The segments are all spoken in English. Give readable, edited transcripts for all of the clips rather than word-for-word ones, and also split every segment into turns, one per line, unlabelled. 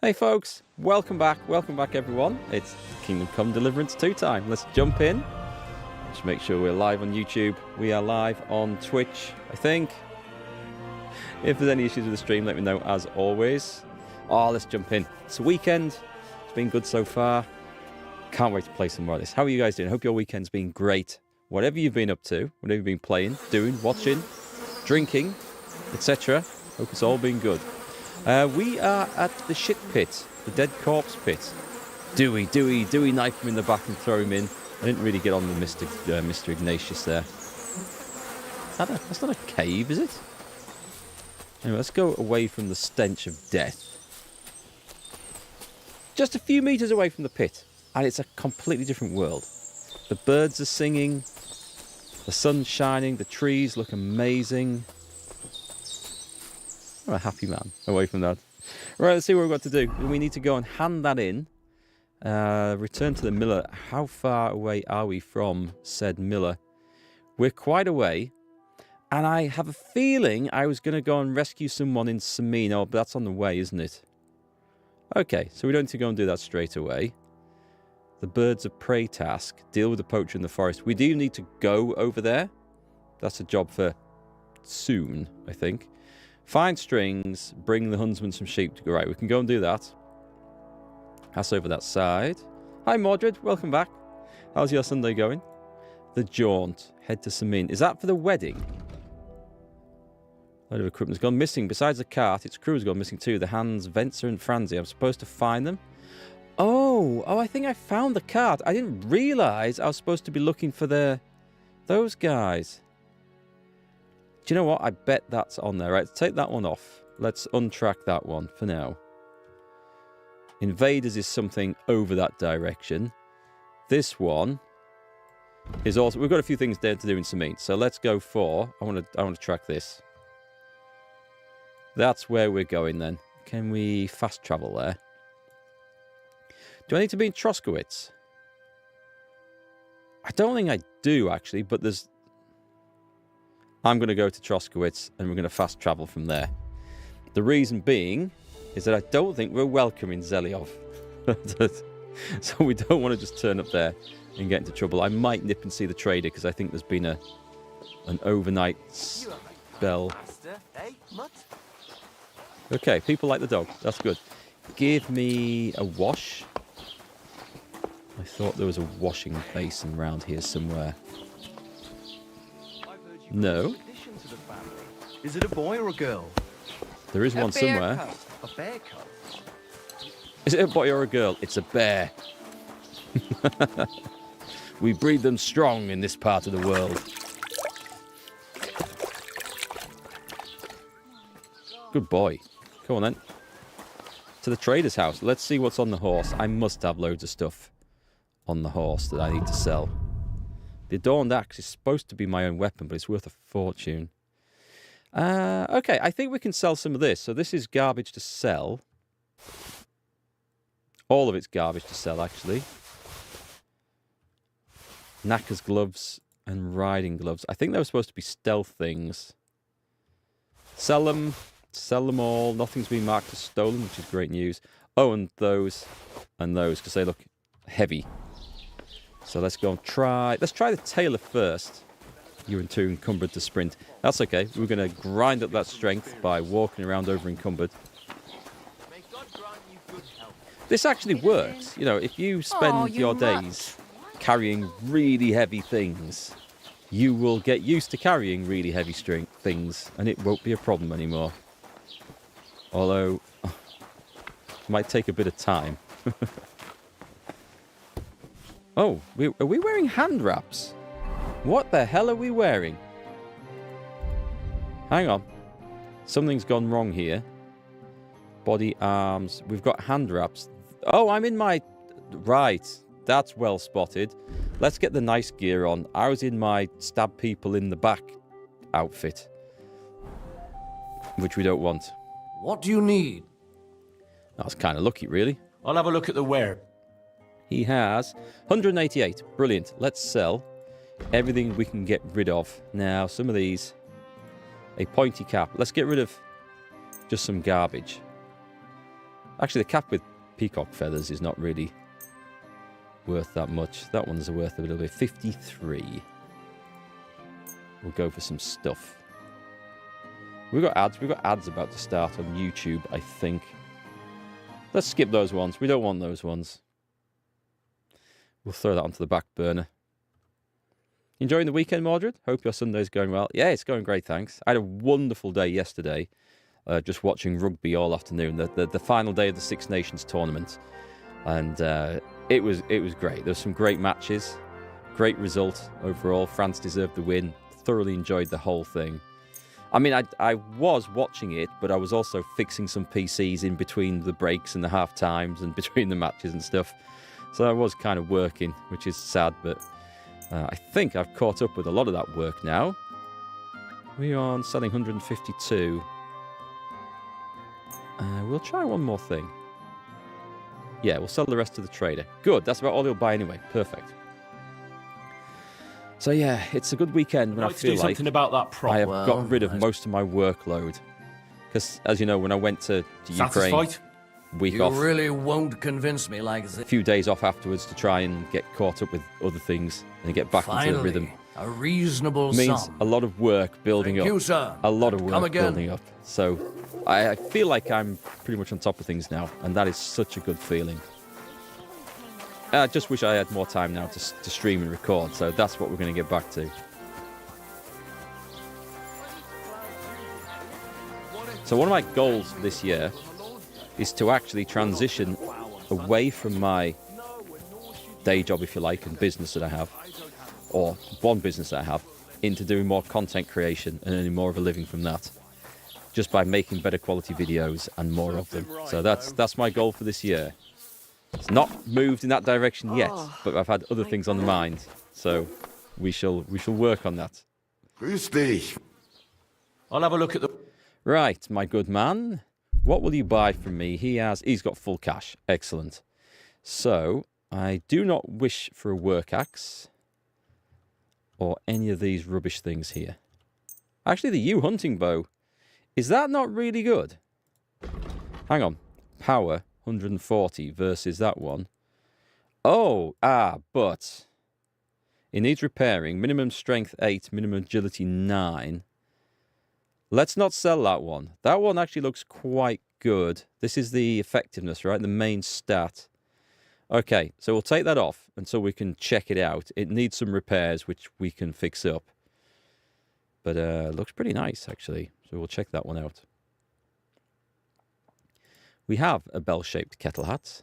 Hey folks, welcome back everyone. It's Kingdom Come Deliverance 2 time. Let's jump in. Just make sure we're live on YouTube. We are live on Twitch, I think. If there's any issues with the stream, let me know as always. Let's jump in. It's a weekend. It's been good so far. Can't wait to play some more of this. How are you guys doing? I hope your weekend's been great. Whatever you've been up to, whatever you've been playing, doing, watching, drinking, etc. Hope it's all been good. We are at the shit pit, the dead corpse pit. Dewey, knife him in the back and throw him in. I didn't really get on with Mr. Ignatius there. That's not a cave, is it? Anyway, let's go away from the stench of death. Just a few meters away from the pit, and it's a completely different world. The birds are singing, the sun's shining, the trees look amazing. I'm a happy man away from that. Right, let's see what we've got to do. We need to go and hand that in. Return to the miller. How far away are we from said miller? We're quite away. And I have a feeling I was going to go and rescue someone in Semine. Oh, but that's on the way, isn't it? Okay, so we don't need to go and do that straight away. The birds of prey task. Deal with the poacher in the forest. We do need to go over there. That's a job for soon, I think. Find strings, bring the huntsman some sheep to go. Right, we can go and do that. That's over that side. Hi, Mordred. Welcome back. How's your Sunday going? The jaunt. Head to Semine. Is that for the wedding? A load of equipment's gone missing. Besides the cart, its crew has gone missing too. The hands, Venser and Franzi. I'm supposed to find them. Oh, I think I found the cart. I didn't realise I was supposed to be looking for those guys. Do you know what? I bet that's on there. Right, take that one off. Let's untrack that one for now. Invaders is something over that direction. This one is also... We've got a few things there to do in Semine. So let's go for... I want to track this. That's where we're going then. Can we fast travel there? Do I need to be in Troskowitz? I don't think I do, actually, but there's... I'm going to go to Troskowitz and we're going to fast travel from there. The reason being is that I don't think we're welcome in Zelyov. So we don't want to just turn up there and get into trouble. I might nip and see the trader because I think there's been an overnight spell. Okay, people like the dog. That's good. Give me a wash. I thought there was a washing basin around here somewhere. No.
Is it a boy or a girl?
There is one somewhere.
A bear cub?
Is it a boy or a girl? It's a bear. We breed them strong in this part of the world. Good boy. Come on then. To the trader's house. Let's see what's on the horse. I must have loads of stuff on the horse that I need to sell. The adorned axe is supposed to be my own weapon, but it's worth a fortune. Okay, I think we can sell some of this. So this is garbage to sell. All of it's garbage to sell, actually. Knacker's gloves and riding gloves. I think they were supposed to be stealth things. Sell them. Sell them all. Nothing's been marked as stolen, which is great news. Oh, and those, because they look heavy. So let's go and try... Let's try the tailor first. You're too encumbered to sprint. That's okay. We're going to grind up that strength by walking around over encumbered. This actually works. You know, if you spend your days carrying really heavy things, you will get used to carrying really heavy things, and it won't be a problem anymore. Although, it might take a bit of time. Oh, are we wearing hand wraps? What the hell are we wearing? Hang on. Something's gone wrong here. Body, arms. We've got hand wraps. Oh, I'm in my... Right. That's well spotted. Let's get the nice gear on. I was in my stab people in the back outfit. Which we don't want.
What do you need?
That's kind of lucky, really.
I'll have a look at the ware.
He has 188. Brilliant. Let's sell everything we can get rid of. Now, some of these. A pointy cap. Let's get rid of just some garbage. Actually, the cap with peacock feathers is not really worth that much. That one's worth a little bit. 53. We'll go for some stuff. We've got ads. We've got ads about to start on YouTube, I think. Let's skip those ones. We don't want those ones. We'll throw that onto the back burner. Enjoying the weekend, Mordred? Hope your Sunday's going well. Yeah, it's going great, thanks. I had a wonderful day yesterday, just watching rugby all afternoon. The final day of the Six Nations tournament, and it was great. There were some great matches, great result overall. France deserved the win. Thoroughly enjoyed the whole thing. I mean, I was watching it, but I was also fixing some PCs in between the breaks and the half times and between the matches and stuff. So I was kind of working, which is sad, but I think I've caught up with a lot of that work now. We are on selling 152. We'll try one more thing. Yeah, we'll sell the rest to the trader. Good, that's about all he'll buy anyway. Perfect. So yeah, it's a good weekend when I feel like
something about that prop.
I have got rid of most of my workload. Because, as you know, when I went to Ukraine, week off.
You really won't convince me like this.
A few days off afterwards to try and get caught up with other things and get back into the rhythm.
A reasonable
Means
sum.
a lot of work building up.
Thank you, sir.
A lot of work
Come again.
building up. So I feel like I'm pretty much on top of things now, and that is such a good feeling. I just wish I had more time now to stream and record, so that's what we're going to get back to. So one of my goals for this year is to actually transition away from my day job, if you like, and business that I have, or one business that I have, into doing more content creation and earning more of a living from that, just by making better quality videos and more of them. So that's my goal for this year. It's not moved in that direction yet, but I've had other things on the mind, so we shall work on that.
Grüß dich.
I'll have a look at the...
Right, my good man. What will you buy from me? He's got full cash. Excellent. So, I do not wish for a work axe or any of these rubbish things here. Actually, the yew hunting bow. Is that not really good? Hang on. Power 140 versus that one. Oh, but it needs repairing. Minimum strength 8, minimum agility 9. Let's not sell that one. That one actually looks quite good. This is the effectiveness, right? The main stat. Okay, so we'll take that off until we can check it out. It needs some repairs, which we can fix up. But looks pretty nice, actually. So we'll check that one out. We have a bell-shaped kettle hat.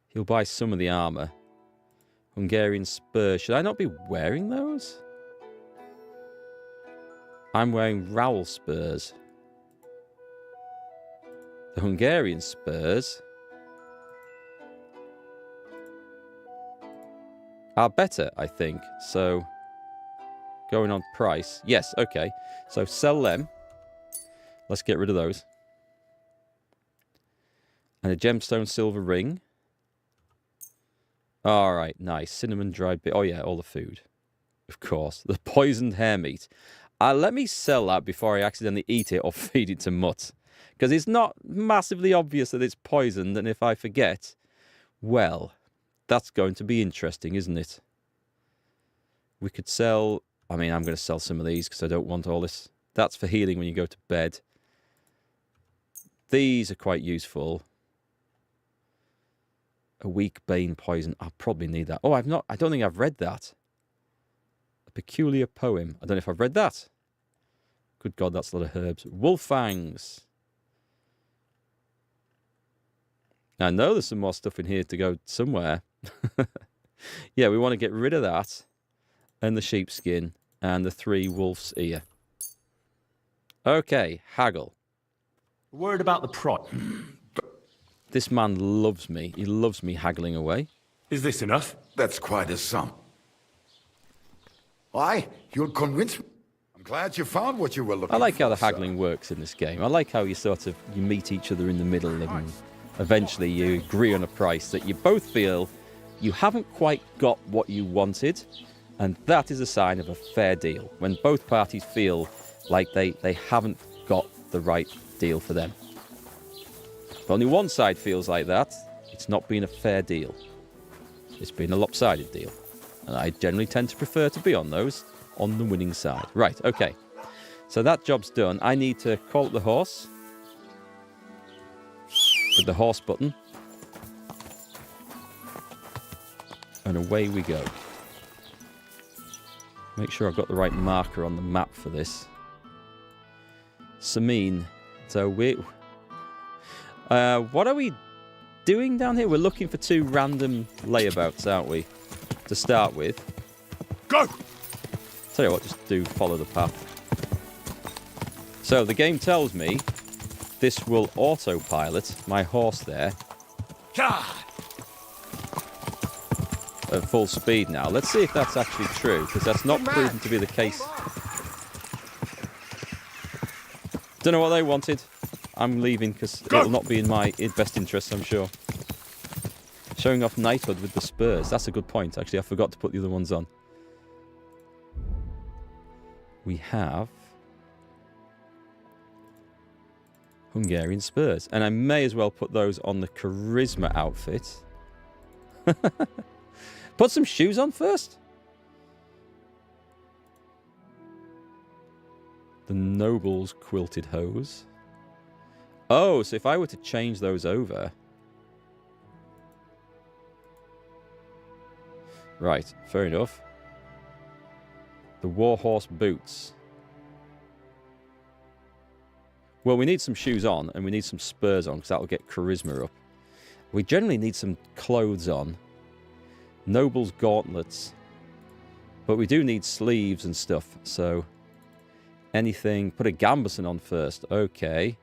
He'll buy some of the armor. Hungarian spurs. Should I not be wearing those? I'm wearing rowel spurs. The Hungarian spurs are better, I think. So, going on price. Yes, okay. So, sell them. Let's get rid of those. And a gemstone silver ring. Alright, nice. Cinnamon dried bit. Oh, yeah, all the food. Of course. The poisoned hare meat. Let me sell that before I accidentally eat it or feed it to Mutt. Because it's not massively obvious that it's poisoned, and if I forget, well, that's going to be interesting, isn't it? We could sell... I mean, I'm going to sell some of these because I don't want all this. That's for healing when you go to bed. These are quite useful. A weak bane poison. I'll probably need that. Oh, I don't think I've read that. A peculiar poem. I don't know if I've read that. Good God, that's a lot of herbs. Wolfangs. I know there's some more stuff in here to go somewhere. Yeah, we want to get rid of that. And the sheepskin. And the 3 wolf's ear. Okay, haggle.
Word about the prop.
This man loves me. He loves me haggling away.
Is this enough?
That's quite a sum. Why? You'll convince me. I'm glad you found what you were looking for.
I like how the
sir.
haggling works in this game. I like how you meet each other in the middle and eventually you agree on a price that you both feel you haven't quite got what you wanted, and that is a sign of a fair deal, when both parties feel like they haven't got the right deal for them. If only one side feels like that, it's not been a fair deal. It's been a lopsided deal. And I generally tend to prefer to be on those, on the winning side. Right, okay. So that job's done. I need to call up the horse. With the horse button. And away we go. Make sure I've got the right marker on the map for this. Semine. So what are we doing down here? We're looking for 2 random layabouts, aren't we? To start with.
Go!
Tell you what, just follow the path. So the game tells me this will autopilot my horse there at full speed now. Let's see if that's actually true, because that's not proven to be the case. Don't know what they wanted. I'm leaving because it'll not be in my best interest, I'm sure. Showing off knighthood with the spurs. That's a good point, actually. I forgot to put the other ones on. We have Hungarian spurs. And I may as well put those on the charisma outfit. Put some shoes on first. The noble's quilted hose. Oh, so if I were to change those over... Right, fair enough. The warhorse boots. Well, we need some shoes on, and we need some spurs on, because that'll get charisma up. We generally need some clothes on. Noble's gauntlets. But we do need sleeves and stuff, so... Anything... Put a gambeson on first. Okay.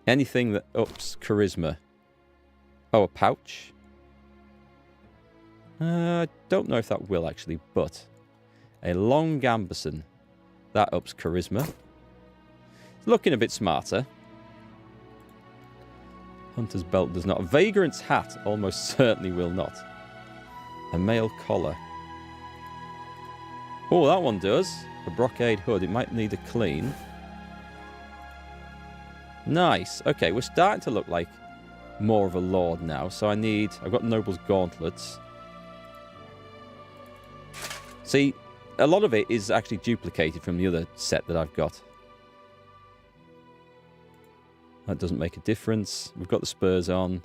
Anything that ups charisma. Oh, a pouch? I don't know if that will, actually, but... A long gambeson. That ups charisma. It's looking a bit smarter. Hunter's belt does not. A vagrant's hat almost certainly will not. A mail collar. Oh, that one does. A brocade hood. It might need a clean. Nice. Okay, we're starting to look like more of a lord now. So I've got noble's gauntlets. See, a lot of it is actually duplicated from the other set that I've got. That doesn't make a difference. We've got the spurs on.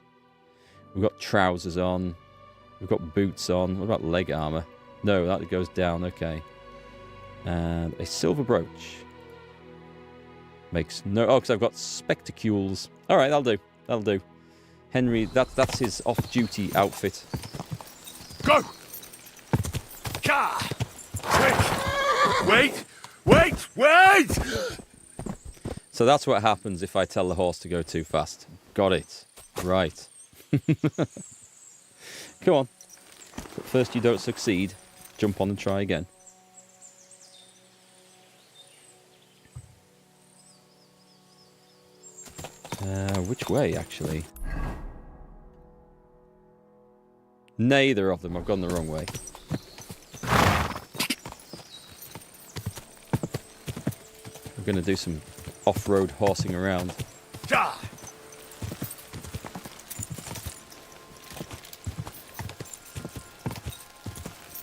We've got trousers on. We've got boots on. What about leg armor? No, that goes down. Okay. And a silver brooch. Makes no... Oh, because I've got spectacles. All right, that'll do. That'll do. Henry, that's his off-duty outfit.
Go! Ka! Wait! Wait! Wait!
So that's what happens if I tell the horse to go too fast. Got it. Right. Come on. But first you don't succeed. Jump on and try again. Which way, actually? Neither of them. I've gone the wrong way. I'm going to do some off-road horsing around. Can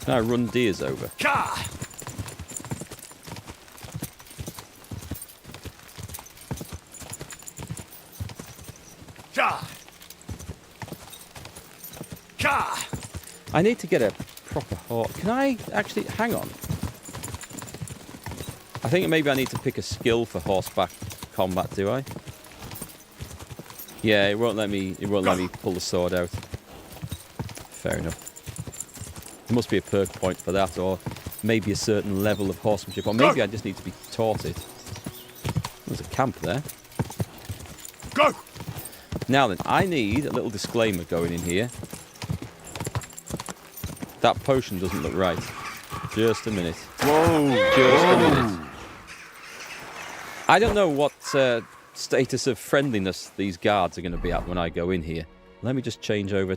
I run deers over? I need to get a proper horse. Can I actually... Hang on. I think maybe I need to pick a skill for horseback combat, do I? Yeah, it won't let me pull the sword out. Fair enough. There must be a perk point for that, or maybe a certain level of horsemanship, or maybe I just need to be taught it. There's a camp there.
Go!
Now then, I need a little disclaimer going in here. That potion doesn't look right. Just a minute.
Whoa!
Just a minute. I don't know what status of friendliness these guards are going to be at when I go in here. Let me just change over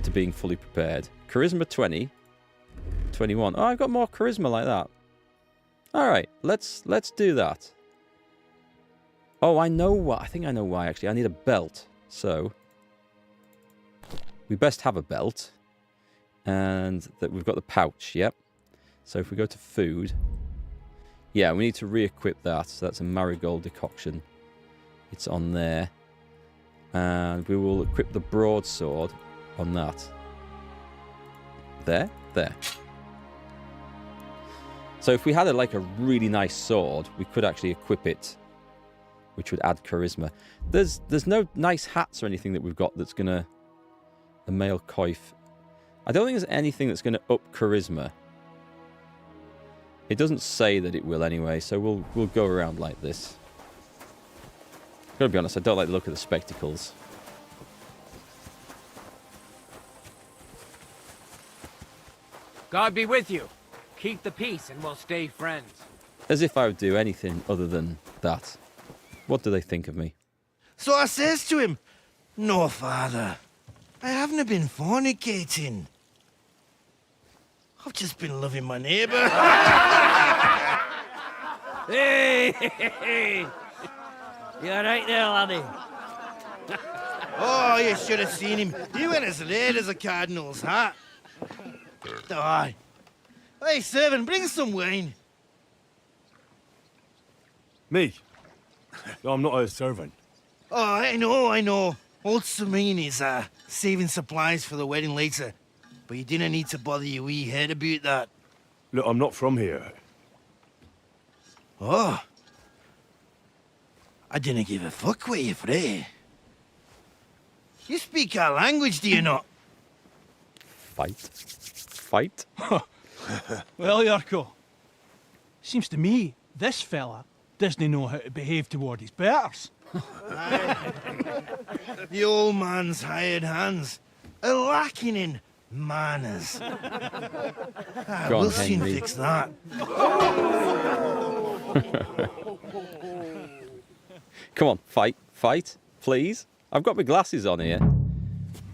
to being fully prepared. Charisma 20. 21. Oh, I've got more charisma like that. All right, let's do that. Oh, I know what. I think I know why, actually. I need a belt. So, we best have a belt. And that we've got the pouch, yep. So if we go to food... Yeah, we need to re-equip that. So that's a marigold decoction. It's on there. And we will equip the broadsword on that. There. So if we had like a really nice sword, we could actually equip it, which would add charisma. There's no nice hats or anything that we've got that's going to... A male coif. I don't think there's anything that's going to up charisma. It doesn't say that it will anyway, so we'll go around like this. Gotta be honest, I don't like the look of the spectacles.
God be with you. Keep the peace and we'll stay friends.
As if I would do anything other than that. What do they think of me?
So I says to him, "No, father, I haven't been fornicating. I've just been loving my neighbour."
Hey! You alright there, laddie?
Oh, you should have seen him. He went as red as a cardinal's hat. Aye. Hey, servant, bring some wine.
Me? No, I'm not a servant.
Oh, I know. Old Semine is saving supplies for the wedding later. But you didn't need to bother your wee head about that.
Look, I'm not from here.
Oh. I didn't give a fuck what you fray. You speak our language, do you not?
Fight?
Well, Yarko, seems to me this fella doesn't know how to behave toward his betters.
The old man's hired hands are lacking in manners.
Go on,
We'll soon
Henry.
fix that.
Come on, fight, please. I've got my glasses on here.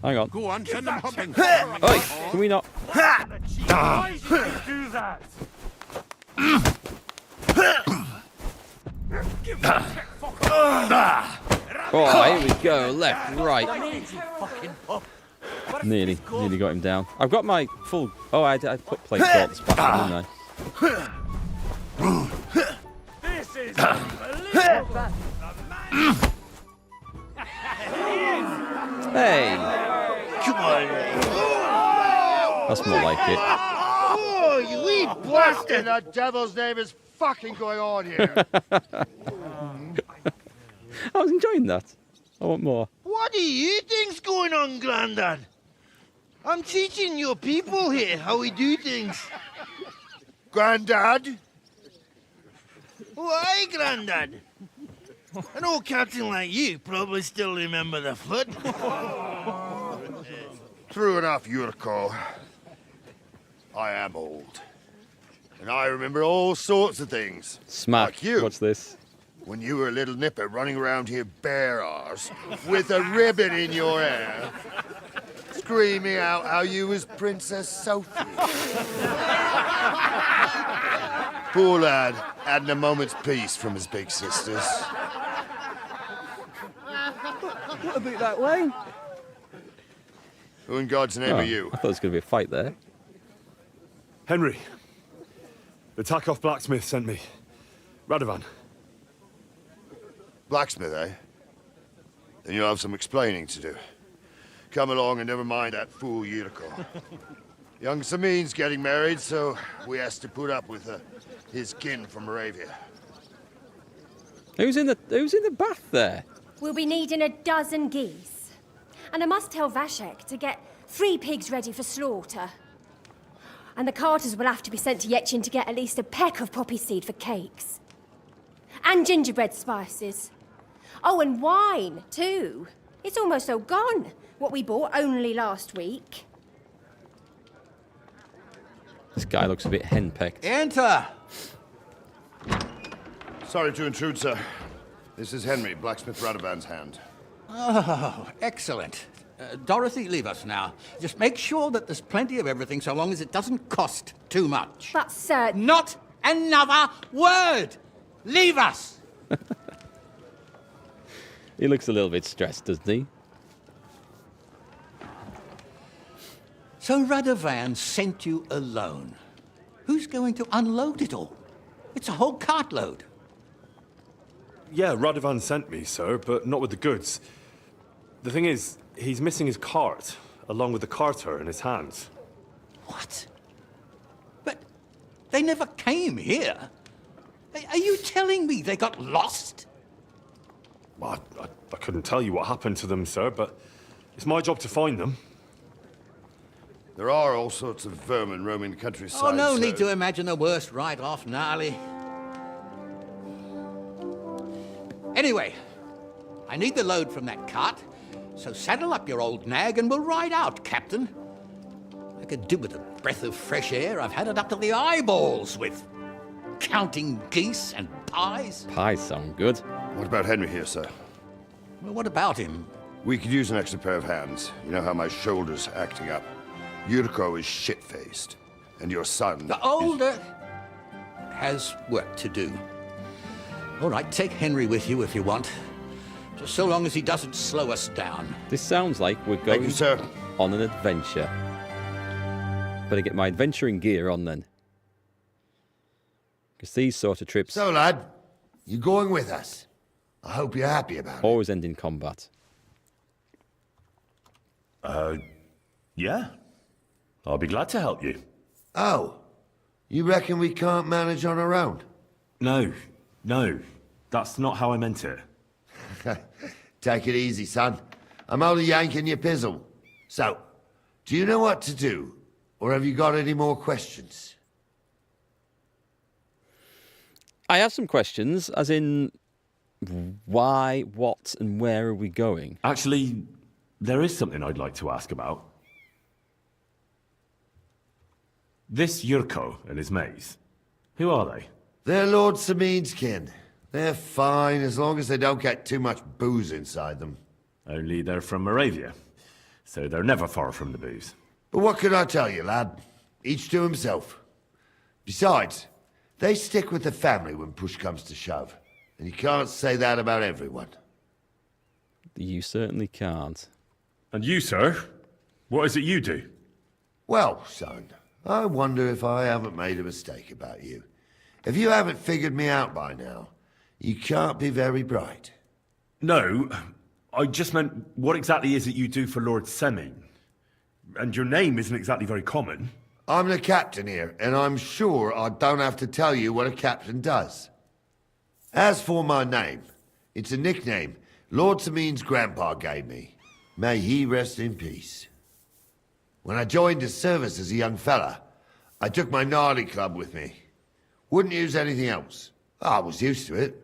Hang on.
Go on, send them humping.
Oi, can we not...
Why did you do that?
Oh, here we go. Left, right. Nearly got him down. I've got my full... Oh, I put plate bolts back on, didn't I?
This is unbelievable.
Hey,
Come on.
that's more like it.
Oh, you wee bastard!
the devil's name is fucking going on here?
I was enjoying that. I want more.
What do you think's going on, Grandad? I'm teaching your people here how we do things.
Grandad?
Why, Grandad? An old captain like you probably still remember the flood.
True enough, Yurko. I am old. And I remember all sorts of things.
Smack.
Like you.
What's this?
When you were a little nipper running around here bare arse with a ribbon in your hair, screaming out how you was Princess Sophie. Poor lad, hadn't a moment's peace from his big sisters.
What about that way?
Who in God's name are you?
I thought there was going to be a fight there.
Henry. The Takoff blacksmith sent me. Radovan.
Blacksmith, eh? Then you'll have some explaining to do. Come along and never mind that fool Yurko. Young Semine's getting married, so we has to put up with his kin from Moravia.
Who's in the bath there?
We'll be needing a dozen geese. And I must tell Vashek to get 3 pigs ready for slaughter. And the carters will have to be sent to Yetchin to get at least a peck of poppy seed for cakes. And gingerbread spices. Oh, and wine, too. It's almost all gone. What we bought only last week.
This guy looks a bit henpecked.
Enter!
Sorry to intrude, sir. This is Henry, blacksmith Radovan's hand.
Oh, excellent. Dorothy, leave us now. Just make sure that there's plenty of everything so long as it doesn't cost too much.
But, sir...
Not another word! Leave us!
He looks a little bit stressed, doesn't he?
So Radovan sent you alone. Who's going to unload it all? It's a whole cartload.
Yeah, Radovan sent me, sir, but not with the goods. The thing is, he's missing his cart, along with the carter in his hands.
What? But they never came here. Are you telling me they got lost?
Well, I couldn't tell you what happened to them, sir, but it's my job to find them.
There are all sorts of vermin roaming the countryside.
Oh, no
so-
need to imagine the worst right off, gnarly. Anyway, I need the load from that cart, so saddle up your old nag and we'll ride out, Captain. I could do with a breath of fresh air. I've had it up to the eyeballs with counting geese and pies.
Pies sound good.
What about Henry here, sir?
Well, what about him?
We could use an extra pair of hands. You know how my shoulder's acting up. Yuriko is shit-faced. And your son...
The older has work to do. All right, take Henry with you if you want. Just so long as he doesn't slow us down.
This sounds like we're
Thank
going
you, sir.
on an adventure. Better get my adventuring gear on then. Because these sort of trips
So, lad, you going with us? I hope you're happy about it.
always end in combat.
Yeah. I'll be glad to help you.
Oh, you reckon we can't manage on our own?
No. That's not how I meant it.
Take it easy, son. I'm only yanking your pizzle. So, do you know what to do? Or have you got any more questions?
I have some questions, as in why, what, and where are we going?
Actually, there is something I'd like to ask about. This Yurko and his mates, who are they?
They're Lord Semine's kin. They're fine as long as they don't get too much booze inside them.
Only they're from Moravia, so they're never far from the booze.
But what can I tell you, lad? Each to himself. Besides, they stick with the family when push comes to shove. And you can't say that about everyone.
You certainly can't.
And you, sir? What is it you do?
Well, son, I wonder if I haven't made a mistake about you. If you haven't figured me out by now, you can't be very bright.
No, I just meant what exactly is it you do for Lord Semine? And your name isn't exactly very common.
I'm the captain here, and I'm sure I don't have to tell you what a captain does. As for my name, it's a nickname Lord Semine's grandpa gave me. May he rest in peace. When I joined his service as a young fella, I took my gnarly club with me. Wouldn't use anything else. I was used to it.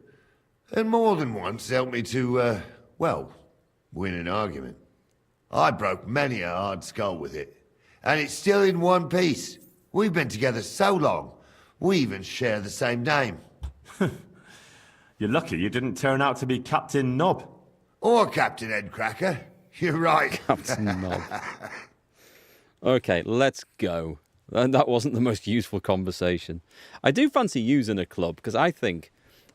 And more than once helped me to, well, win an argument. I broke many a hard skull with it. And it's still in one piece. We've been together so long, we even share the same name.
You're lucky you didn't turn out to be Captain Knob.
Or Captain Headcracker. You're right.
Captain Knob. Okay, let's go. And that wasn't the most useful conversation. I do fancy using a club, because I think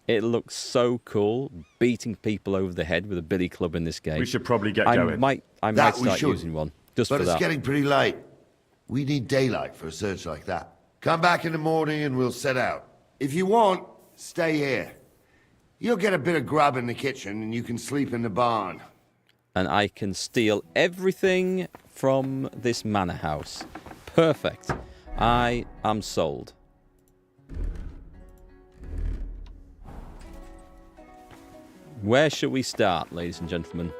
it looks so cool beating people over the head with a billy club in this game.
We should probably get
I
going.
might
That we
start
should.
using one, just
But
for
it's
that.
getting pretty late. We need daylight for a search like that. Come back in the morning and we'll set out. If you want, stay here. You'll get a bit of grub in the kitchen and you can sleep in the barn.
And I can steal everything from this manor house. Perfect. I am sold. Where shall we start, ladies and gentlemen?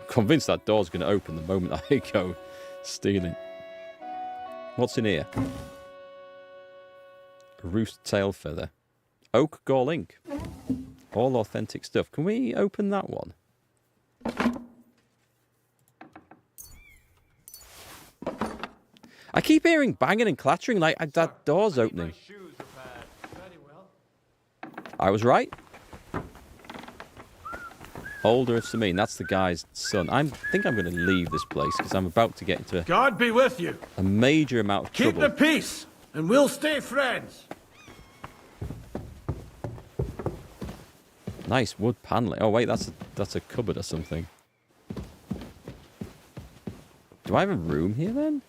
Convinced that door's going to open the moment I go stealing. What's in here? A roost tail feather. Oak gall ink. All authentic stuff. Can we open that one? I keep hearing banging and clattering like that door's opening. I was right. Older of Semine, that's the guy's son. I think I'm going to leave this place because I'm about to get into
God be with you.
a major amount of
Keep
trouble.
the peace, and we'll stay friends.
Nice wood paneling. Oh wait, that's a cupboard or something. Do I have a room here then?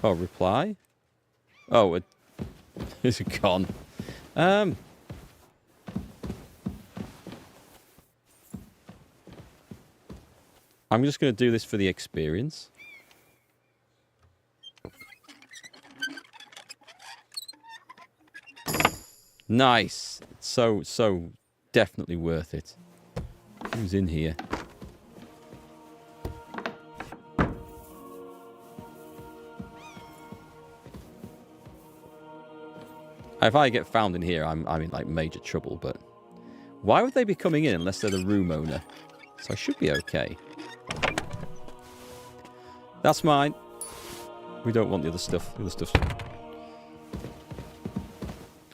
Oh, reply. Oh, it's gone. I'm just going to do this for the experience. Nice. So definitely worth it. Who's in here? If I get found in here, I'm in like major trouble, but why would they be coming in unless they're the room owner? So I should be okay. That's mine. We don't want the other stuff. The other stuff's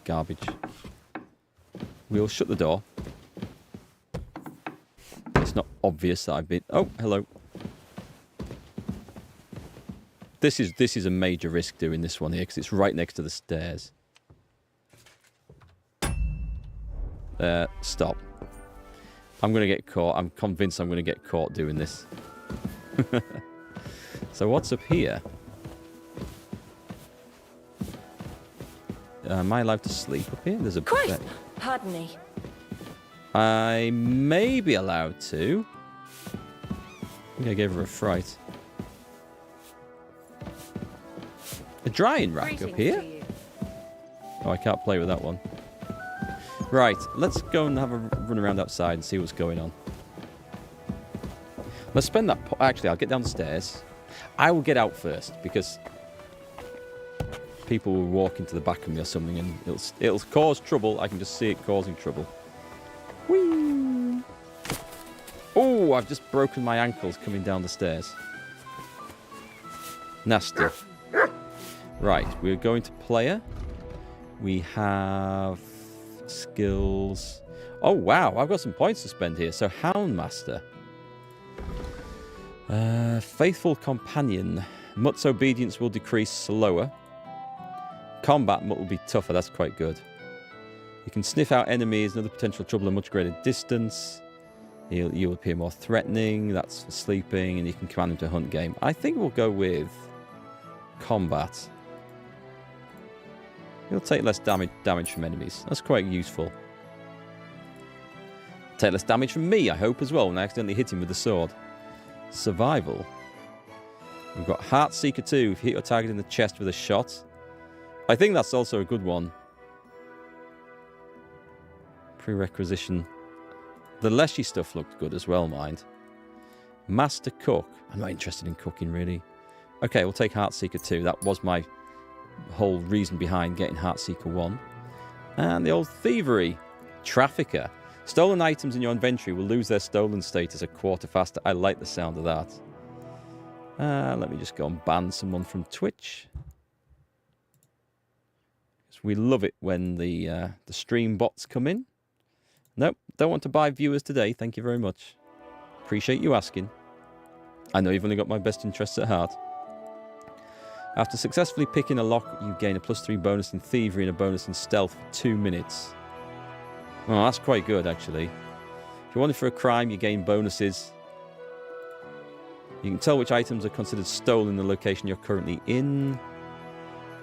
garbage. We'll shut the door. It's not obvious that I've been... Oh, hello. This is a major risk doing this one here because it's right next to the stairs. Stop. I'm going to get caught. I'm convinced I'm going to get caught doing this. So what's up here? Am I allowed to sleep up here? There's a
Christ!
bed.
Pardon me.
I may be allowed to. I think I gave her a fright. A drying rack
Greetings
up here?
to you.
Oh, I can't play with that one. Right, let's go and have a run around outside and see what's going on. Let's spend that... Actually, I'll get down the stairs. I will get out first, because people will walk into the back of me or something, and it'll cause trouble. I can just see it causing trouble. Whee! Oh, I've just broken my ankles coming down the stairs. Nasty. Right, we're going to player. We have... skills. Oh wow, I've got some points to spend here. So Houndmaster, Faithful Companion. Mutt's obedience will decrease slower. Combat Mutt will be tougher. That's quite good. You can sniff out enemies, another potential trouble at much greater distance. You'll appear more threatening. That's for sleeping, and you can command him to hunt game. I think we'll go with combat. He'll take less damage from enemies. That's quite useful. Take less damage from me, I hope, as well, when I accidentally hit him with the sword. Survival. We've got Heartseeker 2. If you hit your target in the chest with a shot. I think that's also a good one. Prerequisition. The Leshy stuff looked good as well, mind. Master Cook. I'm not interested in cooking, really. Okay, we'll take Heartseeker 2. That was my whole reason behind getting Heartseeker 1. And the old Thievery. Trafficker. Stolen items in your inventory will lose their stolen status a quarter faster. I like the sound of that. Let me just go and ban someone from Twitch. We love it when the stream bots come in. Nope, don't want to buy viewers today. Thank you very much. Appreciate you asking. I know you've only got my best interests at heart. After successfully picking a lock, you gain a +3 bonus in Thievery and a bonus in Stealth for 2 minutes. Oh, that's quite good, actually. If you want it for a crime, you gain bonuses. You can tell which items are considered stolen in the location you're currently in.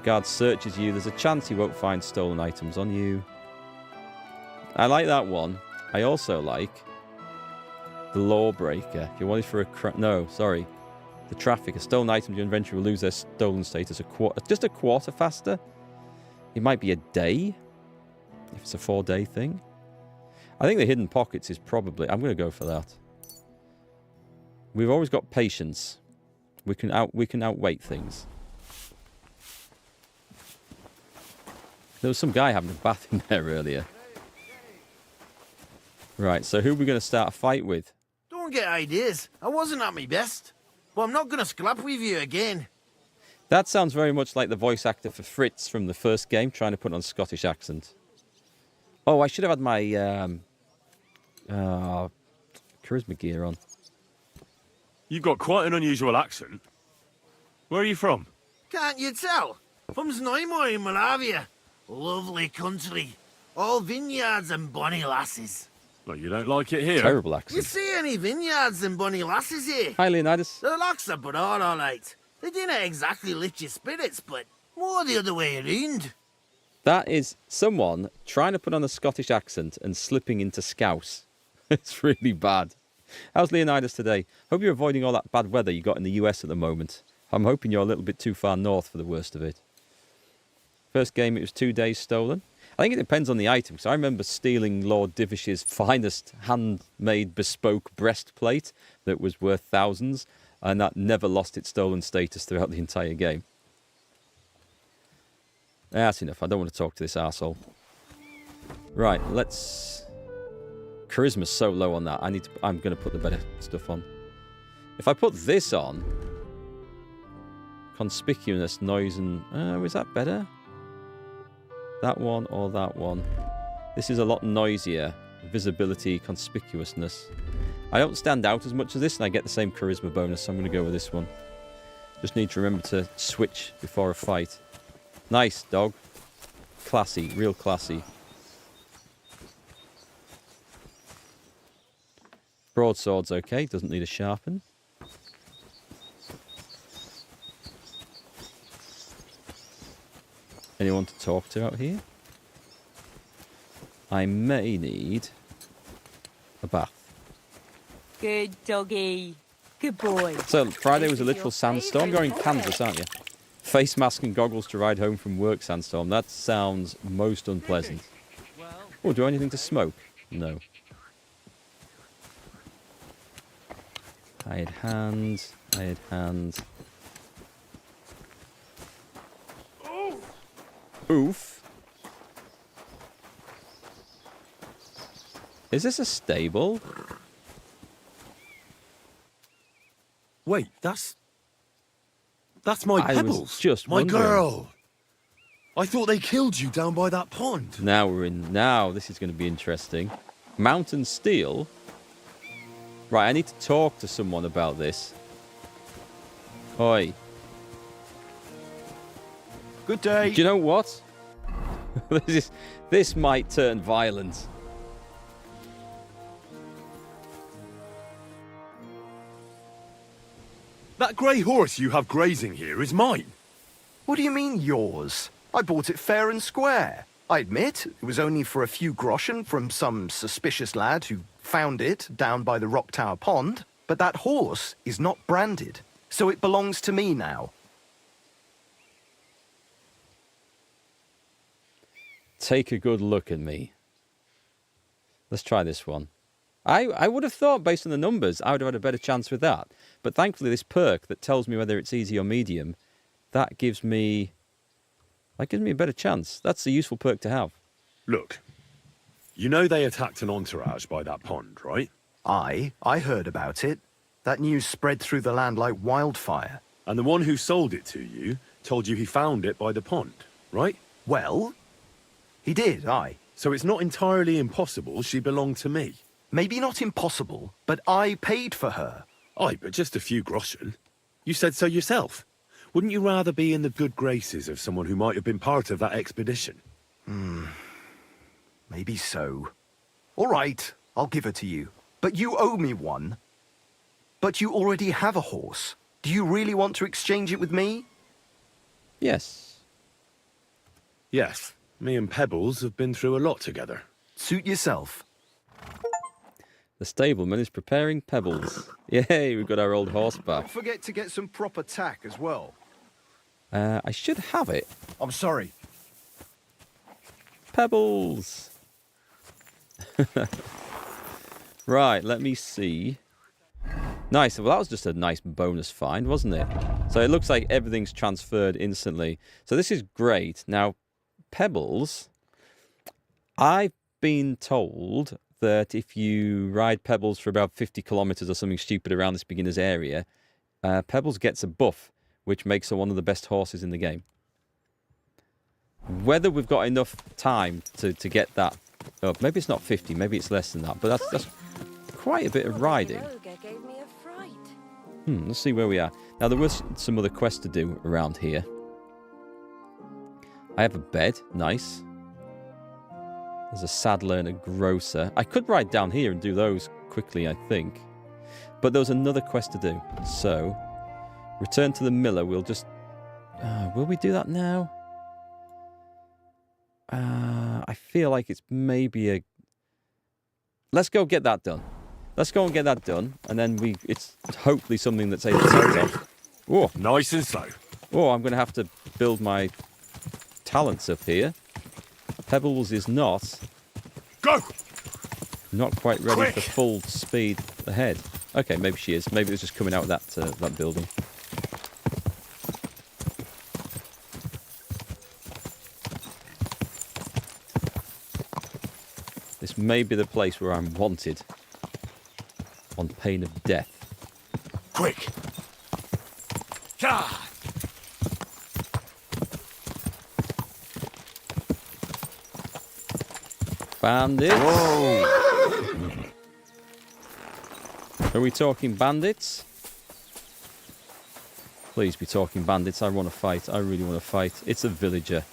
Guard searches you. There's a chance he won't find stolen items on you. I like that one. I also like the Lawbreaker. If you want it for a crime... No, sorry. The Trafficker. Stolen items in your inventory will lose their stolen status just a quarter faster. It might be a day. If it's a 4-day thing. I think the Hidden Pockets is probably... I'm going to go for that. We've always got patience. We can outweight things. There was some guy having a bath in there earlier. Right, so who are we going to start a fight with?
Don't get ideas. I wasn't at my best. But I'm not going to scrap with you again.
That sounds very much like the voice actor for Fritz from the first game, trying to put on a Scottish accent. Oh, I should have had my charisma gear on.
You've got quite an unusual accent. Where are you from?
Can't you tell? From Semine in Moravia. Lovely country. All vineyards and bonny lasses.
Well, you don't like it here?
Terrible
You
accent.
see any vineyards and bonny lasses here?
Hi, Leonidas.
The locks are but all right. They didn't exactly lift your spirits, but more the other way around.
That is someone trying to put on a Scottish accent and slipping into Scouse. It's really bad. How's Leonidas today? Hope you're avoiding all that bad weather you got in the US at the moment. I'm hoping you're a little bit too far north for the worst of it. First game, it was 2 days stolen. I think it depends on the item, because I remember stealing Lord Divish's finest handmade bespoke breastplate that was worth thousands, and that never lost its stolen status throughout the entire game. That's enough. I don't want to talk to this arsehole. Right, let's... Charisma's so low on that. I'm going to put the better stuff on. If I put this on... Conspicuousness, noise, and... is that better? That one or that one? This is a lot noisier. Visibility, conspicuousness. I don't stand out as much as this, and I get the same charisma bonus, so I'm going to go with this one. Just need to remember to switch before a fight. Nice, dog. Classy, real classy. Broadsword's okay, doesn't need a sharpen. Anyone to talk to out here? I may need a bath.
Good doggy. Good boy.
So, Friday was a literal sandstorm. You're in Kansas, aren't you? Face mask and goggles to ride home from work sandstorm. That sounds most unpleasant. Oh, do anything to smoke? No. Hired hand. Hired hand. Oof. Is this a stable?
Wait, that's my
I
Pebbles.
was just
my
wondering.
girl. I thought they killed you down by that pond.
Now this is going to be interesting. Mountain Steel. Right, I need to talk to someone about this. Oi.
Good day.
Do you know what? This might turn violent.
That grey horse you have grazing here is mine.
What do you mean, yours? I bought it fair and square. I admit, it was only for a few groschen from some suspicious lad who found it down by the Rock Tower Pond, but that horse is not branded, so it belongs to me now.
Take a good look at me. Let's try this one. I would have thought, based on the numbers, I would have had a better chance with that. But thankfully, this perk that tells me whether it's easy or medium, that gives me a better chance. That's a useful perk to have.
Look, you know they attacked an entourage by that pond, right?
I heard about it. That news spread through the land like wildfire.
And the one who sold it to you told you he found it by the pond, right?
Well, he did, aye.
So it's not entirely impossible she belonged to me.
Maybe not impossible, but I paid for her.
Aye, but just a few groschen. You said so yourself. Wouldn't you rather be in the good graces of someone who might have been part of that expedition?
Maybe so. All right, I'll give her to you. But you owe me one. But you already have a horse. Do you really want to exchange it with me?
Yes.
Yes, me and Pebbles have been through a lot together.
Suit yourself.
The stableman is preparing pebbles. Yay, we've got our old horse back.
Don't forget to get some proper tack as well.
I should have it.
I'm sorry.
Pebbles! Right, let me see. Nice. Well, that was just a nice bonus find, wasn't it? So it looks like everything's transferred instantly. So this is great. Now, Pebbles, I've been told that if you ride Pebbles for about 50 kilometers or something stupid around this beginner's area, Pebbles gets a buff, which makes her one of the best horses in the game. Whether we've got enough time to get that up, maybe it's not 50, maybe it's less than that, but that's quite a bit of riding. Let's see where we are. Now, there was some other quests to do around here. I have a bed, nice. There's a saddler and a grocer. I could ride down here and do those quickly, I think. But there was another quest to do. So, return to the miller. We'll just... will we do that now? I feel like it's maybe a... Let's go get that done. Let's go and get that done. And then it's hopefully something that's able to take off. Oh,
Nice and slow.
oh, I'm going to have to build my talents up here. Pebbles is not...
Go!
Not quite ready
Quick.
for full speed ahead. Okay, maybe she is. Maybe it's just coming out of that building. This may be the place where I'm wanted. On pain of death.
Quick! Ah!
Bandits?
Whoa!
Are we talking bandits? Please be talking bandits. I want to fight. I really want to fight. It's a villager.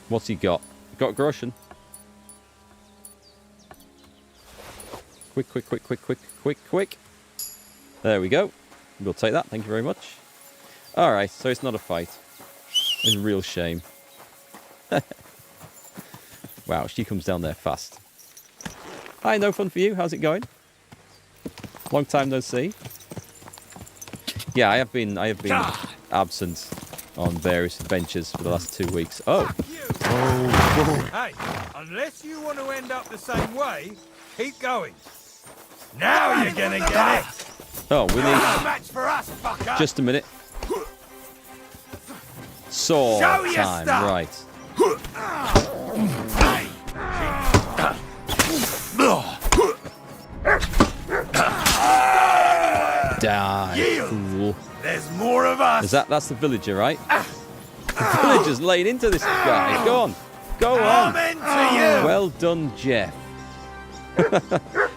What's he got? Got Groshen. Quick, quick, quick, quick, quick, quick, quick. There we go. We'll take that. Thank you very much. Alright, so it's not a fight. It's a real shame. Wow, she comes down there fast. Hi, no fun for you. How's it going? Long time no see. Yeah, I have been absent on various adventures for the last 2 weeks. Oh.
Hey, unless you want to end up the same way, keep going. Now you're gonna get it.
Oh, we need
Match for us, fucker.
just a minute. Sword
Show your
time,
stuff.
right. Die, fool.
There's more of us.
That's the villager, right? The villager's laid into this guy. Go on. Go on.
Amen to you.
Well done, Jeff.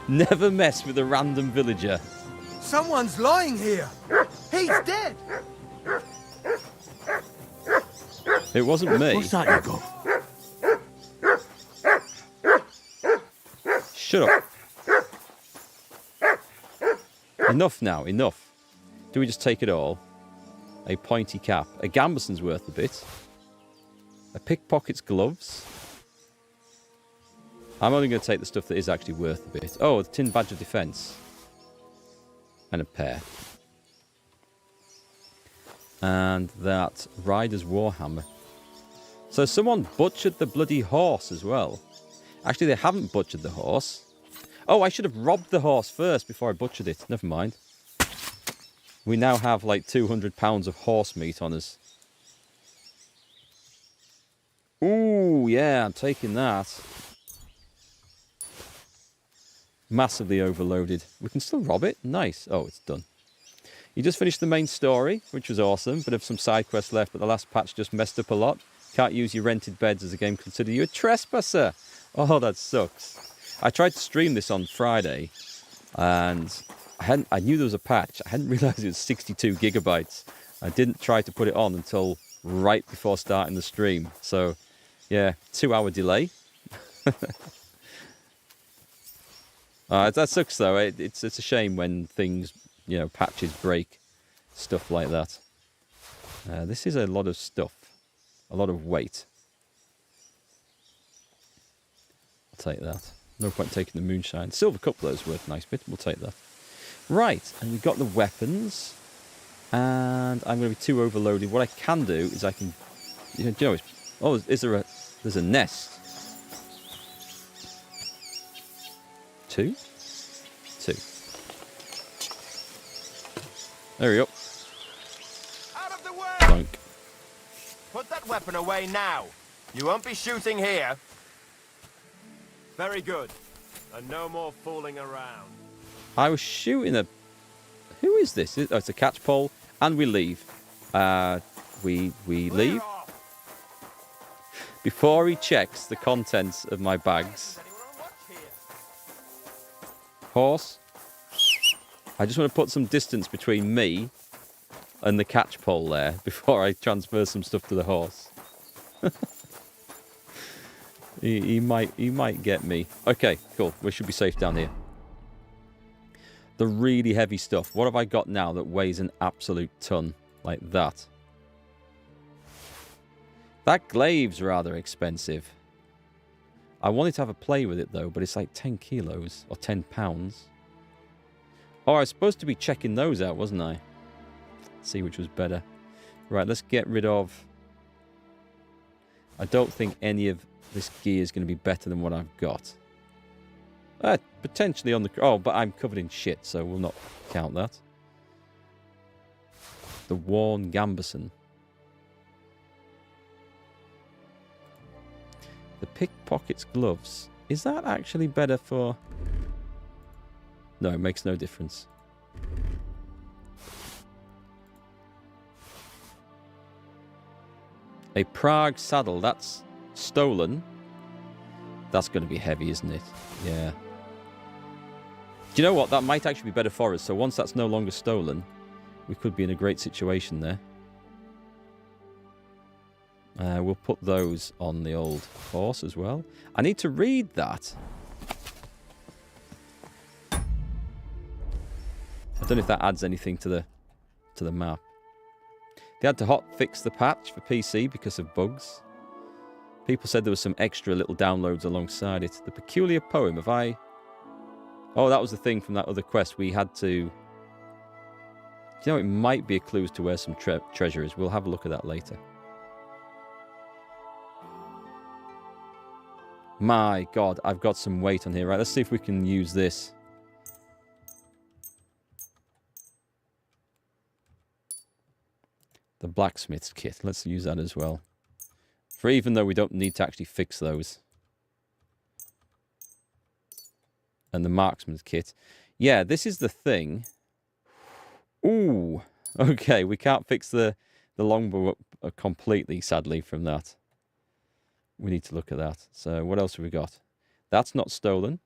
Never mess with a random villager.
Someone's lying here. He's dead.
It wasn't me.
What's that you got?
Shut up. Enough now, enough. Do we just take it all? A pointy cap. A gambeson's worth a bit. A pickpocket's gloves. I'm only going to take the stuff that is actually worth a bit. Oh, the tin badge of defense. And a pair. And that rider's warhammer. So someone butchered the bloody horse as well. Actually, they haven't butchered the horse. Oh, I should have robbed the horse first before I butchered it. Never mind. We now have like 200 pounds of horse meat on us. Ooh, yeah, I'm taking that. Massively overloaded. We can still rob it. Nice. Oh, it's done. You just finished the main story, which was awesome, but have some side quests left, but the last patch just messed up a lot. Can't use your rented beds as the game consider you a trespasser. Oh, that sucks. I tried to stream this on Friday, and I knew there was a patch. I hadn't realised it was 62 gigabytes. I didn't try to put it on until right before starting the stream. So, yeah, 2-hour delay. That sucks, though. It's a shame when things, you know, patches break, stuff like that. This is a lot of stuff, a lot of weight. I'll take that. No point taking the moonshine. Silver cutler's worth a nice bit. We'll take that. Right, and we've got the weapons. And I'm going to be too overloaded. What I can do is I can... You know, oh, is there a... There's a nest. 2? 2. There we go.
Out of the way!
Bonk.
Put that weapon away now. You won't be shooting here. Very good. And no more fooling around.
I was shooting a... Who is this? Oh, it's a catch pole. And we leave. We leave. Before he checks the contents of my bags. Horse. I just want to put some distance between me and the catch pole there before I transfer some stuff to the horse. he might get me. Okay, cool. We should be safe down here. The really heavy stuff. What have I got now that weighs an absolute ton? Like that. That glaive's rather expensive. I wanted to have a play with it though, but it's like 10 kilos or 10 pounds. Oh, I was supposed to be checking those out, wasn't I? Let's see which was better. Right, let's get rid of... I don't think any of this gear is going to be better than what I've got. Potentially on the... Oh, but I'm covered in shit, so we'll not count that. The worn gambeson. The pickpocket's gloves. Is that actually better for... No, it makes no difference. A Prague saddle. That's stolen. That's going to be heavy, isn't it? Yeah. Do you know what? That might actually be better for us. So once that's no longer stolen, we could be in a great situation there. We'll put those on the old horse as well. I need to read that. I don't know if that adds anything to the map. They had to hot fix the patch for PC because of bugs. People said there was some extra little downloads alongside it. The peculiar poem, have I... Oh, that was the thing from that other quest. We had to... You know, it might be a clue as to where some treasure is. We'll have a look at that later. My God, I've got some weight on here. Right, let's see if we can use this. The blacksmith's kit. Let's use that as well. For even though we don't need to actually fix those. And the marksman's kit. Yeah, this is the thing. Ooh. Okay, we can't fix the longbow completely, sadly, from that. We need to look at that. So what else have we got? That's not stolen.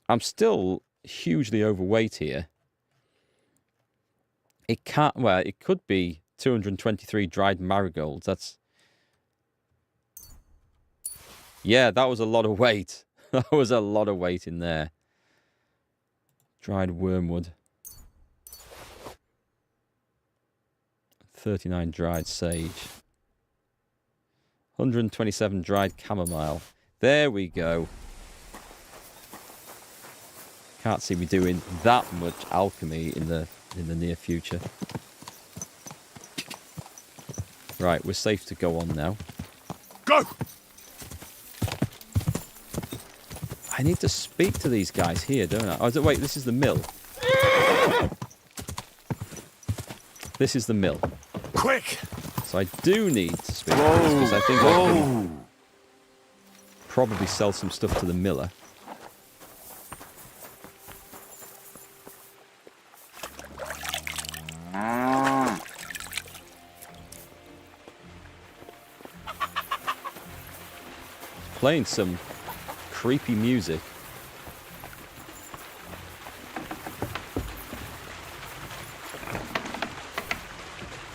I'm still hugely overweight here. It can't... Well, it could be 223 dried marigolds. That's... Yeah, that was a lot of weight. That was a lot of weight in there. Dried wormwood. 39 dried sage. 127 dried chamomile. There we go. Can't see me doing that much alchemy in the near future. Right, we're safe to go on now.
Go!
I need to speak to these guys here, don't I? Oh, wait, this is the mill. This is the mill.
Quick!
So I do need to speak to this because I think I can probably sell some stuff to the miller. Playing some creepy music.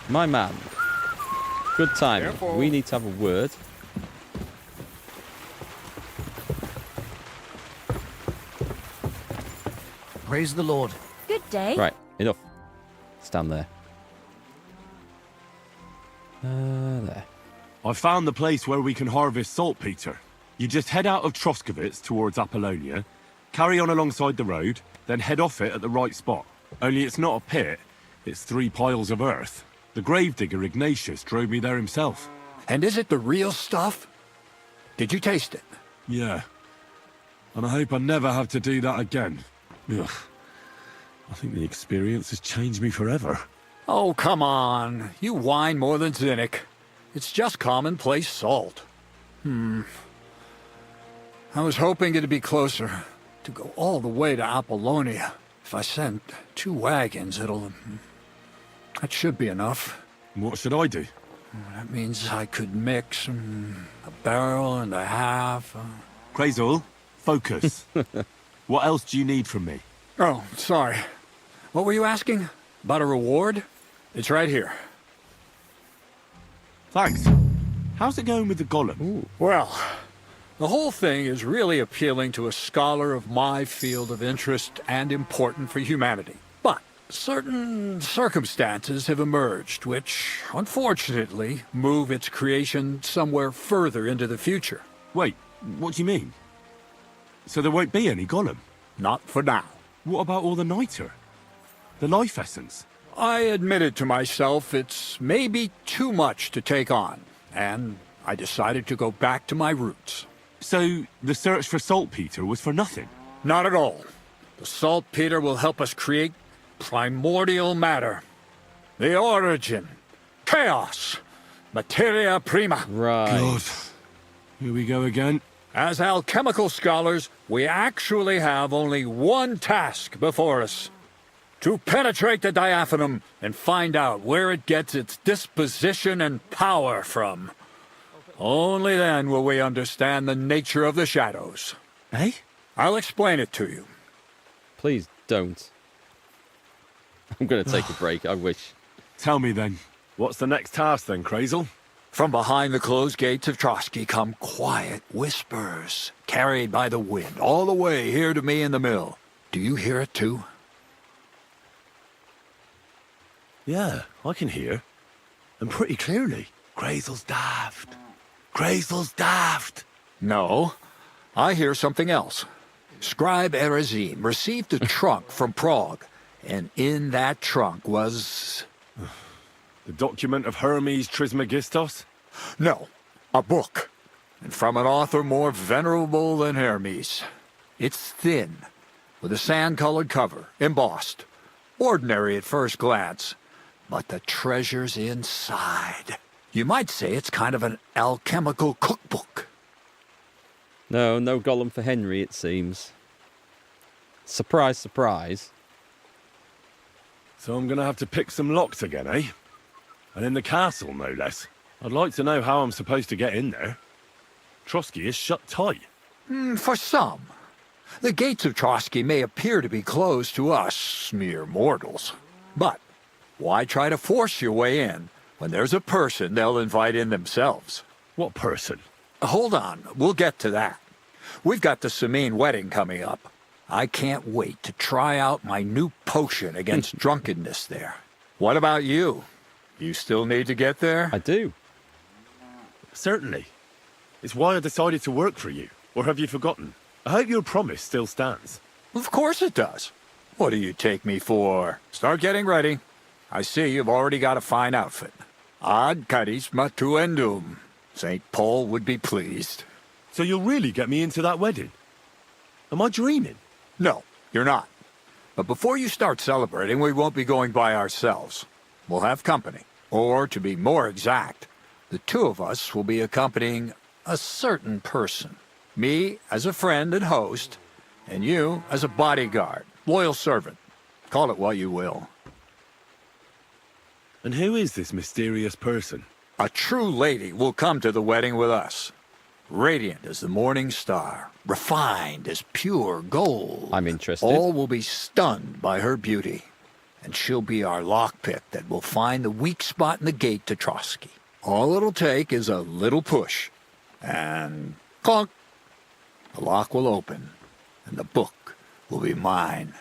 My man. Good time.
Careful.
We need to have a word.
Praise the Lord.
Good day.
Right, enough. Stand there. There.
I found the place where we can harvest saltpeter. You just head out of Troskovitz towards Apollonia, carry on alongside the road, then head off it at the right spot. Only it's not a pit, it's 3 piles of earth. The gravedigger Ignatius drove me there himself.
And is it the real stuff? Did you taste it?
Yeah. And I hope I never have to do that again. Ugh. I think the experience has changed me forever.
Oh, come on. You whine more than Zinnik. It's just commonplace salt. I was hoping it'd be closer. To go all the way to Apollonia. If I send 2 wagons, that should be enough.
What should I do?
That means I could mix a barrel and a half.
Crazul, focus. What else do you need from me?
Oh, sorry. What were you asking? About a reward? It's right here.
Thanks. How's it going with the golem?
Well, the whole thing is really appealing to a scholar of my field of interest and important for humanity. But certain circumstances have emerged which, unfortunately, move its creation somewhere further into the future.
Wait, what do you mean? So there won't be any golem?
Not for now.
What about all the niter? The life essence?
I admitted to myself it's maybe too much to take on, and I decided to go back to my roots.
So the search for saltpeter was for nothing?
Not at all. The saltpeter will help us create primordial matter. The origin. Chaos. Materia prima.
Right.
God. Here we go again.
As alchemical scholars, we actually have only one task before us. To penetrate the diaphanum and find out where it gets its disposition and power from. Only then will we understand the nature of the shadows.
Eh?
I'll explain it to you.
Please don't. I'm going to take a break, I wish.
Tell me then, what's the next task then, Crazel?
From behind the closed gates of Trotsky come quiet whispers, carried by the wind, all the way here to me in the mill. Do you hear it too?
Yeah, I can hear. And pretty clearly. Crazel's daft. Crazel's daft.
No, I hear something else. Scribe Erezim received a trunk from Prague, and in that trunk was...
The document of Hermes Trismegistos?
No, a book. And from an author more venerable than Hermes. It's thin, with a sand-colored cover, embossed. Ordinary at first glance. But the treasure's inside. You might say it's kind of an alchemical cookbook.
No golem for Henry, it seems. Surprise, surprise.
So I'm gonna have to pick some locks again, eh? And in the castle, no less. I'd like to know how I'm supposed to get in there. Trotsky is shut tight.
For some. The gates of Trotsky may appear to be closed to us, mere mortals. But why try to force your way in when there's a person they'll invite in themselves?
What person?
Hold on, we'll get to that. We've got the Semine wedding coming up. I can't wait to try out my new potion against drunkenness there. What about you? You still need to get there?
I do.
Certainly. It's why I decided to work for you. Or have you forgotten? I hope your promise still stands.
Of course it does. What do you take me for? Start getting ready. I see you've already got a fine outfit. Ad charisma tuendum. St. Paul would be pleased.
So you'll really get me into that wedding? Am I dreaming?
No, you're not. But before you start celebrating, we won't be going by ourselves. We'll have company. Or, to be more exact, the two of us will be accompanying a certain person. Me as a friend and host, and you as a bodyguard, loyal servant. Call it what you will.
And who is this mysterious person?
A true lady will come to the wedding with us. Radiant as the morning star, refined as pure gold.
I'm interested.
All will be stunned by her beauty. And she'll be our lockpick that will find the weak spot in the gate to Trotsky. All it'll take is a little push. And clunk. The lock will open. And the book will be mine.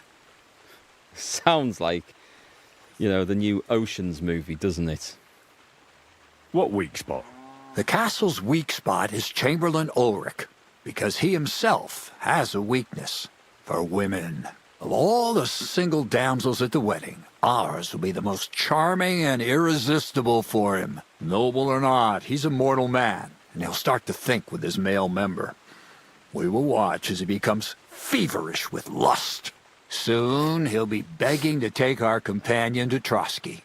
Sounds like, the new Oceans movie, doesn't it?
What weak spot?
The castle's weak spot is Chamberlain Ulrich, because he himself has a weakness for women. Of all the single damsels at the wedding, ours will be the most charming and irresistible for him. Noble or not, he's a mortal man, and he'll start to think with his male member. We will watch as he becomes feverish with lust. Soon he'll be begging to take our companion to Trotsky.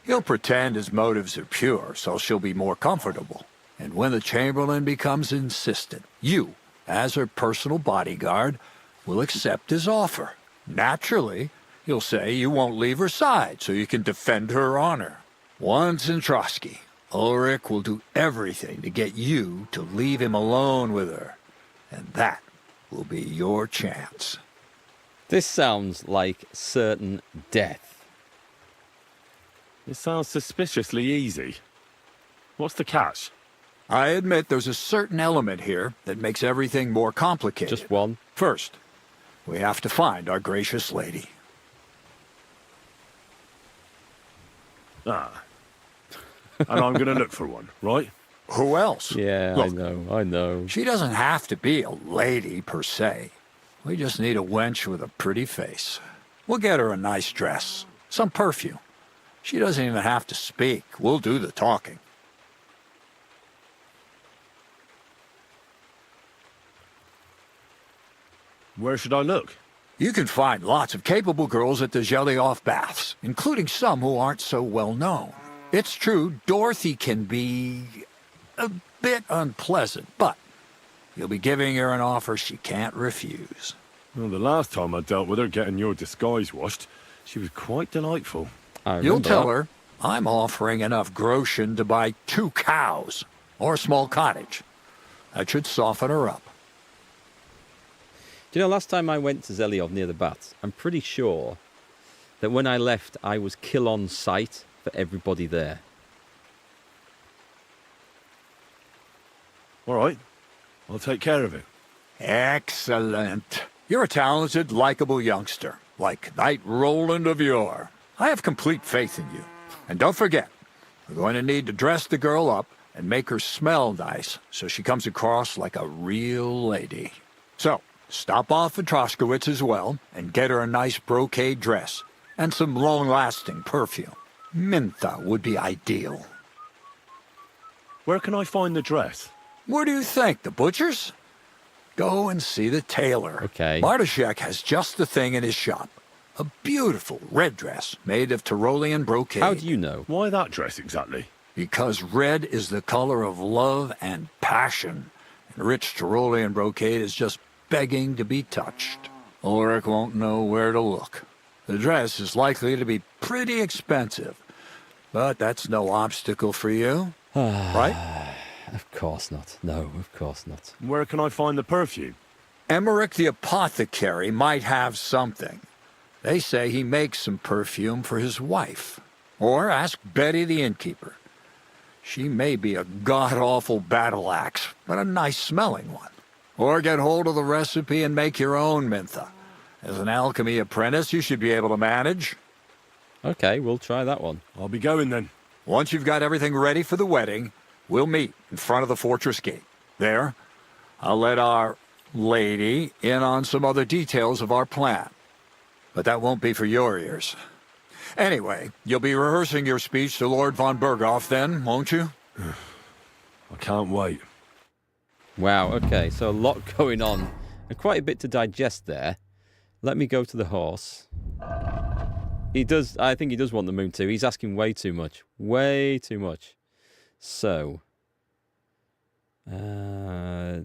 He'll pretend his motives are pure, so she'll be more comfortable. And when the Chamberlain becomes insistent, you, as her personal bodyguard, will accept his offer. Naturally, you'll say you won't leave her side so you can defend her honor. Once in Trotsky, Ulrich will do everything to get you to leave him alone with her. And that will be your chance.
This sounds like certain death.
It sounds suspiciously easy. What's the catch?
I admit there's a certain element here that makes everything more complicated.
Just one.
First, we have to find our gracious lady.
Ah. And I'm going to look for one, right?
Who else?
Yeah,
Look,
I know.
she doesn't have to be a lady, per se. We just need a wench with a pretty face. We'll get her a nice dress, some perfume. She doesn't even have to speak. We'll do the talking.
Where should I look?
You can find lots of capable girls at the Gelioff baths, including some who aren't so well known. It's true, Dorothy can be a bit unpleasant, but you'll be giving her an offer she can't refuse.
Well, the last time I dealt with her getting your disguise washed, she was quite delightful.
You'll tell her I'm offering enough groschen to buy 2 cows or a small cottage. That should soften her up.
Do you know, last time I went to Zeliov near the baths, I'm pretty sure that when I left, I was kill on sight for everybody there.
All right. I'll take care of it.
Excellent. You're a talented, likable youngster, like Knight Roland of yore. I have complete faith in you. And don't forget, we're going to need to dress the girl up and make her smell nice so she comes across like a real lady. So, stop off at Troskowitz as well and get her a nice brocade dress and some long-lasting perfume. Mintha would be ideal.
Where can I find the dress?
Where do you think? The butcher's? Go and see the tailor.
Okay.
Bartoszek has just the thing in his shop. A beautiful red dress made of Tyrolean brocade.
How do you know?
Why that dress exactly?
Because red is the color of love and passion. And rich Tyrolean brocade is just begging to be touched. Ulrich won't know where to look. The dress is likely to be pretty expensive. But that's no obstacle for you, right?
Of course not. No, of course not.
Where can I find the perfume?
Emmerich the apothecary might have something. They say he makes some perfume for his wife. Or ask Betty the innkeeper. She may be a god-awful battle axe, but a nice-smelling one. Or get hold of the recipe and make your own Mintha. As an alchemy apprentice, you should be able to manage.
Okay, we'll try that one.
I'll be going then.
Once you've got everything ready for the wedding, we'll meet in front of the fortress gate. There, I'll let our lady in on some other details of our plan. But that won't be for your ears. Anyway, you'll be rehearsing your speech to Lord von Berghoff then, won't you?
I can't wait.
Wow, okay, so a lot going on. And quite a bit to digest there. Let me go to the horse. I think he does want the moon too. He's asking way too much. Way too much. So, I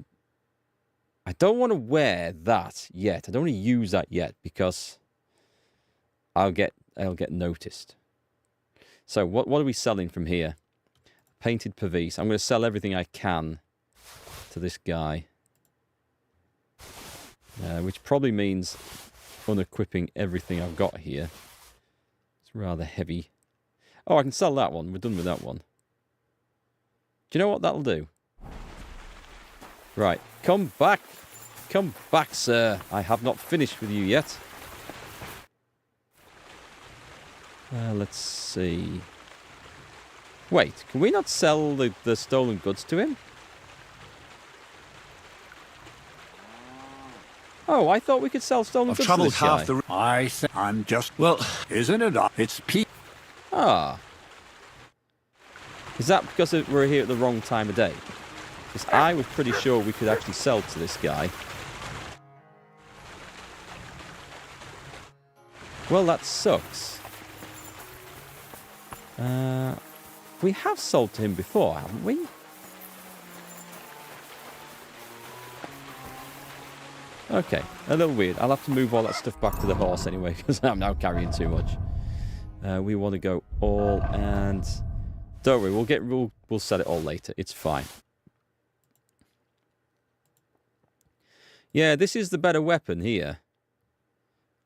don't want to wear that yet. I don't want to use that yet because I'll get noticed. So what are we selling from here? Painted Pavis. I'm going to sell everything I can to this guy, which probably means unequipping everything I've got here. It's rather heavy. Oh, I can sell that one. We're done with that one. Do you know what that'll do? Right, come back. Come back, sir. I have not finished with you yet. Let's see. Wait, can we not sell the stolen goods to him? Oh, I thought we could sell stolen goods to this guy.
I think I'm just... Well, isn't it? It's Pete.
Ah. Is that because we're here at the wrong time of day? Because I was pretty sure we could actually sell to this guy. Well, that sucks. We have sold to him before, haven't we? Okay, a little weird. I'll have to move all that stuff back to the horse anyway, because I'm now carrying too much. We want to go all, and don't worry, we'll set it all later. It's fine. Yeah, this is the better weapon here.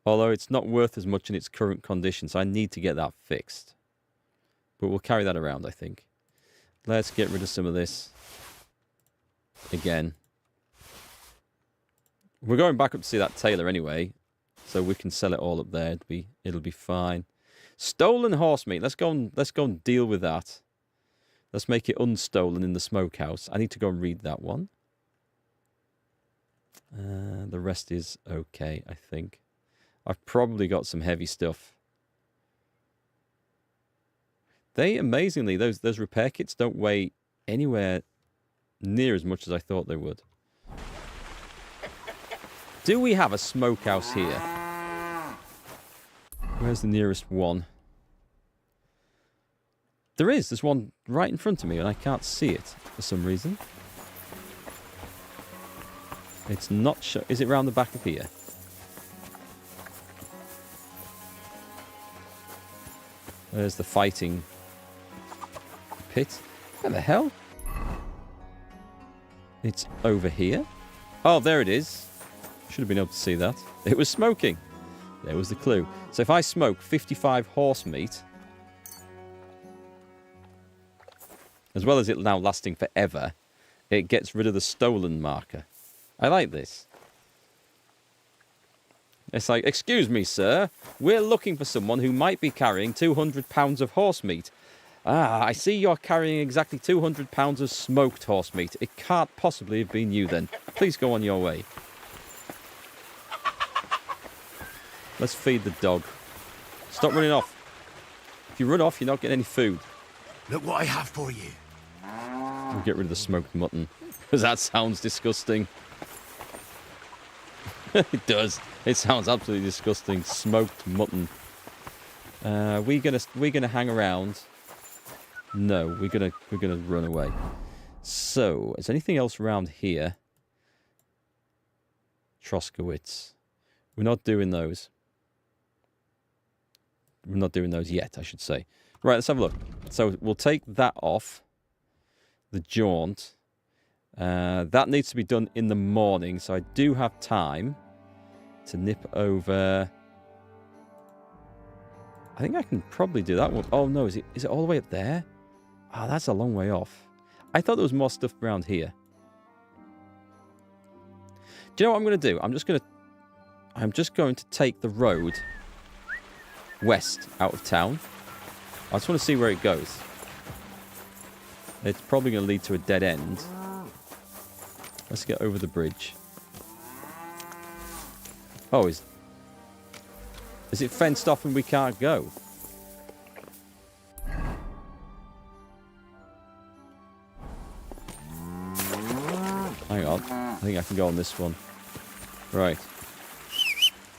Although it's not worth as much in its current condition, so I need to get that fixed. But we'll carry that around, I think. Let's get rid of some of this. Again. We're going back up to see that tailor anyway. So we can sell it all up there. It'll be fine. Stolen horse meat. Let's go and deal with that. Let's make it unstolen in the smokehouse. I need to go and read that one. The rest is okay, I think. I've probably got some heavy stuff. They, amazingly, those repair kits don't weigh anywhere near as much as I thought they would. Do we have a smokehouse here? Where's the nearest one? There is. There's one right in front of me, and I can't see it for some reason. It's not... Is it round the back of here? There's the fighting pit. Where the hell? It's over here. Oh, there it is. Should have been able to see that. It was smoking. There was the clue. So if I smoke 55 horse meat, as well as it now lasting forever, it gets rid of the stolen marker. I like this. It's like, excuse me, sir. We're looking for someone who might be carrying 200 pounds of horse meat. Ah, I see you're carrying exactly 200 pounds of smoked horse meat. It can't possibly have been you then. Please go on your way. Let's feed the dog. Stop running off. If you run off, you're not getting any food.
Look what I have for you.
We'll get rid of the smoked mutton. Because that sounds disgusting. It does. It sounds absolutely disgusting. Smoked mutton. We gonna hang around? No, we're gonna run away. So, is anything else around here? Troskowitz. We're not doing those. We're not doing those yet, I should say. Right, let's have a look. So we'll take that off. The jaunt. That needs to be done in the morning, so I do have time to nip over. I think I can probably do that one. Oh no, is it all the way up there? Oh, that's a long way off. I thought there was more stuff around here. Do you know what I'm going to do? I'm just going to take the road west out of town. I just want to see where it goes. It's probably going to lead to a dead end. Let's get over the bridge. Oh, is it fenced off and we can't go? Hang on. I think I can go on this one. Right.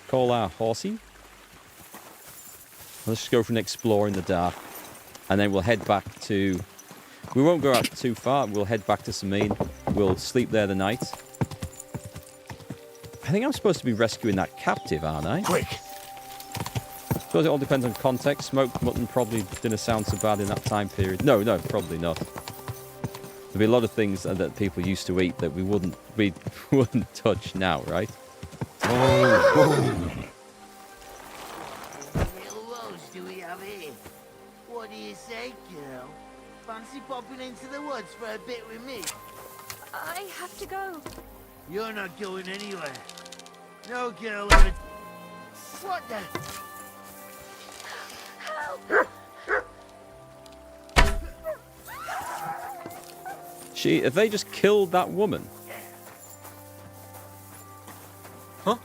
Call our horsey. Let's just go for an explore in the dark. And then we'll head back to... We won't go out too far. We'll head back to Semine. We'll sleep there the night. I think I'm supposed to be rescuing that captive, aren't I?
Quick!
I suppose it all depends on context. Smoked mutton probably didn't sound so bad in that time period. No, probably not. There'd be a lot of things that people used to eat that we wouldn't touch now, right?
Oh.
Do we have here? What do you say, girl? Fancy popping into the woods for a bit with me?
I have to go.
You're not going anywhere. No girl ever... What the...
Help!
Have they just killed that woman?
Huh?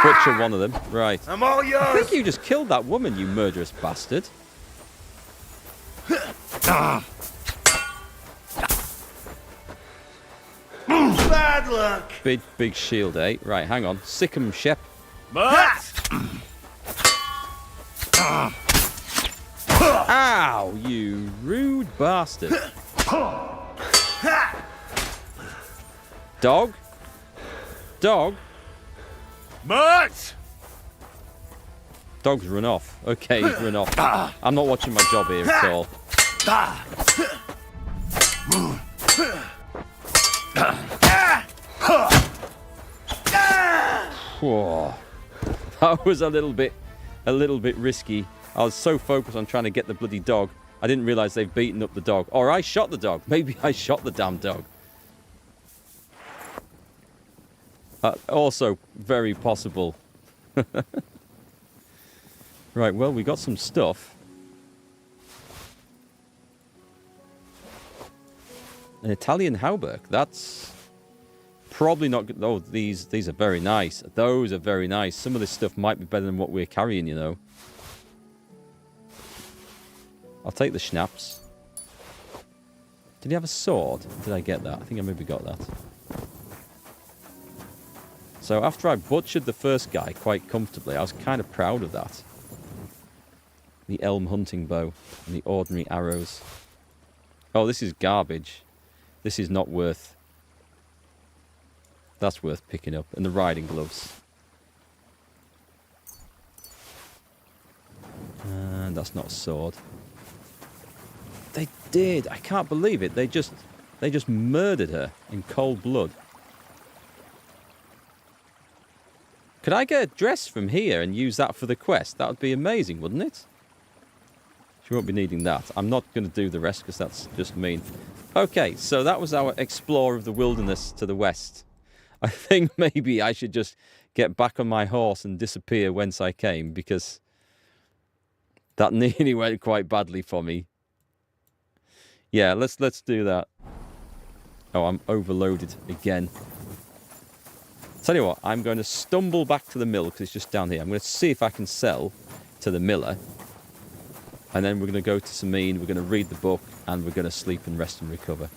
Butcher one of them. Right.
I'm all yours.
I think you just killed that woman, you murderous bastard.
Bad luck.
Big shield, eh? Right, hang on. Sick 'em, Shep. Ow, you rude bastard. Dog? Dog?
Mutt!
Dog's run off. Okay, he's run off. I'm not watching my job here at all. Whoa. That was a little bit risky. I was so focused on trying to get the bloody dog, I didn't realise they've beaten up the dog. Or I shot the dog. Maybe I shot the damn dog. Also, very possible. Right, well, we got some stuff. An Italian hauberk. That's probably not good. Oh, these are very nice. Those are very nice. Some of this stuff might be better than what we're carrying, you know. I'll take the schnapps. Did he have a sword? Did I get that? I think I maybe got that. So after I butchered the first guy quite comfortably, I was kind of proud of that. The elm hunting bow and the ordinary arrows. Oh, this is garbage. This is not worth... That's worth picking up. And the riding gloves. And that's not a sword. They did. I can't believe it. They just murdered her in cold blood. Could I get a dress from here and use that for the quest? That would be amazing, wouldn't it? She won't be needing that. I'm not going to do the rest because that's just mean. Okay, so that was our explore of the wilderness to the west. I think maybe I should just get back on my horse and disappear whence I came, because that nearly went quite badly for me. Yeah, let's do that. Oh, I'm overloaded again. Tell you what, I'm going to stumble back to the mill because it's just down here. I'm going to see if I can sell to the miller. And then we're going to go to Semine, we're going to read the book, and we're going to sleep and rest and recover.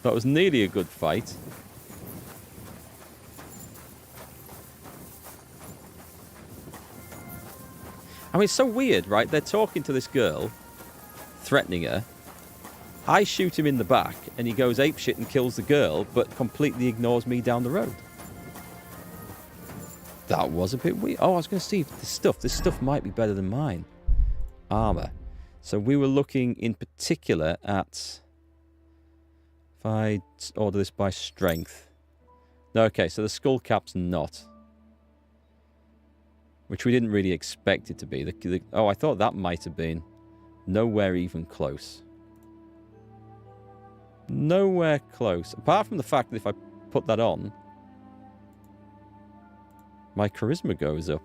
That was nearly a good fight. I mean, it's so weird, right? They're talking to this girl, threatening her. I shoot him in the back, and he goes apeshit and kills the girl, but completely ignores me down the road. That was a bit weird. Oh, I was going to see this stuff. This stuff might be better than mine. Armour. So we were looking in particular at... If I order this by strength. No, okay, so the skull cap's not. Which we didn't really expect it to be. Oh, I thought that might have been. Nowhere even close. Nowhere close. Apart from the fact that if I put that on, my charisma goes up.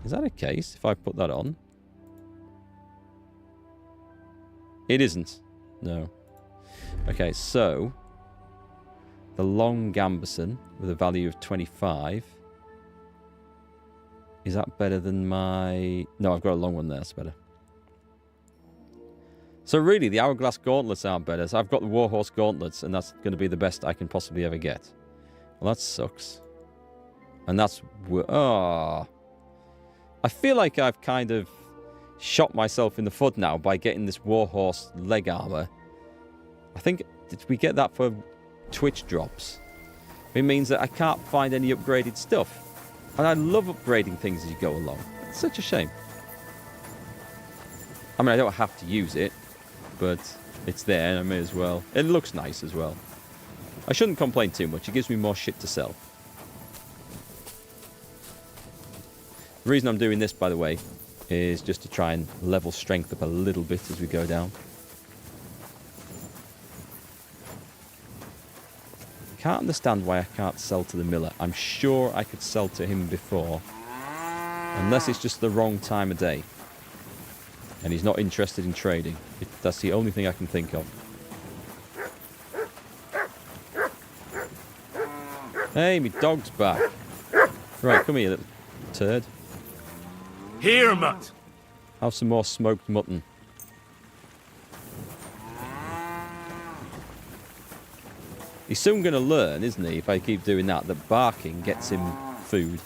Is that a case if I put that on? It isn't. No. Okay, so the long gambeson with a value of 25. Is that better than my... No, I've got a long one there. That's better. So really, the Hourglass Gauntlets aren't better. So I've got the Warhorse Gauntlets, and that's going to be the best I can possibly ever get. Well, that sucks. And that's... Oh. I feel like I've kind of shot myself in the foot now by getting this Warhorse leg armor. I think... Did we get that for Twitch drops? It means that I can't find any upgraded stuff. And I love upgrading things as you go along. It's such a shame. I mean, I don't have to use it, but it's there and I may as well. It looks nice as well. I shouldn't complain too much. It gives me more shit to sell. The reason I'm doing this, by the way, is just to try and level strength up a little bit as we go down. Can't understand why I can't sell to the miller. I'm sure I could sell to him before. Unless it's just the wrong time of day. And he's not interested in trading. That's the only thing I can think of. Hey, me dog's back. Right, come here, little turd.
Here, mutt.
Have some more smoked mutton. He's soon going to learn, isn't he, if I keep doing that, that barking gets him food.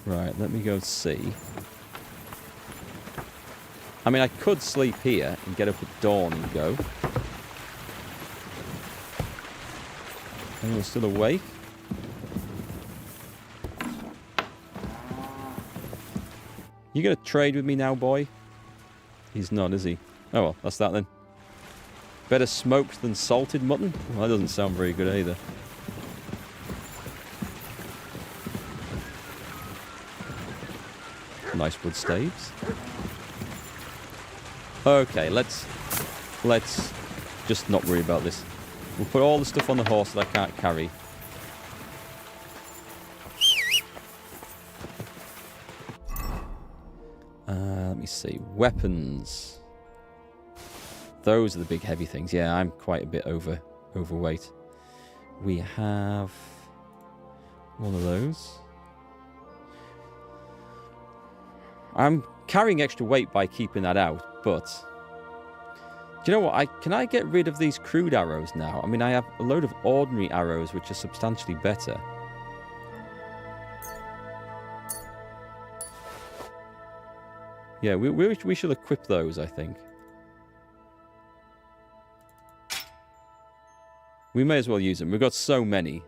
Right, let me go see. I mean, I could sleep here and get up at dawn and go. Anyone still awake? You gonna trade with me now, boy? He's not, is he? Oh well, that's that then. Better smoked than salted mutton? Well, that doesn't sound very good either. Nice wood staves. Okay, let's just not worry about this. We'll put all the stuff on the horse that I can't carry. Let me see. Weapons. Those are the big heavy things. Yeah, I'm quite a bit overweight. We have one of those. I'm carrying extra weight by keeping that out, but do you know what? Can I get rid of these crude arrows now? I mean, I have a load of ordinary arrows, which are substantially better. Yeah, we should equip those, I think. We may as well use them. We've got so many.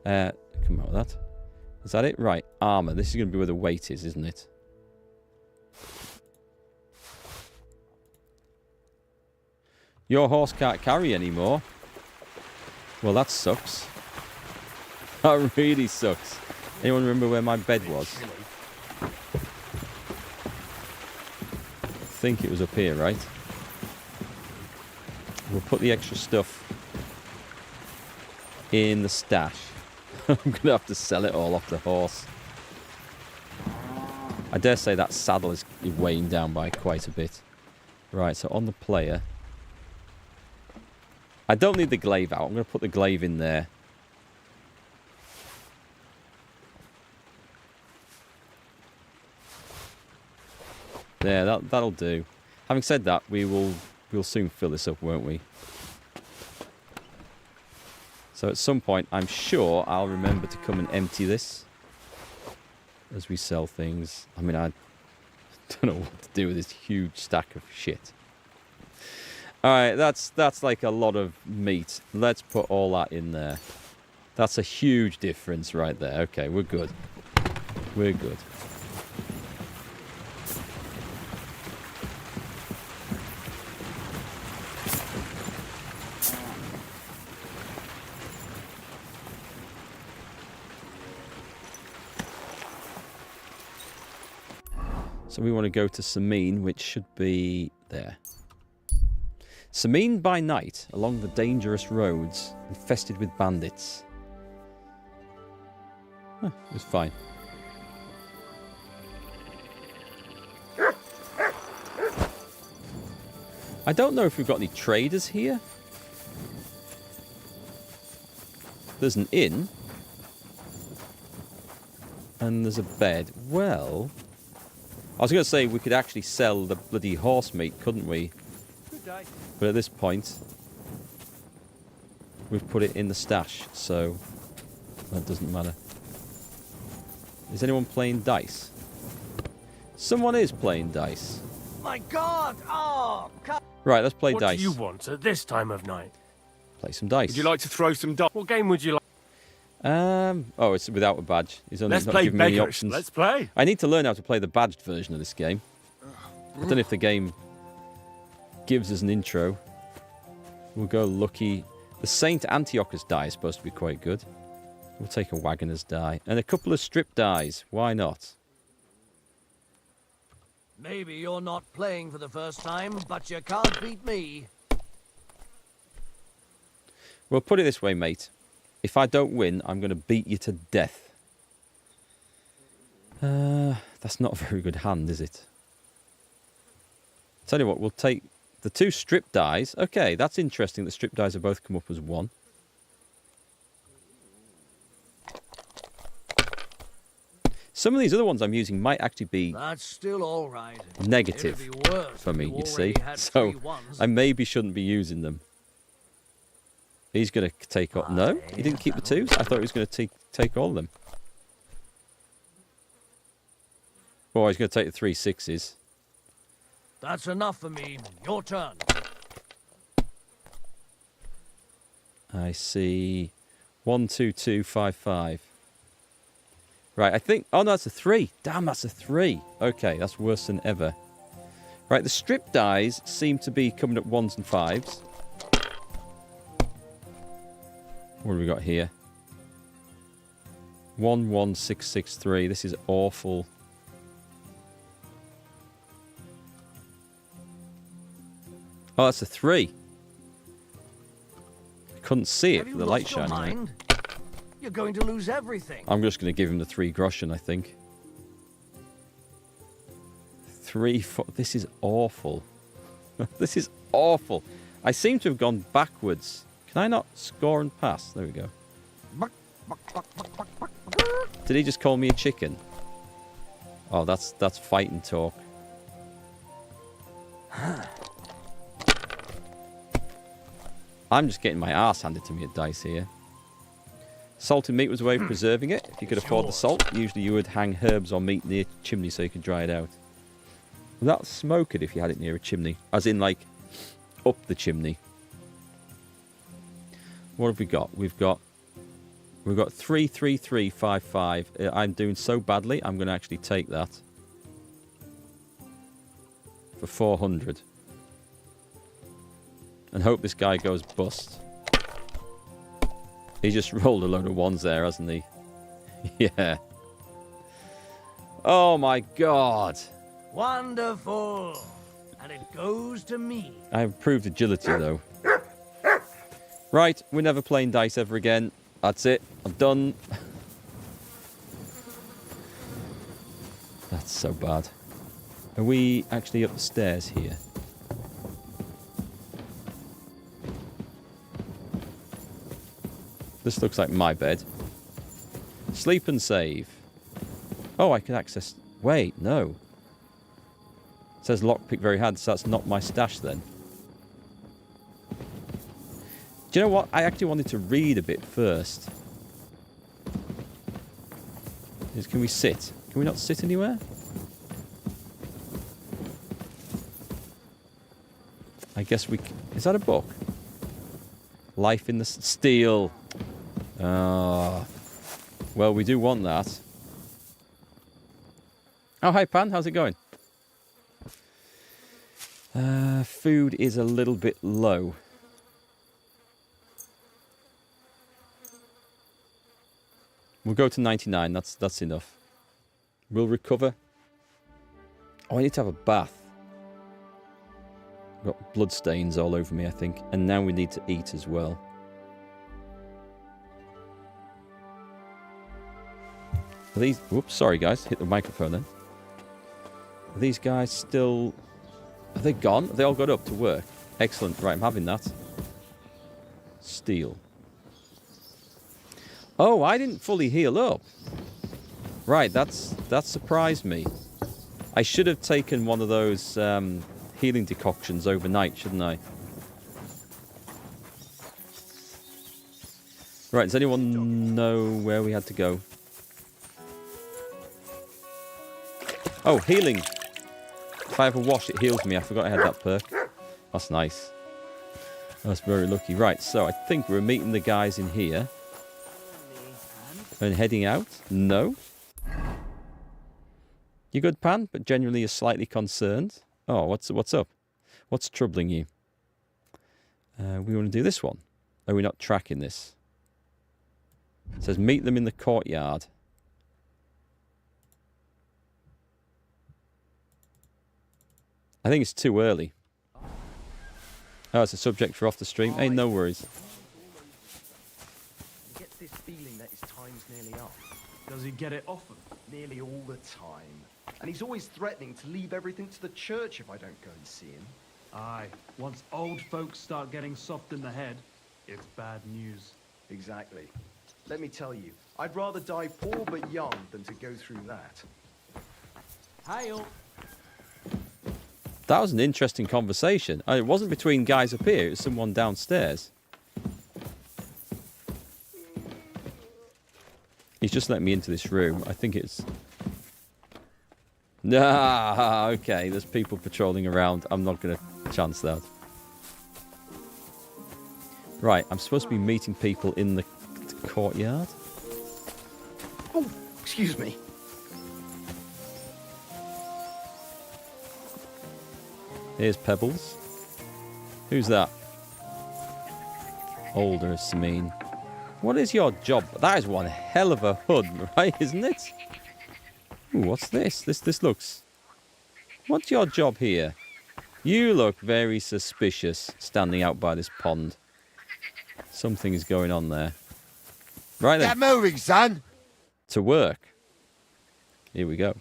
Come on with that. Is that it? Right, armor. This is going to be where the weight is, isn't it? Your horse can't carry anymore. Well, that sucks. That really sucks. Anyone remember where my bed was? I think it was up here, right? We'll put the extra stuff in the stash. I'm going to have to sell it all off the horse. I dare say that saddle is weighing down by quite a bit. Right, so on the player. I don't need the glaive out. I'm going to put the glaive in there. There, that'll do. Having said that, we'll soon fill this up, won't we? So at some point, I'm sure I'll remember to come and empty this as we sell things. I mean, I don't know what to do with this huge stack of shit. All right, that's like a lot of meat. Let's put all that in there. That's a huge difference right there. Okay, we're good. We're good. So we want to go to Semine, which should be there. Semine by night, along the dangerous roads, infested with bandits. Huh, it's fine. I don't know if we've got any traders here. There's an inn. And there's a bed. Well, I was going to say we could actually sell the bloody horse meat, couldn't we? But at this point, we've put it in the stash, so that doesn't matter. Is anyone playing dice? Someone is playing dice.
My God! Oh,
right, let's play dice.
What do you want at this time of night?
Play some dice.
Would you like to throw some dice?
What game would you like?
Oh, it's without a badge. He's only
Let's
not
play
giving me any
beggars.
options.
Let's play.
I need to learn how to play the badged version of this game. I don't know if the game gives us an intro. We'll go lucky. The Saint Antiochus die is supposed to be quite good. We'll take a wagoner's die. And a couple of strip dies. Why not?
Maybe you're not playing for the first time, but you can't beat me.
Well, put it this way, mate. If I don't win, I'm going to beat you to death. That's not a very good hand, is it? Tell you what, we'll take the two strip dies. Okay, that's interesting that strip dies have both come up as 1. Some of these other ones I'm using might actually be
That's still all right.
negative
It'd be worse
for me,
if
you see.
had
So
3 ones.
I maybe shouldn't be using them. He's going to take off. No, he didn't keep the 2s. I thought he was going to take all of them. Oh, he's going to take the 3 6s.
That's enough for me. Your turn.
I see 12255. Right, I think... Oh, no, that's a 3. Damn, that's a 3. Okay, that's worse than ever. Right, the strip dies seem to be coming at 1s and 5s. What do we got here? 11663. This is awful. Oh, that's a 3. Couldn't see it for the light shining on it.
You're going to lose everything.
I'm just going to give him the 3 groschen, I think. 3, 4. This is awful. This is awful. I seem to have gone backwards. Can I not score and pass? There we go. Did he just call me a chicken? Oh, that's fighting talk. I'm just getting my ass handed to me at dice here. Salted meat was a way of preserving it. If you could afford the salt, usually you would hang herbs or meat near a chimney so you could dry it out. Would that smoke it if you had it near a chimney? As in, like, up the chimney. What have we got? We've got 33355. I'm doing so badly, I'm going to actually take that. For 400. And hope this guy goes bust. He just rolled a load of 1s there, hasn't he? Yeah. Oh my god.
Wonderful. And it goes to me.
I improved agility though. Right, we're never playing dice ever again. That's it. I'm done. That's so bad. Are we actually up the stairs here? This looks like my bed. Sleep and save. Oh, I can access... Wait, no. It says lockpick very hard, so that's not my stash then. Do you know what? I actually wanted to read a bit first. Can we sit? Can we not sit anywhere? I guess we... Is that a book? Life in the Steel. Well, we do want that. Oh, hi, Pan. How's it going? Food is a little bit low. We'll go to 99. That's enough. We'll recover. Oh, I need to have a bath. I've got blood stains all over me, I think. And now we need to eat as well. Are these... Whoops, sorry guys. Hit the microphone then. Are these guys still... Are they gone? Have they all got up to work? Excellent. Right, I'm having that. Steel. Oh, I didn't fully heal up. Right, that surprised me. I should have taken one of those healing decoctions overnight, shouldn't I? Right, does anyone know where we had to go? Oh, healing. If I have a wash, it heals me. I forgot I had that perk. That's nice. That's very lucky. Right, so I think we're meeting the guys in here. And heading out? No. You good, Pan? But genuinely you're slightly concerned. Oh, what's up? What's troubling you? We want to do this one. Are we not tracking this? It says meet them in the courtyard. I think it's too early. Oh, it's a subject for off the stream. Hey, no worries.
He gets this feeling that his time's nearly up.
Does he get it often?
Nearly all the time. And he's always threatening to leave everything to the church if I don't go and see him.
Aye. Once old folks start getting soft in the head, it's bad news.
Exactly. Let me tell you, I'd rather die poor but young than to go through that.
Hail.
That was an interesting conversation. It wasn't between guys up here, it was someone downstairs. He's just let me into this room. I think it's... Nah, okay, there's people patrolling around. I'm not going to chance that. Right, I'm supposed to be meeting people in the courtyard.
Oh, excuse me.
Here's Pebbles. Who's that? Older Semine. What is your job? That is one hell of a hood, right? Isn't it? Ooh, what's this? This looks... What's your job here? You look very suspicious standing out by this pond. Something is going on there. Right then.
Get moving, son.
To work. Here we go.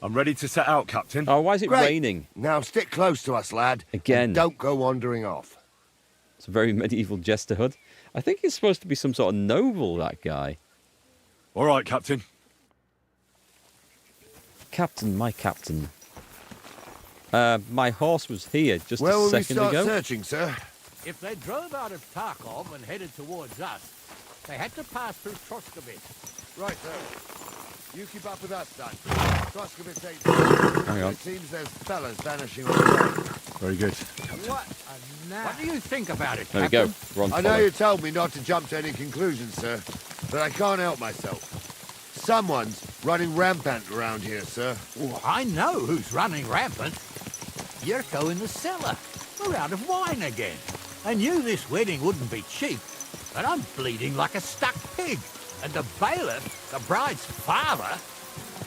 I'm ready to set out, Captain.
Oh, why is it
Great.
raining?
Now stick close to us, lad.
Again.
And don't go wandering off.
It's a very medieval jester hood. I think he's supposed to be some sort of noble, that guy.
All right, Captain.
Captain, my captain. My horse was here just
Where
a
will we
second
start
ago.
searching, sir?
If they drove out of Tarkov and headed towards us, they had to pass through Troskovitz.
Right, sir. You keep up with us, son. Troskovitz ain't...
Hang on.
It seems there's fellas vanishing on the way.
Very good.
What do you think about it,
There we
Captain?
go. We're on
I know
follow.
you told me not to jump to any conclusions, sir, but I can't help myself. Someone's running rampant around here, sir.
Oh, I know who's running rampant. Yurko in the cellar. We're out of wine again. I knew this wedding wouldn't be cheap, but I'm bleeding like a stuck pig. And the bailiff, the bride's father,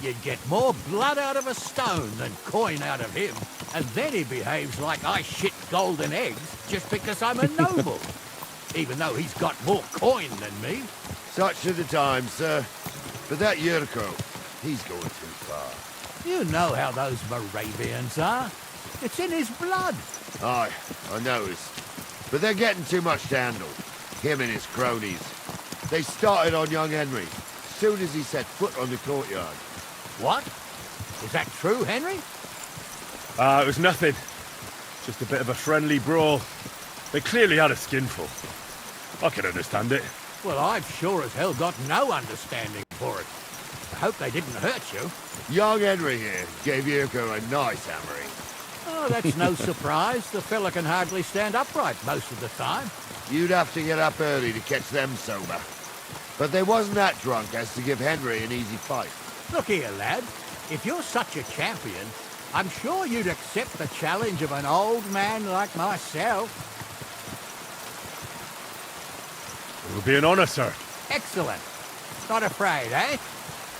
you'd get more blood out of a stone than coin out of him. And then he behaves like I shit golden eggs just because I'm a noble. Even though he's got more coin than me.
Such are the times, sir. But that Yurko, he's going too far.
You know how those Moravians are. It's in his blood.
Aye, I noticed. But they're getting too much to handle. Him and his cronies. They started on young Henry, as soon as he set foot on the courtyard.
What? Is that true, Henry?
It was nothing. Just a bit of a friendly brawl. They clearly had a skinful. I can understand it.
Well, I've sure as hell got no understanding for it. I hope they didn't hurt you.
Young Henry here gave Yurko a nice hammering.
Oh, that's no surprise. The fella can hardly stand upright most of the time.
You'd have to get up early to catch them sober. But they wasn't that drunk as to give Henry an easy fight.
Look here, lad. If you're such a champion, I'm sure you'd accept the challenge of an old man like myself.
It would be an honor, sir.
Excellent. Not afraid, eh?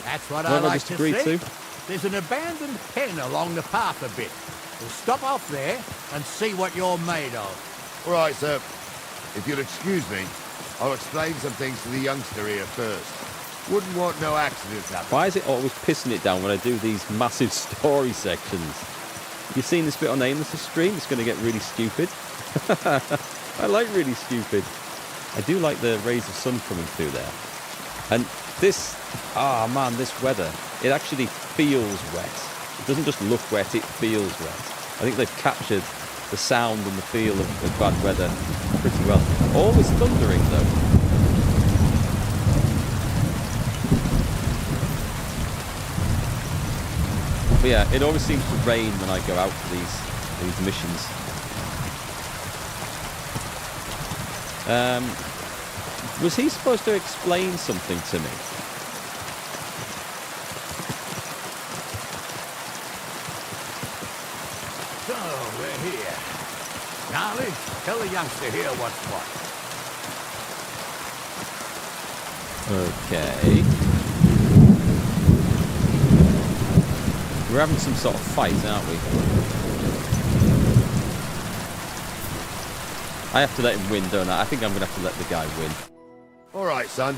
That's what I
Well, I
like
just
to
agreed
see.
to.
There's an abandoned pen along the path a bit. We'll stop off there and see what you're made of.
All right, sir. If you'll excuse me, I'll explain some things to the youngster here first. Wouldn't want no accidents happen.
Why is it always pissing it down when I do these massive story sections? You've seen this bit on Aimless's stream? It's going to get really stupid. I like really stupid. I do like the rays of sun coming through there. And this, man, this weather, it actually feels wet. It doesn't just look wet, it feels wet. I think they've captured the sound and the feel of bad weather pretty well. Always thundering, though. But yeah, it always seems to rain when I go out for these missions. Was he supposed to explain something to me?
So, we're here. Charlie, tell the youngster here what's what.
Okay. We're having some sort of fight, aren't we? I have to let him win, don't I? I think I'm going to have to let the guy win.
All right, son.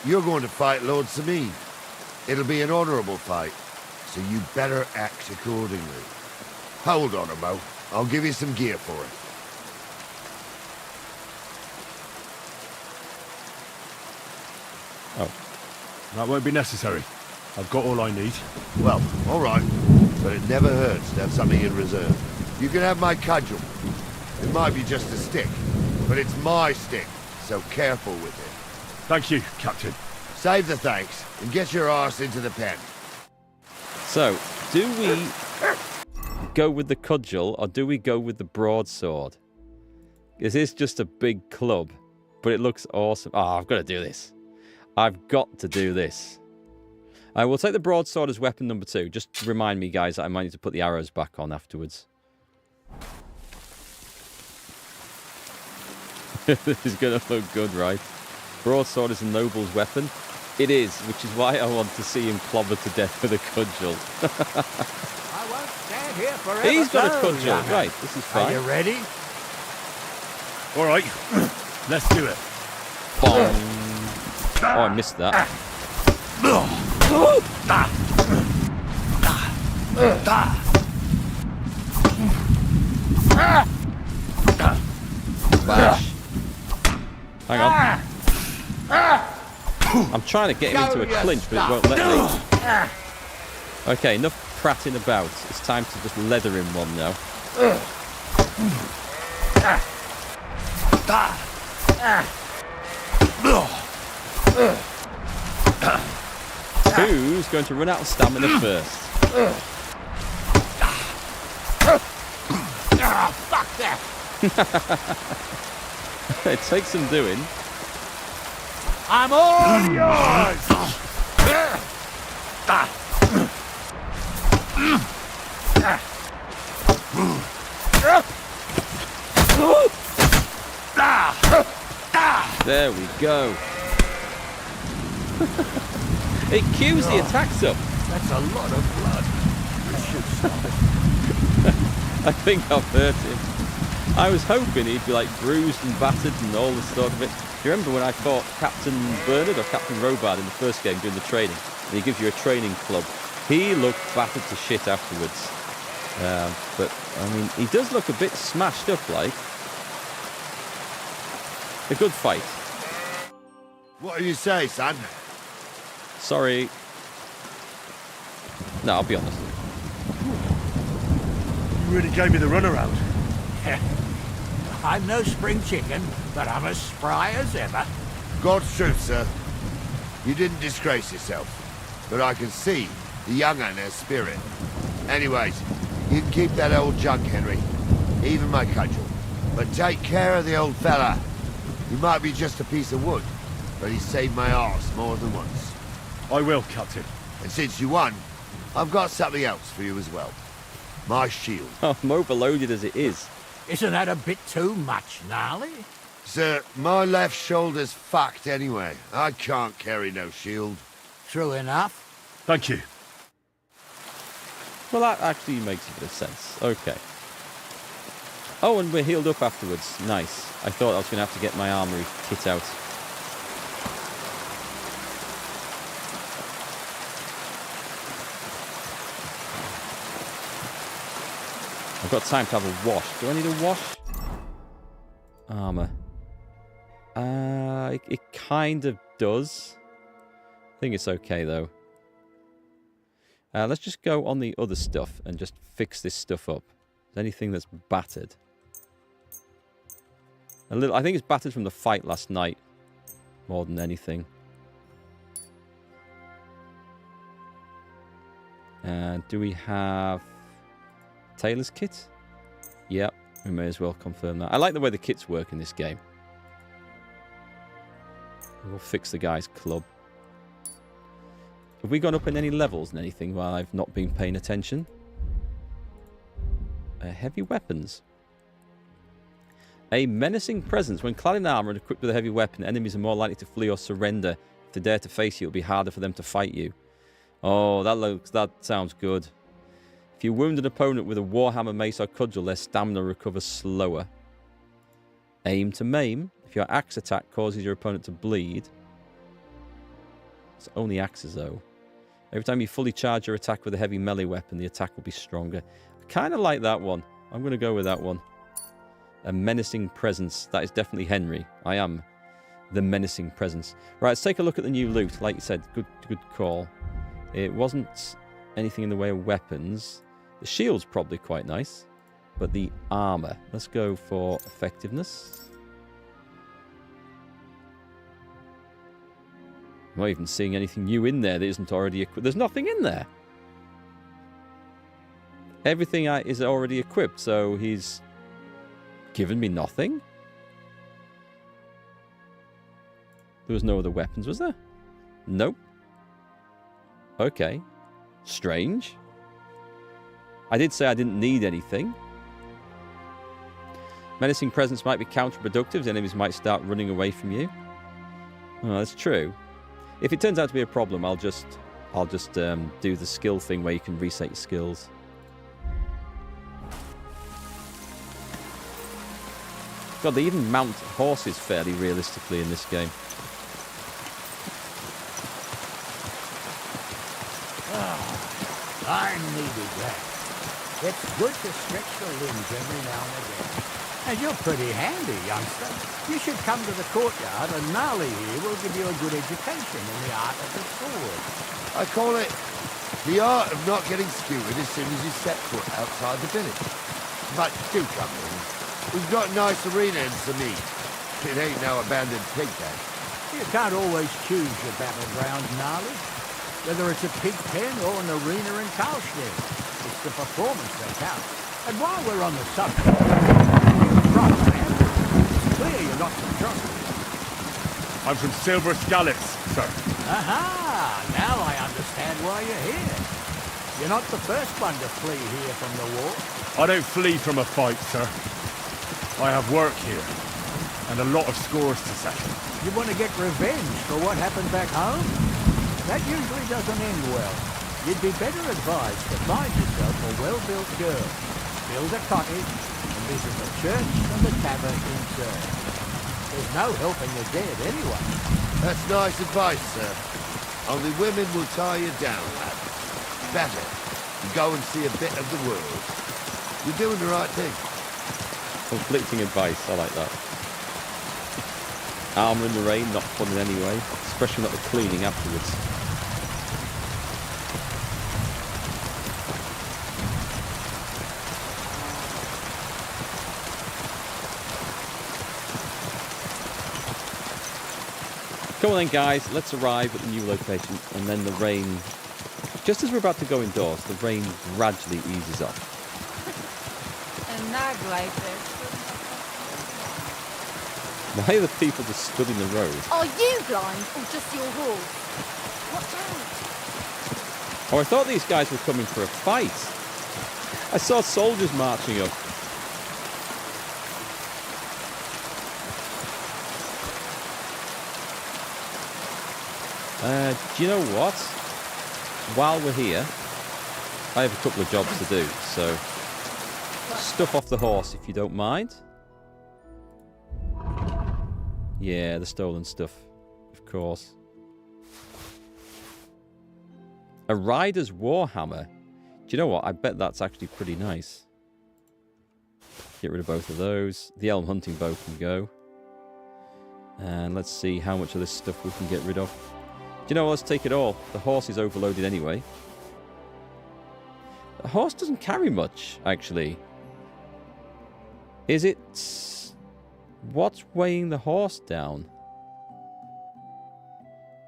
You're going to fight Lord Semine. It'll be an honorable fight, so you better act accordingly. Hold on a mo. I'll give you some gear for it.
Oh. That won't be necessary. I've got all I need.
Well, all right. But it never hurts to have something in reserve. You can have my cudgel. It might be just a stick, but it's my stick, so careful with it.
Thank you, Captain.
Save the thanks, and get your arse into the pen.
So, do we go with the cudgel, or do we go with the broadsword? This is just a big club, but it looks awesome. Oh, I've got to do this. I've got to do this. I will take the broadsword as weapon number 2. Just to remind me, guys, that I might need to put the arrows back on afterwards. This is going to look good, right? Broadsword is a noble's weapon. It is, which is why I want to see him clobbered to death with a cudgel.
I won't stand here forever.
He's got a
so,
cudgel.
young un.
Right, this is fine.
Are you ready?
All right, let's do it.
Bong. Oh, I missed that. Bash. Hang on. I'm trying to get him into a clinch, but it won't let me. Okay, enough prattling about. It's time to just leather him one now. Who's going to run out of stamina first?
Fuck that!
It takes some doing.
I'm all yours!
There we go. It cues the attacks up.
That's a lot of blood. You should stop it.
I think I've hurt him. I was hoping he'd be like bruised and battered and all this sort of it. You remember when I fought Captain Bernard or Captain Robard in the first game doing the training? And he gives you a training club. He looked battered to shit afterwards. But, I mean, he does look a bit smashed up like. A good fight.
What do you say, son?
Sorry. No, I'll be honest.
You really gave me the runaround.
I'm no spring chicken, but I'm as spry as ever.
God's truth, sir. You didn't disgrace yourself, but I can see the young un has spirit. Anyways, you can keep that old junk, Henry. Even my cudgel. But take care of the old fella. He might be just a piece of wood, but he saved my arse more than once.
I will, Captain.
And since you won, I've got something else for you as well. My shield.
Oh, I'm overloaded as it is.
Isn't that a bit too much, Gnarly?
Sir, my left shoulder's fucked anyway. I can't carry no shield.
True enough.
Thank you.
Well, that actually makes a bit of sense. Okay. Oh, and we're healed up afterwards. Nice. I thought I was going to have to get my armory kit out. I've got time to have a wash. Do I need a wash? Armor. It kind of does. I think it's okay, though. Let's just go on the other stuff and just fix this stuff up. Is there anything that's battered? A little. I think it's battered from the fight last night, more than anything. Do we have Tailor's kit? Yep, we may as well confirm that. I like the way the kits work in this game. We'll fix the guy's club. Have we gone up in any levels and anything while I've not been paying attention? Heavy weapons. A menacing presence. When clad in armor and equipped with a heavy weapon, enemies are more likely to flee or surrender. If they dare to face you, it'll be harder for them to fight you. Oh, that sounds good. If you wound an opponent with a warhammer, mace, or cudgel, their stamina recovers slower. Aim to maim. If your axe attack causes your opponent to bleed. It's only axes, though. Every time you fully charge your attack with a heavy melee weapon, the attack will be stronger. I kind of like that one. I'm going to go with that one. A menacing presence. That is definitely Henry. I am the menacing presence. Right, let's take a look at the new loot. Like you said, good call. It wasn't anything in the way of weapons. The shield's probably quite nice. But the armor. Let's go for effectiveness. I'm not even seeing anything new in there that isn't already equipped. There's nothing in there. Everything is already equipped, so he's given me nothing. There was no other weapons, was there? Nope. Okay. Strange. I did say I didn't need anything. Menacing presence might be counterproductive. The enemies might start running away from you. Oh, that's true. If it turns out to be a problem, I'll just do the skill thing where you can reset your skills. God, they even mount horses fairly realistically in this game.
I needed that. It's good to stretch the limbs every now and again. And you're pretty handy, youngster. You should come to the courtyard, and Gnarly here will give you a good education in the art of the sword.
I call it the art of not getting skewered as soon as you set foot outside the village. But do come in. We've got a nice arena in Semine. It ain't no abandoned pig pen.
You can't always choose your battleground, Gnarly. Whether it's a pig pen or an arena in Karlstein, it's the performance that counts. And while we're on the subject, it's clear you're not from Trust.
I'm from Silver Scallops, sir.
Aha! Now I understand why you're here. You're not the first one to flee here from the war.
I don't flee from a fight, sir. I have work here, and a lot of scores to settle.
You want to get revenge for what happened back home? That usually doesn't end well. You'd be better advised to find yourself a well-built girl, build a cottage, and visit the church and the tavern in turn. There's no helping the dead anyway.
That's nice advice, sir. Only women will tie you down, lad. Better, you go and see a bit of the world. You're doing the right thing.
Conflicting advice, I like that. Armour in the rain, not fun in any way, especially not the cleaning afterwards. Come on then, guys, let's arrive at the new location, and then the rain, just as we're about to go indoors, the rain gradually eases off.
And nag like this.
Why are the people just stood in the road?
Are you blind or just your horse? Watch out!
Oh, I thought these guys were coming for a fight. I saw soldiers marching up. Do you know what? While we're here, I have a couple of jobs to do, so stuff off the horse if you don't mind. Yeah, the stolen stuff, of course. A rider's warhammer. Do you know what? I bet that's actually pretty nice. Get rid of both of those. The elm hunting bow can go. And let's see how much of this stuff we can get rid of. Do you know what? Let's take it all. The horse is overloaded anyway. The horse doesn't carry much, actually. Is it... What's weighing the horse down?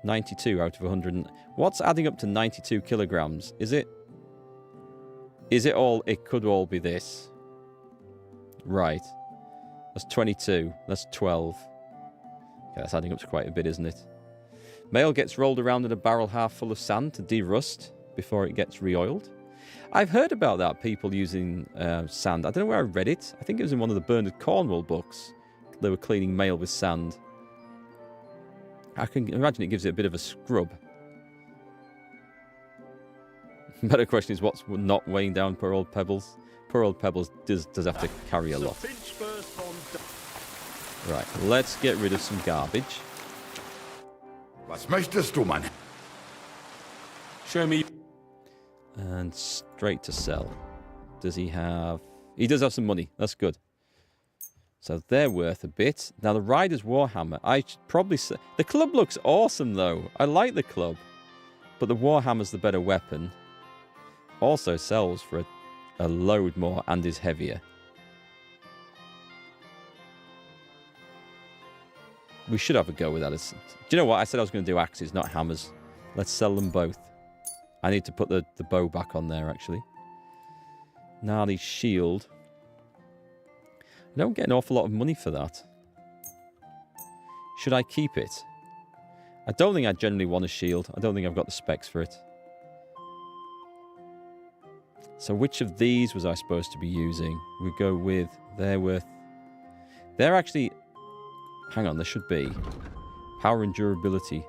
92 out of 100. What's adding up to 92 kilograms? Is it all... It could all be this. Right. That's 22. That's 12. Okay, that's adding up to quite a bit, isn't it? Mail gets rolled around in a barrel half full of sand to de-rust before it gets re-oiled. I've heard about that, people using sand. I don't know where I read it. I think it was in one of the Bernard Cornwell books. They were cleaning mail with sand. I can imagine it gives it a bit of a scrub. Better question is what's not weighing down poor old Pebbles. Poor old Pebbles does have to carry a lot. Right, let's get rid of some garbage.
Was möchtest du, Mann?
Show me.
And straight to sell. Does he have... He does have some money. That's good. So they're worth a bit. Now, the Rider's Warhammer. I should probably say... The club looks awesome, though. I like the club. But the Warhammer's the better weapon. Also sells for a load more and is heavier. We should have a go with that. Do you know what? I said I was going to do axes, not hammers. Let's sell them both. I need to put the bow back on there, actually. Gnarly shield. I don't get an awful lot of money for that. Should I keep it? I don't think I generally want a shield. I don't think I've got the specs for it. So which of these was I supposed to be using? We go with... They're actually... Hang on, there should be. Power and durability.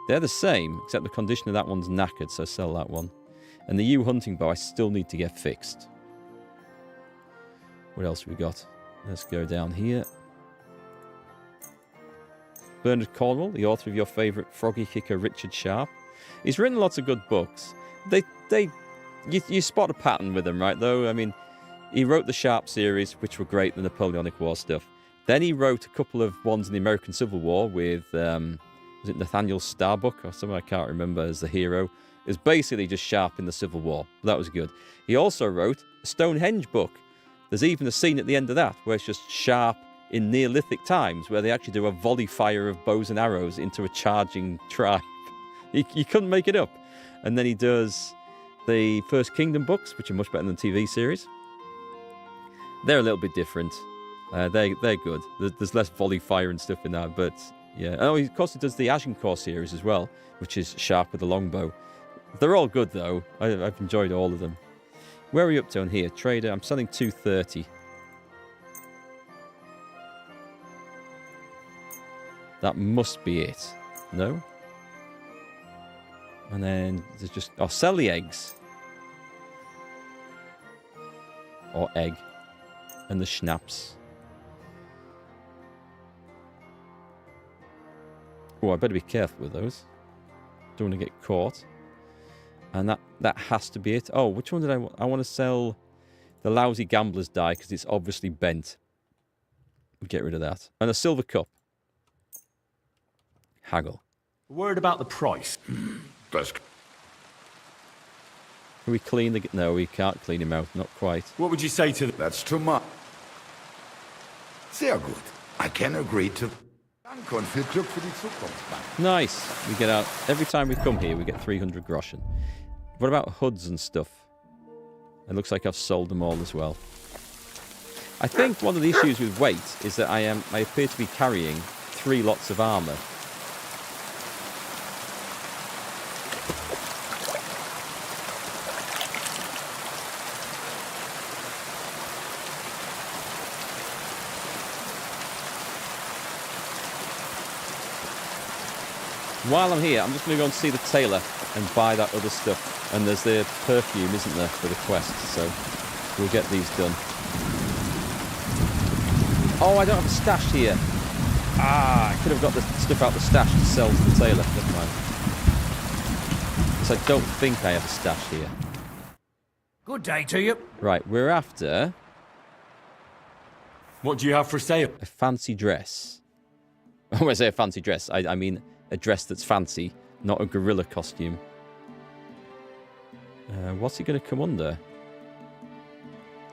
They're the same, except the condition of that one's knackered, so sell that one. And the U hunting bow I still need to get fixed. What else have we got? Let's go down here. Bernard Cornwell, the author of your favourite froggy kicker, Richard Sharp. He's written lots of good books. You spot a pattern with him, right, though? I mean, he wrote the Sharp series, which were great, the Napoleonic War stuff. Then he wrote a couple of ones in the American Civil War with, was it Nathaniel Starbuck or something I can't remember as the hero. It was basically just Sharp in the Civil War. That was good. He also wrote a Stonehenge book. There's even a scene at the end of that where it's just Sharp in Neolithic times, where they actually do a volley fire of bows and arrows into a charging tribe. You couldn't make it up. And then he does the First Kingdom books, which are much better than the TV series. They're a little bit different. They're good. There's less volley fire and stuff in that, but yeah. Oh, of course, he does the Agincourt series as well, which is Sharp with the longbow. They're all good, though. I've enjoyed all of them. Where are we up to on here? Trader, I'm selling 230. That must be it. No? And then there's just... Oh, sell the eggs. Or egg. And the schnapps. Oh, I better be careful with those. Don't want to get caught. And that has to be it. Oh, which one did I want? I want to sell the lousy gambler's die because it's obviously bent. Get rid of that. And a silver cup. Haggle.
Word about the price.
That's...
Can we clean the... No, we can't clean him out. Not quite.
What would you say to...
That's too much. Sehr gut. I can agree to... Danke und viel Glück für die Zukunft, Mann.
Nice. We get out... Every time we come here, we get 300 groschen. What about hoods and stuff? It looks like I've sold them all as well. I think one of the issues with weight is that I appear to be carrying 3 lots of armour. While I'm here, I'm just going to go and see the tailor and buy that other stuff. And there's the perfume, isn't there, for the quest, so we'll get these done. Oh, I don't have a stash here. I could have got the stuff out the stash to sell to the tailor. Never mind. So I don't think I have a stash here.
Good day to you.
Right, we're after...
What do you have for sale?
A fancy dress. When I say a fancy dress, I mean a dress that's fancy, not a gorilla costume. What's it going to come under?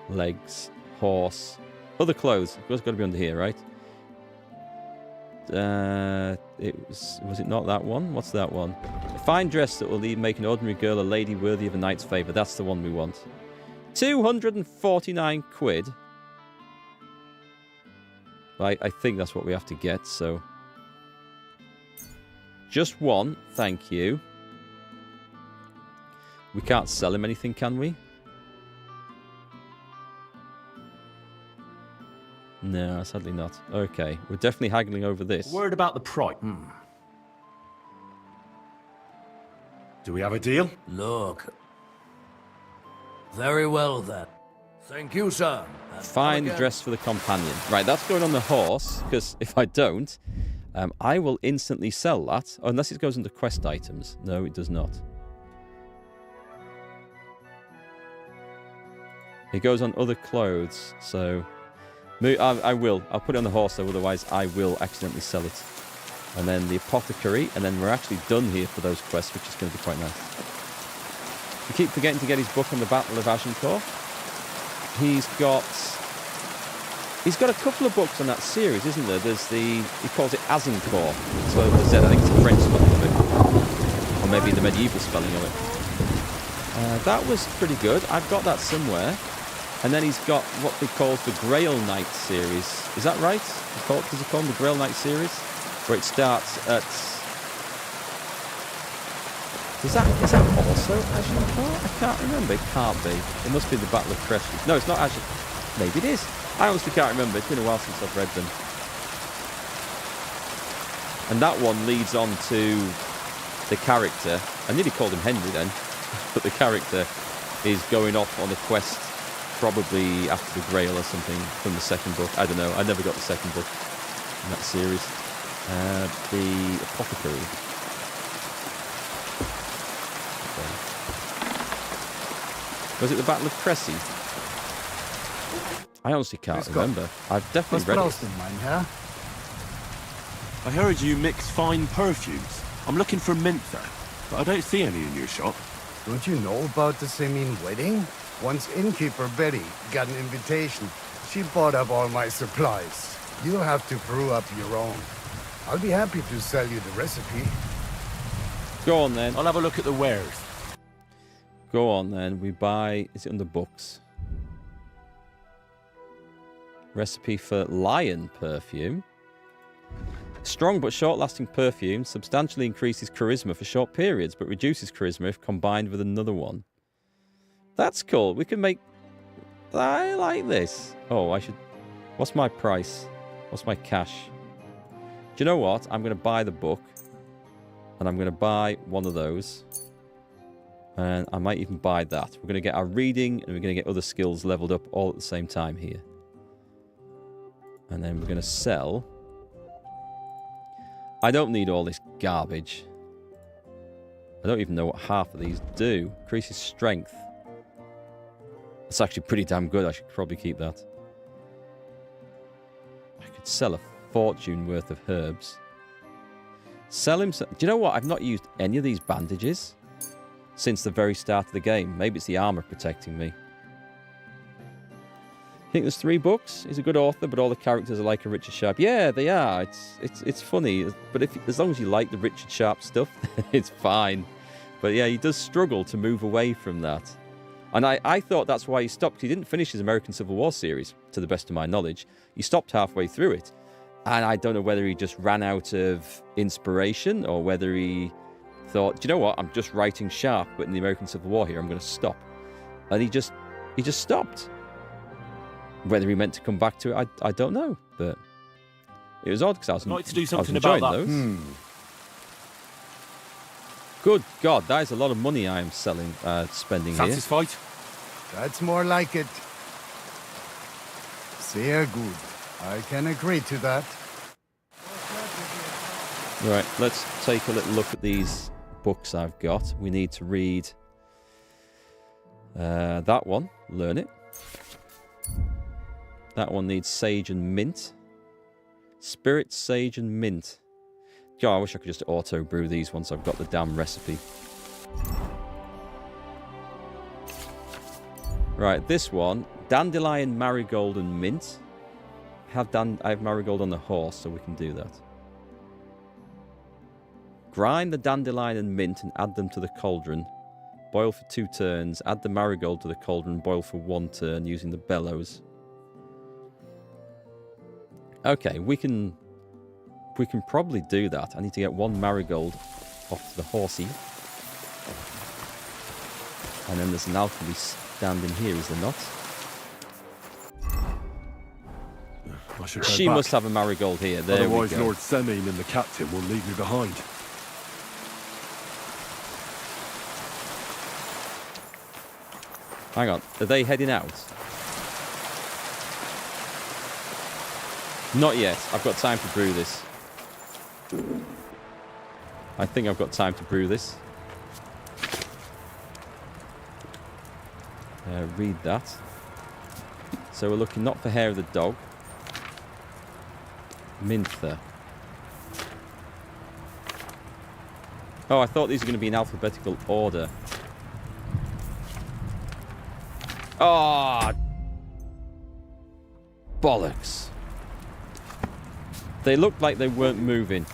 Legs, horse, other clothes. It's got to be under here, right? Was it not that one? What's that one? A fine dress that will make an ordinary girl a lady worthy of a knight's favour. That's the one we want. 249 quid. I think that's what we have to get, so... Just one, thank you. We can't sell him anything, can we? No, sadly not. Okay, we're definitely haggling over this.
Word about the price. Do we have a deal?
Look. Very well, then. Thank you, sir.
Fine dress for the companion. Right, that's going on the horse, because if I don't, I will instantly sell that. Oh, unless it goes into quest items. No, it does not. It goes on other clothes, so... I will. I'll put it on the horse, though, otherwise I will accidentally sell it. And then the apothecary, and then we're actually done here for those quests, which is going to be quite nice. We keep forgetting to get his book on the Battle of Agincourt. He's got a couple of books on that series, isn't there? There's he calls it Azincourt. So I think it's the French spelling of it. Or maybe the medieval spelling of it. That was pretty good. I've got that somewhere. And then he's got what he calls the Grail Knight series. Is that right? Does he call them the Grail Knight series? Where it starts at Is that also Agincourt? I can't remember. It can't be. It must be the Battle of Cressy. No, it's not Agincourt. Maybe it is. I honestly can't remember. It's been a while since I've read them. And that one leads on to the character. I nearly called him Henry then. But the character is going off on a quest, probably after the Grail or something, from the second book. I don't know. I never got the second book in that series. The Apothecary. Was it the Battle of Cressy? I honestly can't remember. I've definitely read it.
I heard you mix fine perfumes. I'm looking for mentha, but I don't see any in your shop.
Don't you know about the Semine wedding? Once innkeeper Betty got an invitation, she bought up all my supplies. You'll have to brew up your own. I'll be happy to sell you the recipe.
Go on then.
I'll have a look at the wares.
Go on then. We buy... Is it under books? Recipe for lion perfume. Strong but short-lasting perfume substantially increases charisma for short periods, but reduces charisma if combined with another one. That's cool. We can make... I like this. Oh, I should... What's my price? What's my cash? Do you know what? I'm going to buy the book. And I'm going to buy one of those. And I might even buy that. We're going to get our reading and we're going to get other skills leveled up all at the same time here. And then we're going to sell... I don't need all this garbage. I don't even know what half of these do. Increases strength. That's actually pretty damn good. I should probably keep that. I could sell a fortune worth of herbs. Sell him... Do you know what? I've not used any of these bandages since the very start of the game. Maybe it's the armor protecting me. I think there's 3 books. He's a good author, but all the characters are like a Richard Sharp. Yeah, they are. It's funny, but as long as you like the Richard Sharp stuff, it's fine. But yeah, he does struggle to move away from that. And I thought that's why he stopped. He didn't finish his American Civil War series, to the best of my knowledge. He stopped halfway through it. And I don't know whether he just ran out of inspiration or whether he thought, do you know what? I'm just writing Sharp, but in the American Civil War here, I'm going to stop. And he just stopped. Whether he meant to come back to it, I don't know. But it was odd because I was
like to do something
about
that.
Those. Good God, that is a lot of money I am spending here.
Satisfied?
That's more like it. Sehr good. I can agree to that.
Right, let's take a little look at these books I've got. We need to read that one, learn it. That one needs sage and mint. Spirit, sage and mint. God, I wish I could just auto brew these once I've got the damn recipe. Right, this one, dandelion, marigold and mint. I have marigold on the horse, so we can do that. Grind the dandelion and mint and add them to the cauldron. Boil for 2 turns. Add the marigold to the cauldron. Boil for 1 turn using the bellows. Okay, we can probably do that. I need to get 1 marigold off the horsey. And then there's an alchemy stand in here, is there not? She must have a marigold here. There
Otherwise,
we go.
Lord Semine and the captain will leave me behind.
Hang on, are they heading out? Not yet. I've got time to brew this. I think I've got time to brew this. Read that. So we're looking not for hair of the dog. Mintha. Oh, I thought these were going to be in alphabetical order. Oh, bollocks. They looked like they weren't moving.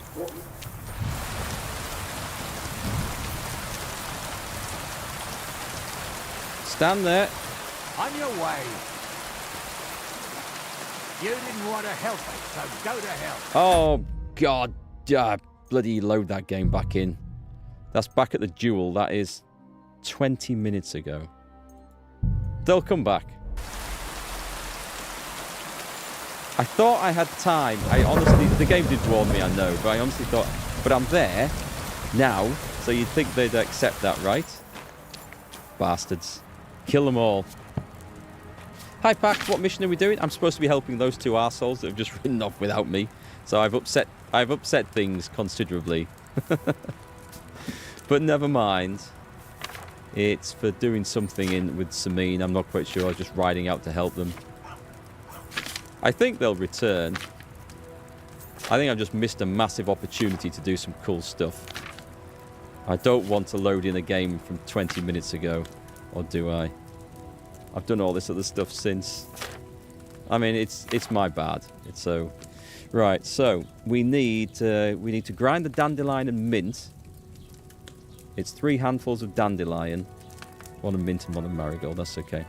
Stand there.
On your way. You didn't want to help us, so go to hell.
Oh, God. Bloody load that game back in. That's back at the duel. That is 20 minutes ago. They'll come back. I thought I had time. I honestly, the game did warn me, I know, but I honestly thought, but I'm there now, so you'd think they'd accept that, right? Bastards. Kill them all. Hi, Pax. What mission are we doing? I'm supposed to be helping those two arseholes that have just ridden off without me. So I've upset things considerably. But never mind. It's for doing something in with Semine. I'm not quite sure. I was just riding out to help them. I think they'll return. I think I've just missed a massive opportunity to do some cool stuff. I don't want to load in a game from 20 minutes ago. Or do I? I've done all this other stuff since. I mean, it's my bad. It's so... Right, so we need to grind the dandelion and mint. It's 3 handfuls of dandelion. 1 of mint and 1 of marigold. That's okay.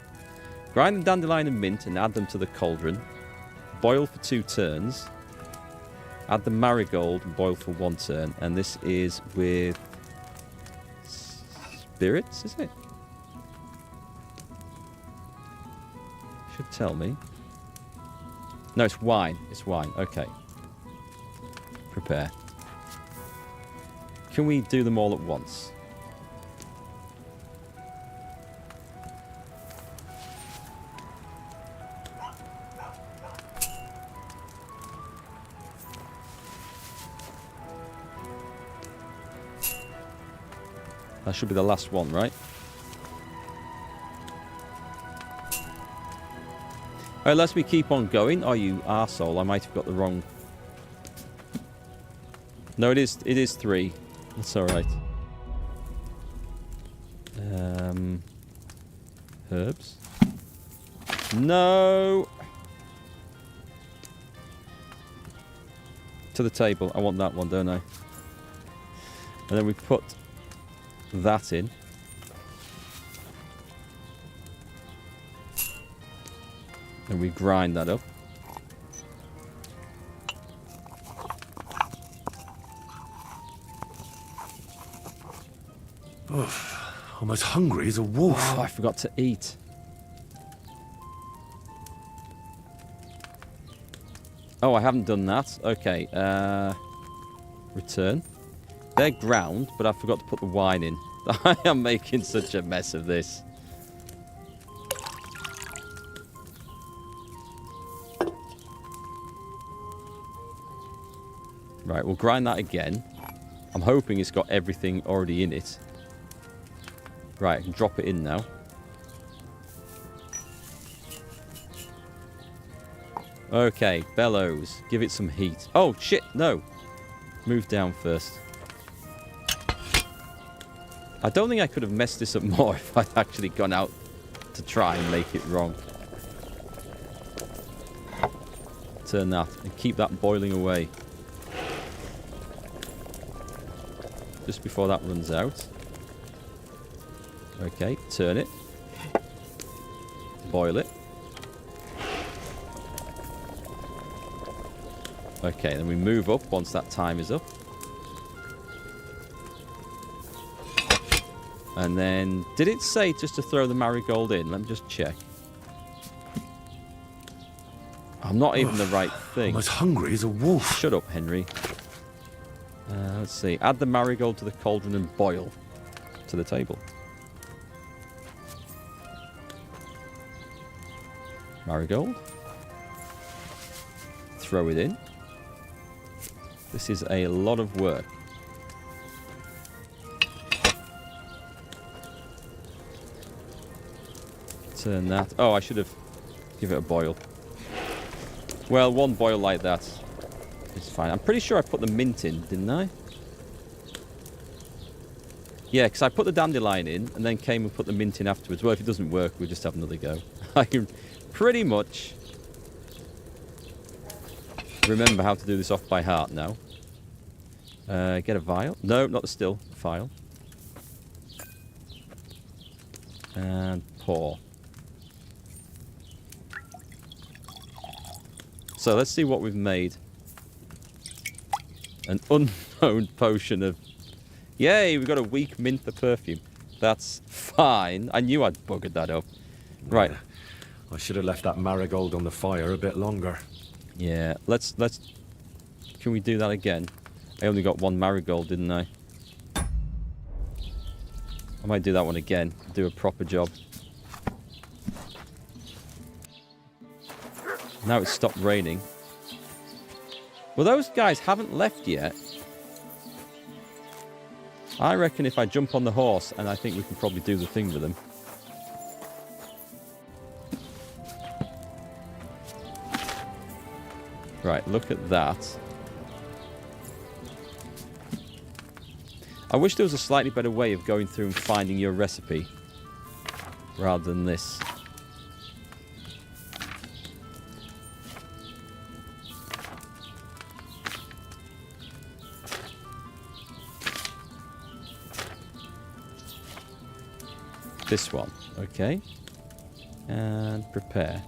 Grind the dandelion and mint and add them to the cauldron. Boil for 2 turns. Add the marigold and boil for 1 turn. And this is with spirits, is it? Should tell me. No, it's wine. It's wine. Okay. Prepare. Can we do them all at once? That should be the last one, right? Unless we keep on going. Oh, you arsehole. I might have got the wrong... No, it is 3. That's alright. Herbs. No! To the table. I want that one, don't I? And then we put that in. And we grind that up.
I'm as hungry as a wolf.
Oh, I forgot to eat. Oh, I haven't done that. Okay. Return. They're ground, but I forgot to put the wine in. I am making such a mess of this. Right, we'll grind that again. I'm hoping it's got everything already in it. Right, I can drop it in now. Okay, bellows. Give it some heat. Oh, shit, no. Move down first. I don't think I could have messed this up more if I'd actually gone out to try and make it wrong. Turn that and keep that boiling away. Just before that runs out. Okay, turn it. Boil it. Okay, then we move up once that time is up. And then, did it say just to throw the marigold in? Let me just check. I'm not even the right thing.
I'm as hungry as a wolf.
Shut up, Henry. Let's see. Add the marigold to the cauldron and boil to the table. Marigold. Throw it in. This is a lot of work. Turn that. Oh, I should have give it a boil. Well, 1 boil like that is fine. I'm pretty sure I put the mint in, didn't I? Yeah, because I put the dandelion in and then came and put the mint in afterwards. Well, if it doesn't work, we'll just have another go. I can pretty much remember how to do this off by heart now. Get a vial. No, not the still. Vial. And pour. So let's see what we've made. An unknown potion of Yay, we got a weak mentha perfume. That's fine. I knew I'd buggered that up. Right.
I should have left that marigold on the fire a bit longer.
Yeah, let's... Can we do that again? I only got one marigold, didn't I? I might do that one again. Do a proper job. Now it's stopped raining. Well, those guys haven't left yet. I reckon if I jump on the horse, and I think we can probably do the thing with them. Right, look at that. I wish there was a slightly better way of going through and finding your recipe rather than this. This one, okay. And prepare.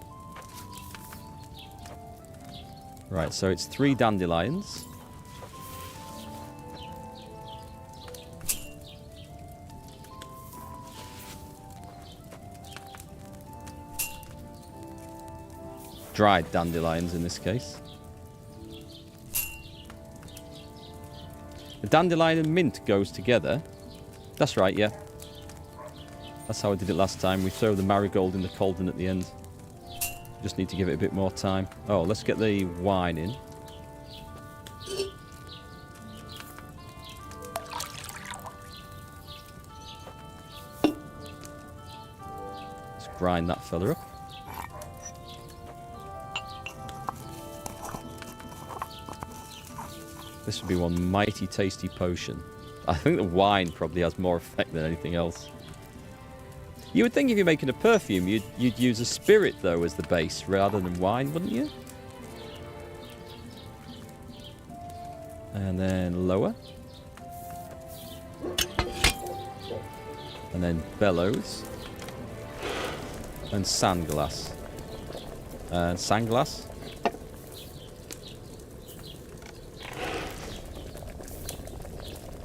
Right, so it's 3 dandelions. Dried dandelions in this case. The dandelion and mint goes together. That's right, yeah. That's how I did it last time. We throw the marigold in the cauldron at the end. Just need to give it a bit more time. Oh, let's get the wine in. Let's grind that fella up. This would be one mighty tasty potion. I think the wine probably has more effect than anything else. You would think if you're making a perfume, you'd use a spirit, though, as the base, rather than wine, wouldn't you? And then lower. And then bellows. And sandglass. And sandglass.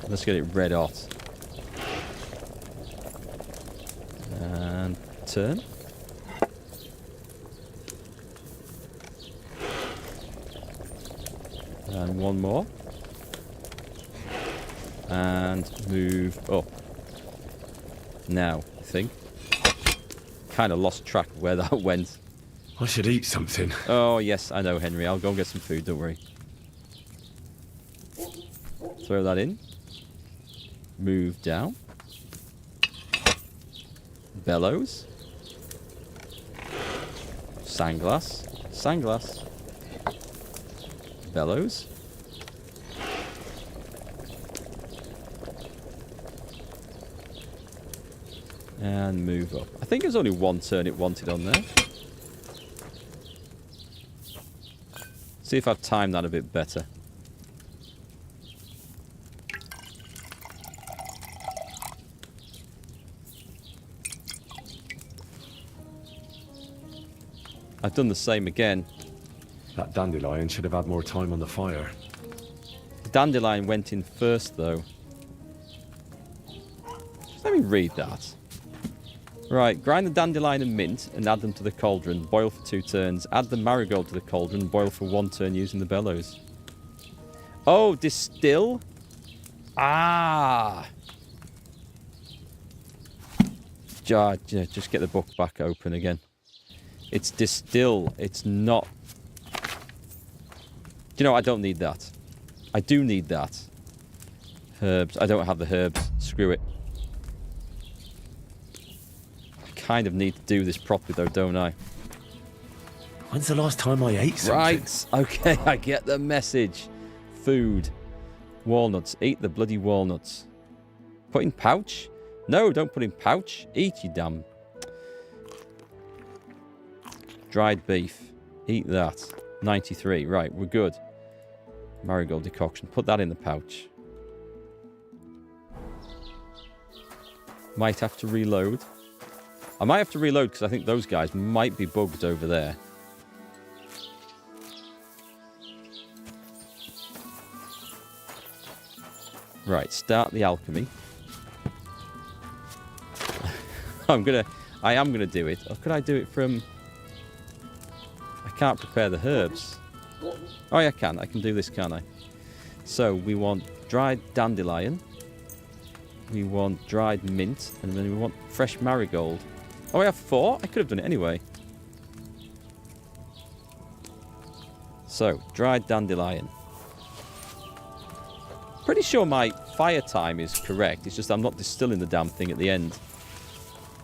Let's get it red hot. And turn. And one more. And move up. Now, I think. Kind of lost track of where that went.
I should eat something.
Oh, yes, I know, Henry. I'll go and get some food, don't worry. Throw that in. Move down. Bellows. Sandglass. Sandglass. Bellows. And move up. I think there's only one turn it wanted on there. See if I've timed that a bit better. I've done the same again.
That dandelion should have had more time on the fire.
The dandelion went in first, though. Just let me read that. Right, grind the dandelion and mint and add them to the cauldron. Boil for 2 turns. Add the marigold to the cauldron. Boil for 1 turn using the bellows. Oh, distill? Ah! Just get the book back open again. It's distill. It's not... You know, I don't need that. I do need that. Herbs. I don't have the herbs. Screw it. I kind of need to do this properly, though, don't I?
When's the last time I ate something?
Right. Okay, I get the message. Food. Walnuts. Eat the bloody walnuts. Put in pouch? No, don't put in pouch. Eat, you damn... Dried beef. Eat that. 93. Right, we're good. Marigold decoction. Put that in the pouch. Might have to reload. I might have to reload because I think those guys might be bugged over there. Right, start the alchemy. I am gonna do it. Or could I do it from... I can't prepare the herbs. Oh, yeah, I can. I can do this, can't I? So, we want dried dandelion. We want dried mint. And then we want fresh marigold. Oh, I have 4? I could have done it anyway. So, dried dandelion. Pretty sure my fire time is correct. It's just I'm not distilling the damn thing at the end.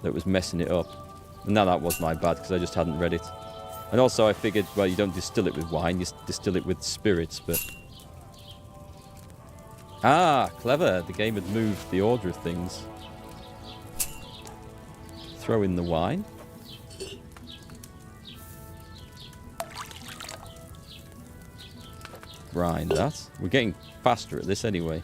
That was messing it up. And now that was my bad because I just hadn't read it. And also I figured, well, you don't distill it with wine, you distill it with spirits, but... Ah, clever. The game had moved the order of things. Throw in the wine. Grind that. We're getting faster at this anyway.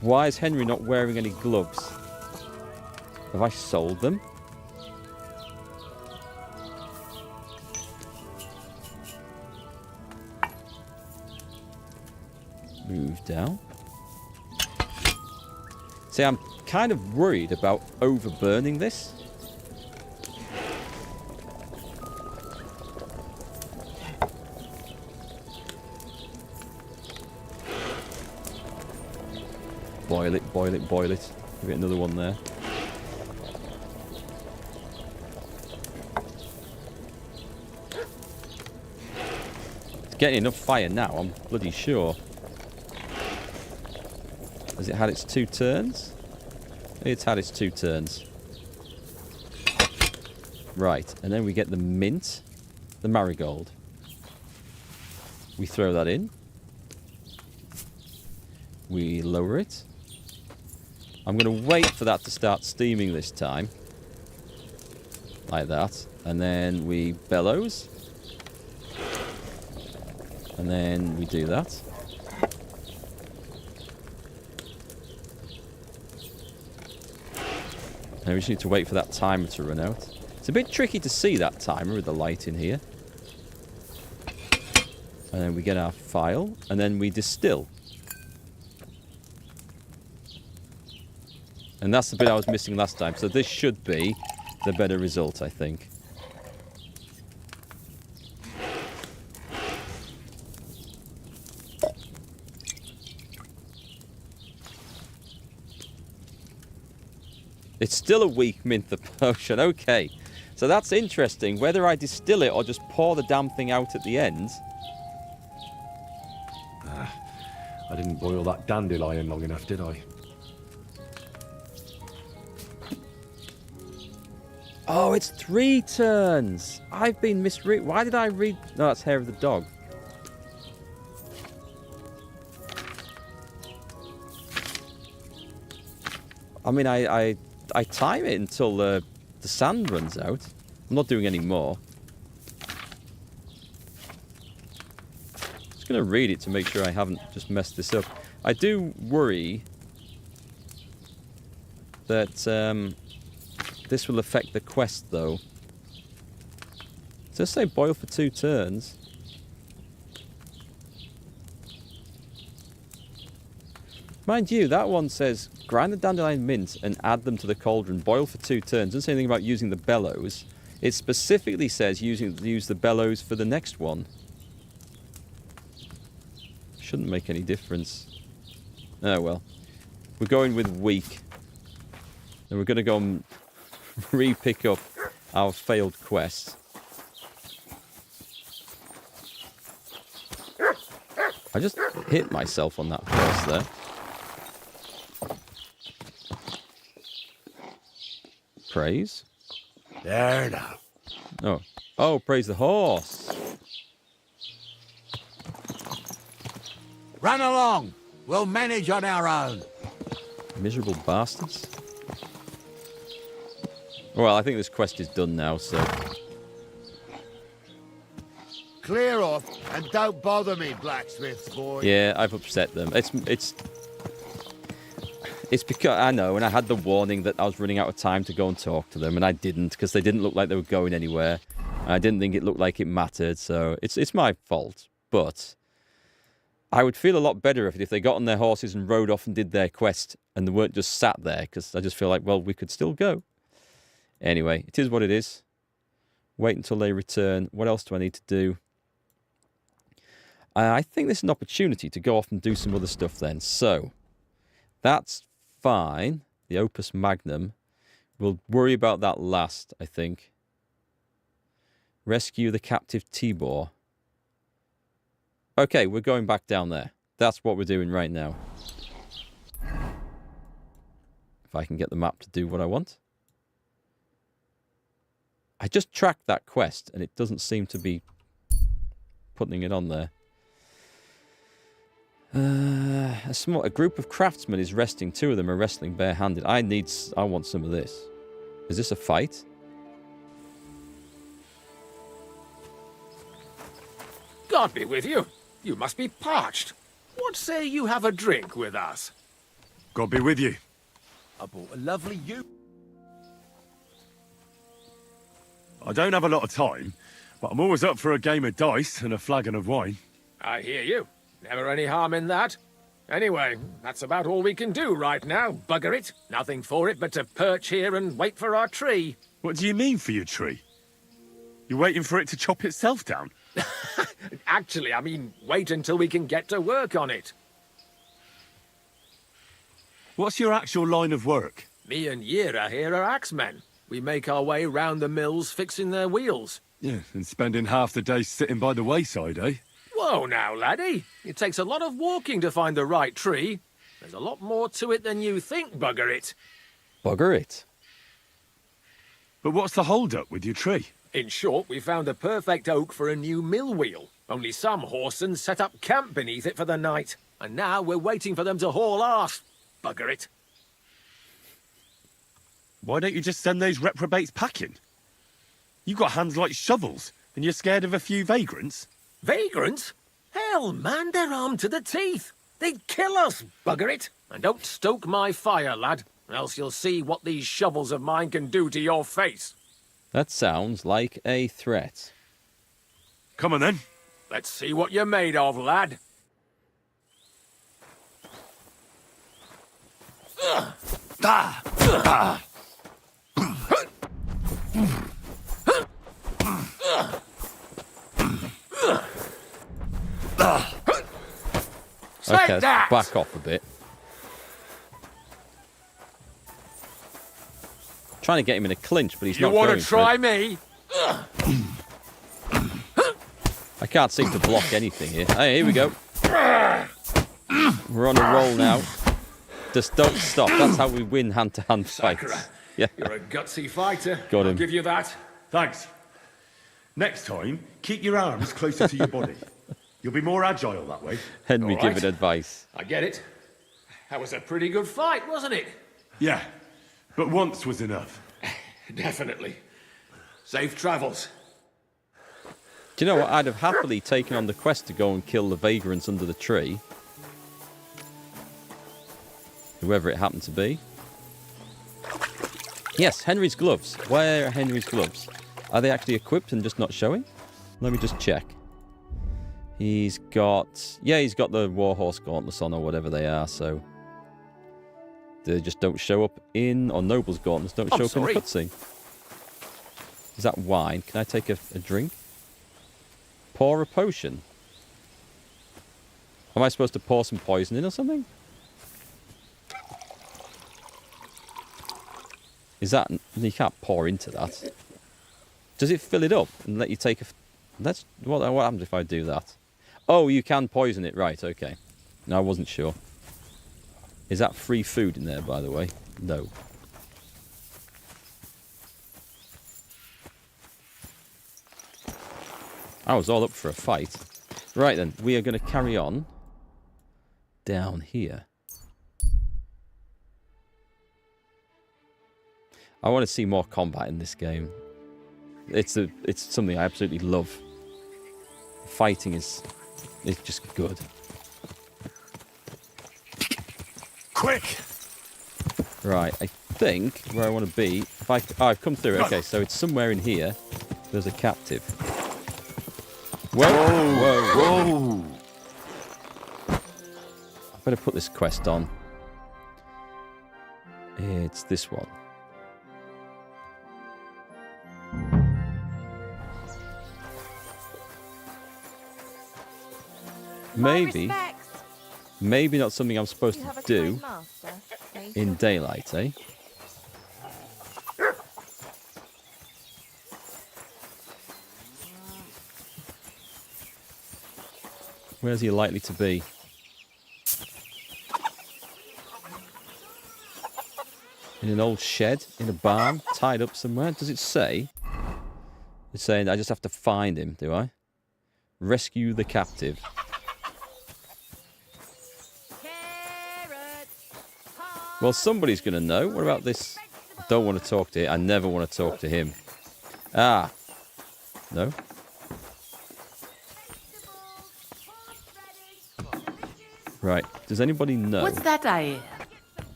Why is Henry not wearing any gloves? Have I sold them? Move down. See, I'm kind of worried about overburning this. Boil it, boil it, boil it. Give it another one there. It's getting enough fire now, I'm bloody sure. Has it had its 2 turns? It's had its 2 turns. Right, and then we get the mint, the marigold. We throw that in. We lower it. I'm going to wait for that to start steaming this time. Like that. And then we bellows. And then we do that. And we just need to wait for that timer to run out. It's a bit tricky to see that timer with the light in here. And then we get our file. And then we distill. And that's the bit I was missing last time. So this should be the better result, I think. It's still a weak mint, the potion. Okay. So that's interesting. Whether I distill it or just pour the damn thing out at the end.
I didn't boil that dandelion long enough, did I?
Oh, it's 3 turns. I've been misread. Why did I read? No, that's hair of the dog. I mean, I time it until the sand runs out. I'm not doing any more. Just going to read it to make sure I haven't just messed this up. I do worry that this will affect the quest, though. It does say boil for 2 turns. Mind you, that one says grind the dandelion mint and add them to the cauldron. Boil for 2 turns. It doesn't say anything about using the bellows. It specifically says use the bellows for the next one. Shouldn't make any difference. Oh well. We're going with weak. And we're going to go and re-pick up our failed quest. I just hit myself on that horse there. Praise.
There now.
Oh. Oh, praise the horse.
Run along. We'll manage on our own.
Miserable bastards. Well, I think this quest is done now, so...
Clear off and don't bother me, blacksmith's boy.
Yeah, I've upset them. It's because, I know, and I had the warning that I was running out of time to go and talk to them, and I didn't, because they didn't look like they were going anywhere. I didn't think it looked like it mattered, so it's my fault. But I would feel a lot better if they got on their horses and rode off and did their quest and they weren't just sat there, because I just feel like, well, we could still go. Anyway, it is what it is. Wait until they return. What else do I need to do? I think this is an opportunity to go off and do some other stuff then. So, that's fine. The Opus Magnum. We'll worry about that last, I think. Rescue the captive Tibor. Okay, we're going back down there. That's what we're doing right now. If I can get the map to do what I want. I just tracked that quest and it doesn't seem to be putting it on there. A group of craftsmen is resting. 2 of them are wrestling barehanded. I want some of this. Is this a fight?
God be with you. You must be parched. What say you have a drink with us?
God be with you.
I bought a lovely
I don't have a lot of time, but I'm always up for a game of dice and a flagon of wine.
I hear you. Never any harm in that. Anyway, that's about all we can do right now. Bugger it. Nothing for it but to perch here and wait for our tree.
What do you mean for your tree? You're waiting for it to chop itself down?
Actually, I mean, wait until we can get to work on it.
What's your actual line of work?
Me and Yira here are axemen. We make our way round the mills fixing their wheels.
Yeah, and spending half the day sitting by the wayside, eh?
Whoa now, laddie. It takes a lot of walking to find the right tree. There's a lot more to it than you think, bugger it.
Bugger it?
But what's the hold-up with your tree?
In short, we found a perfect oak for a new mill wheel. Only some horsens set up camp beneath it for the night. And now we're waiting for them to haul arse. Bugger it.
Why don't you just send those reprobates packing? You got hands like shovels, and you're scared of a few vagrants?
Vagrants? Hell, man, they're armed to the teeth. They'd kill us, bugger it. And don't stoke my fire, lad, else you'll see what these shovels of mine can do to your face.
That sounds like a threat.
Come on, then.
Let's see what you're made of, lad.
Okay, let's back off a bit. Trying to get him in a clinch, but he's not going for it.
You want to try me?
I can't seem to block anything here. Hey, here we go. We're on a roll now. Just don't stop. That's how we win hand-to-hand fights. Yeah.
You're a gutsy fighter.
Got him.
I'll give you that.
Thanks. Next time, keep your arms closer to your body. You'll be more agile that way.
Henry
All right.
giving advice.
I get it. That was a pretty good fight, wasn't it?
Yeah, but once was enough.
Definitely. Safe travels.
Do you know what? I'd have happily taken on the quest to go and kill the vagrants under the tree. Whoever it happened to be. Yes, Henry's gloves. Where are Henry's gloves? Are they actually equipped and just not showing? Let me just check. He's got... Yeah, he's got the Warhorse Gauntlets on or whatever they are, so... They just don't show up in... Or Noble's Gauntlets don't show up in the cutscene. Is that wine? Can I take a drink? Pour a potion. Am I supposed to pour some poison in or something? Is that... You can't pour into that. Does it fill it up and let you take a... That's... What happens if I do that? Oh, you can poison it. Right, okay. No, I wasn't sure. Is that free food in there, by the way? No. I was all up for a fight. Right then, we are going to carry on down here. I want to see more combat in this game. It's something I absolutely love. Fighting is just good.
Quick!
Right, I think where I want to be. I've come through. Okay, so it's somewhere in here. There's a captive. Whoa! Whoa! I better put this quest on. It's this one. Maybe not something I'm supposed to do in daylight, eh? Where's he likely to be? In an old shed? In a barn? Tied up somewhere? Does it say? It's saying I just have to find him, do I? Rescue the captive. Well, somebody's going to know. What about this? I don't want to talk to him. I never want to talk to him. Ah. No? Right. Does anybody know?
What's that I hear?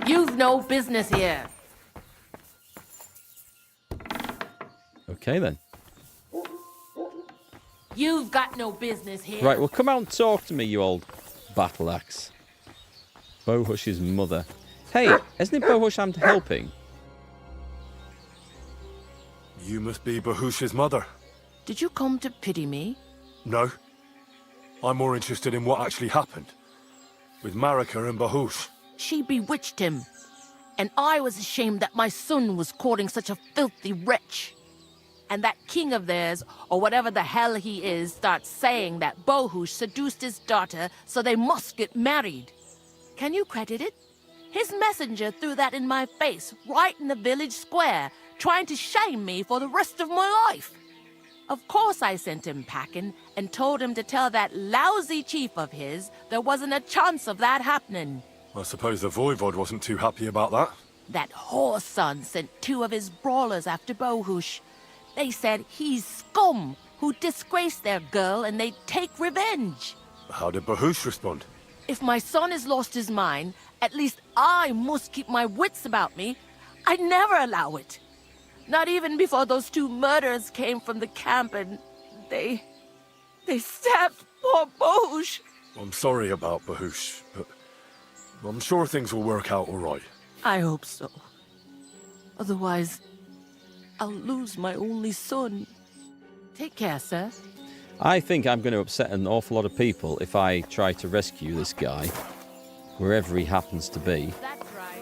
You've no business here.
Okay, then.
You've got no business here.
Right, well, come out and talk to me, you old battle axe. Bohush's mother. Hey, isn't it Bohush I'm helping?
You must be Bohush's mother.
Did you come to pity me?
No. I'm more interested in what actually happened. With Marika and Bohush.
She bewitched him. And I was ashamed that my son was courting such a filthy wretch. And that king of theirs, or whatever the hell he is, starts saying that Bohush seduced his daughter, so they must get married. Can you credit it? His messenger threw that in my face, right in the village square, trying to shame me for the rest of my life. Of course I sent him packing and told him to tell that lousy chief of his there wasn't a chance of that happening.
I suppose the Voivod wasn't too happy about that.
That whore's son sent 2 of his brawlers after Bohush. They said he's scum who disgraced their girl and they'd take revenge.
How did Bohush respond?
If my son has lost his mind, at least I must keep my wits about me. I'd never allow it. Not even before those 2 murderers came from the camp and they stabbed poor Bohush.
I'm sorry about Bohush, but I'm sure things will work out all right.
I hope so. Otherwise, I'll lose my only son. Take care, sir.
I think I'm going to upset an awful lot of people if I try to rescue this guy, wherever he happens to be.
That's right.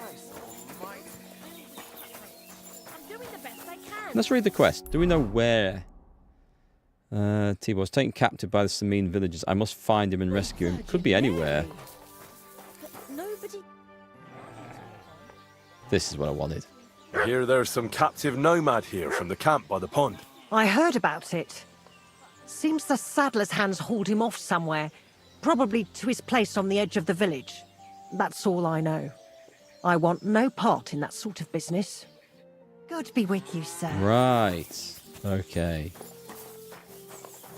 I'm doing the best I can.
Let's read the quest. Do we know where? T was taken captive by the Semine villagers. I must find him and rescue him. Could be anywhere.
Nobody.
This is what I wanted.
I hear there's some captive nomad here from the camp by the pond.
I heard about it. Seems the saddler's hands hauled him off somewhere, probably to his place on the edge of the village. That's all I know. I want no part in that sort of business.
God be with you, sir.
Right. Okay.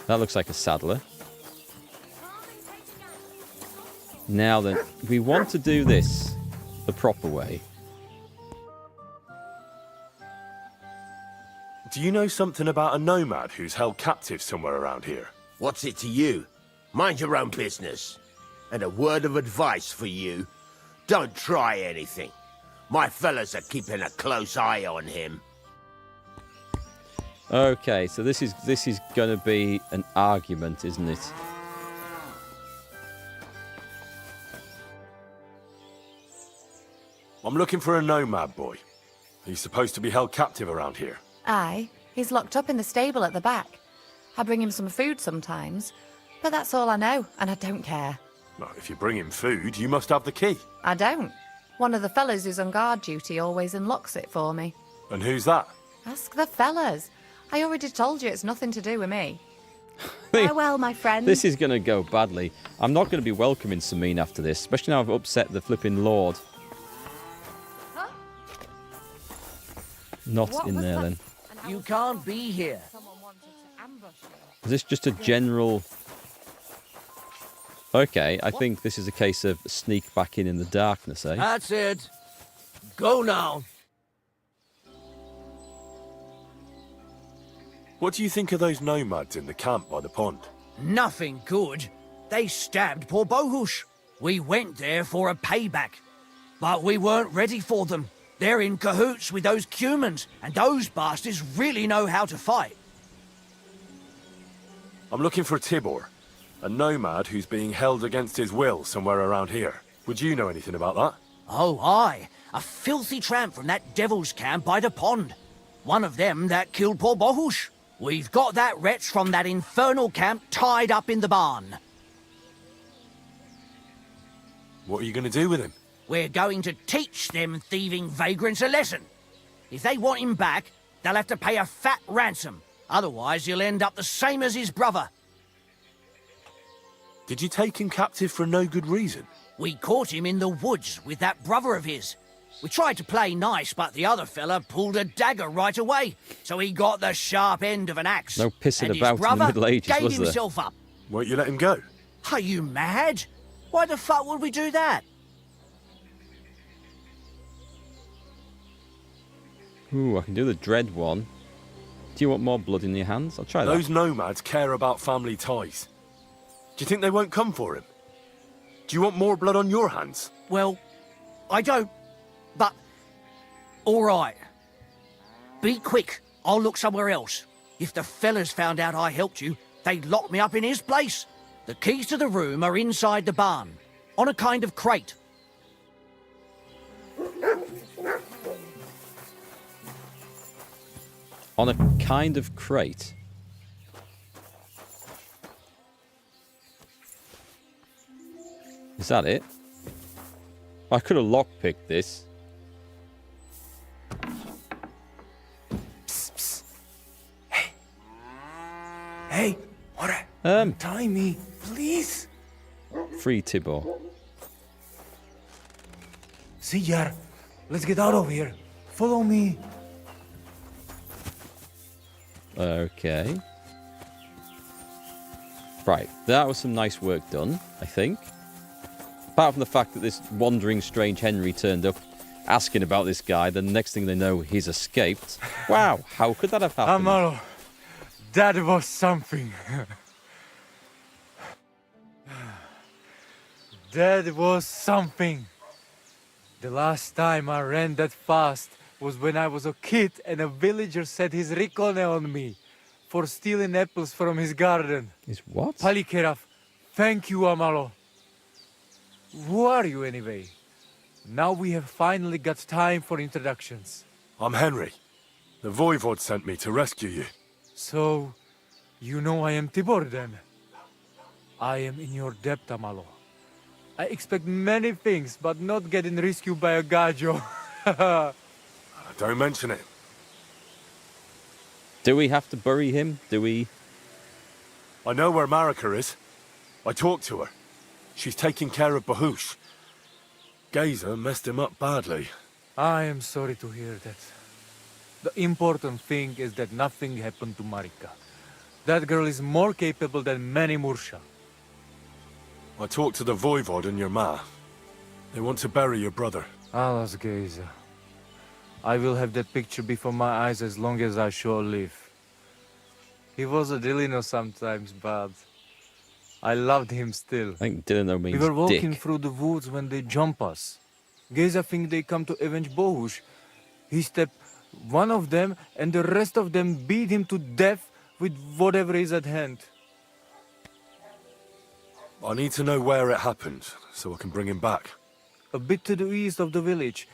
That looks like a saddler. Now then, we want to do this the proper way.
Do you know something about a nomad who's held captive somewhere around here?
What's it to you? Mind your own business. And a word of advice for you. Don't try anything. My fellas are keeping a close eye on him.
Okay, so this is going to be an argument, isn't it?
I'm looking for a nomad boy. He's supposed to be held captive around here.
Aye, he's locked up in the stable at the back. I bring him some food sometimes, but that's all I know, and I don't care.
Well, if you bring him food, you must have the key.
I don't. One of the fellas who's on guard duty always unlocks it for me.
And who's that?
Ask the fellas. I already told you it's nothing to do with me.
Farewell, my friend.
This is going to go badly. I'm not going to be welcoming Semine after this, especially now I've upset the flipping Lord.
Huh?
Not in there, then.
You can't be here.
Is this just a general... Okay, I think this is a case of sneak back in the darkness, eh?
That's it. Go now.
What do you think of those nomads in the camp by the pond?
Nothing good. They stabbed poor Bohush. We went there for a payback. But we weren't ready for them. They're in cahoots with those humans, and those bastards really know how to fight.
I'm looking for Tibor, a nomad who's being held against his will somewhere around here. Would you know anything about that?
Oh, aye. A filthy tramp from that devil's camp by the pond. One of them that killed poor Bohush. We've got that wretch from that infernal camp tied up in the barn.
What are you going to do with him?
We're going to teach them thieving vagrants a lesson. If they want him back, they'll have to pay a fat ransom. Otherwise, he'll end up the same as his brother.
Did you take him captive for no good reason?
We caught him in the woods with that brother of his. We tried to play nice, but the other fella pulled a dagger right away, so he got the sharp end of an axe.
No pissing
and
about
his brother
in the Middle Ages,
gave
was there?
himself up.
Won't you let him go?
Are you mad? Why the fuck would we do that?
Ooh, I can do the dread one. Do you want more blood in your hands? I'll try that.
Those nomads care about family ties. Do you think they won't come for him? Do you want more blood on your hands?
Well, I don't, but... all right. Be quick. I'll look somewhere else. If the fellas found out I helped you, they'd lock me up in his place. The keys to the room are inside the barn, on a kind of crate.
On a kind of crate. Is that it? I could have lockpicked this.
Psst, psst. Hey. Hey, what? Tie me, please.
Free Tibor.
See, Yar. Let's get out of here. Follow me.
Okay. Right, that was some nice work done, I think. Apart from the fact that this wandering strange Henry turned up asking about this guy, the next thing they know, he's escaped. Wow, how could that have happened?
Amaro, that was something. That was something. The last time I ran that fast was when I was a kid and a villager set his ricone on me for stealing apples from his garden.
His what?
Palikeraf, thank you, Amalo. Who are you anyway? Now we have finally got time for introductions.
I'm Henry. The Voivod sent me to rescue you.
So, you know I am Tibor then? I am in your debt, Amalo. I expect many things, but not getting rescued by a gajo.
Don't mention it.
Do we have to bury him? Do we?
I know where Marika is. I talked to her. She's taking care of Bahush. Gazer messed him up badly.
I am sorry to hear that. The important thing is that nothing happened to Marika. That girl is more capable than many Mursha.
I talked to the Voivod and your ma. They want to bury your brother.
Alas, Gazer. I will have that picture before my eyes as long as I shall live. He was a Dilino sometimes, but I loved him still.
I think Dilino means
We were walking
dick.
through the woods when they jump us. Gazer think they come to avenge Bohush. He stepped one of them and the rest of them beat him to death with whatever is at hand.
I need to know where it happened, so I can bring him back.
A bit to the east of the village,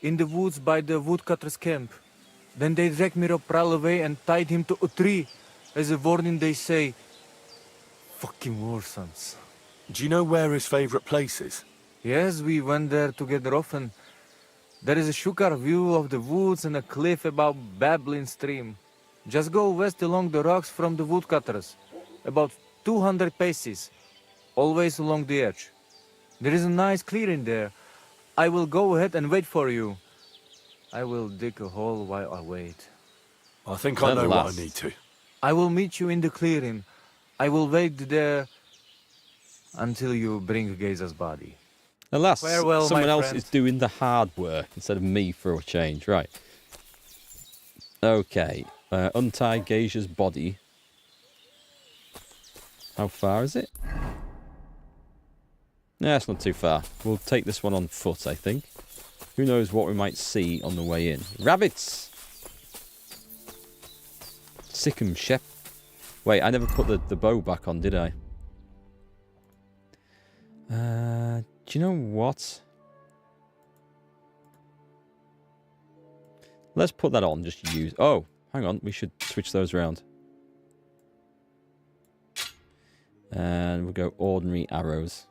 in the woods by the woodcutter's camp. Then they dragged Miropral away and tied him to a tree. As a warning they say, fucking war sons.
Do you know where his favorite place is?
Yes, we went there together often. There is a shukar view of the woods and a cliff above babbling stream. Just go west along the rocks from the woodcutters. About 200 paces. Always along the edge. There is a nice clearing there. I will go ahead and wait for you. I will dig a hole while I wait.
I think I know what I need to.
I will meet you in the clearing. I will wait there until you bring Gazer's body.
Alas,
Farewell,
someone
my
else
friend.
is doing the hard work instead of me for a change. Right. Okay. Untie Geisha's body. How far is it? Nah, it's not too far. We'll take this one on foot, I think. Who knows what we might see on the way in. Rabbits! Sickum Shep. Wait, I never put the bow back on, did I? Do you know what? Let's put that on, just use... Oh, hang on, we should switch those around. And we'll go ordinary arrows.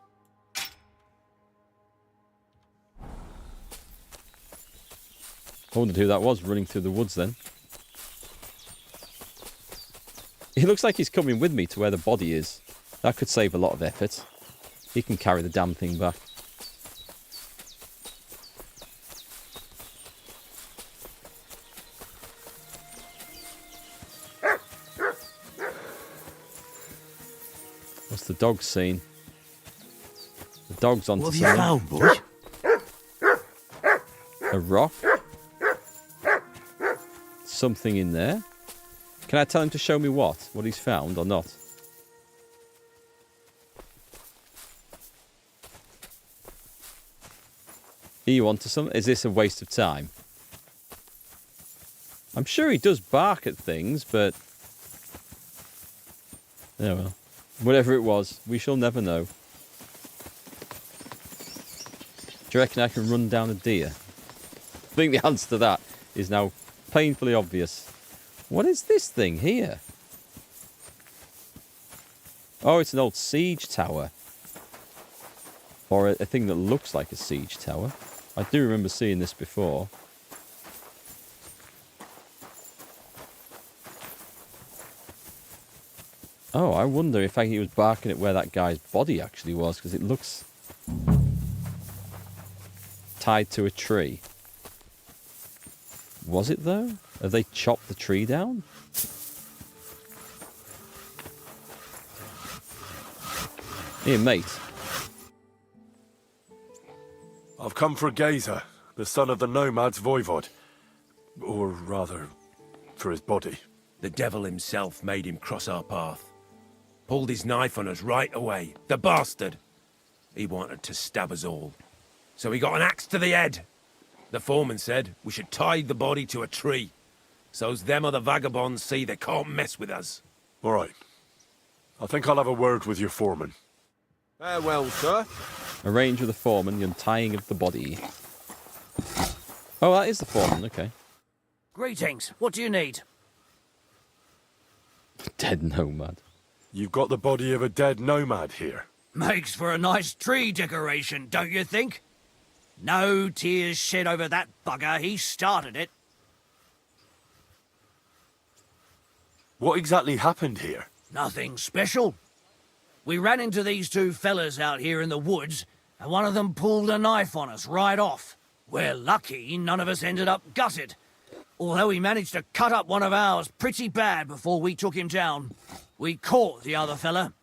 I wondered who that was running through the woods then. He looks like he's coming with me to where the body is. That could save a lot of effort. He can carry the damn thing back. What's the dog saying? The dog's onto something. What have you found, boy? A rock? Something in there? Can I tell him to show me what he's found or not? Are you onto something? Is this a waste of time? I'm sure he does bark at things, but... Oh well. Whatever it was, we shall never know. Do you reckon I can run down a deer? I think the answer to that is now painfully obvious. What is this thing here? Oh, it's an old siege tower. Or a thing that looks like a siege tower. I do remember seeing this before. Oh, I wonder if he was barking at where that guy's body actually was, because it looks tied to a tree. Was it though? Have they chopped the tree down? Here, mate.
I've come for Geyser, the son of the nomad's voivod. Or rather, for his body.
The devil himself made him cross our path. Pulled his knife on us right away. The bastard! He wanted to stab us all. So he got an axe to the head. The foreman said we should tie the body to a tree. So's them other vagabonds see they can't mess with us.
All right. I think I'll have a word with your foreman.
Farewell, sir.
Arrange with the foreman the untying of the body. Oh, that is the foreman, okay.
Greetings. What do you need?
Dead nomad.
You've got the body of a dead nomad here.
Makes for a nice tree decoration, don't you think? No tears shed over that bugger. He started it.
What exactly happened here?
Nothing special. We ran into these two fellas out here in the woods, and one of them pulled a knife on us right off. We're lucky none of us ended up gutted, although he managed to cut up one of ours pretty bad before we took him down. We caught the other fella.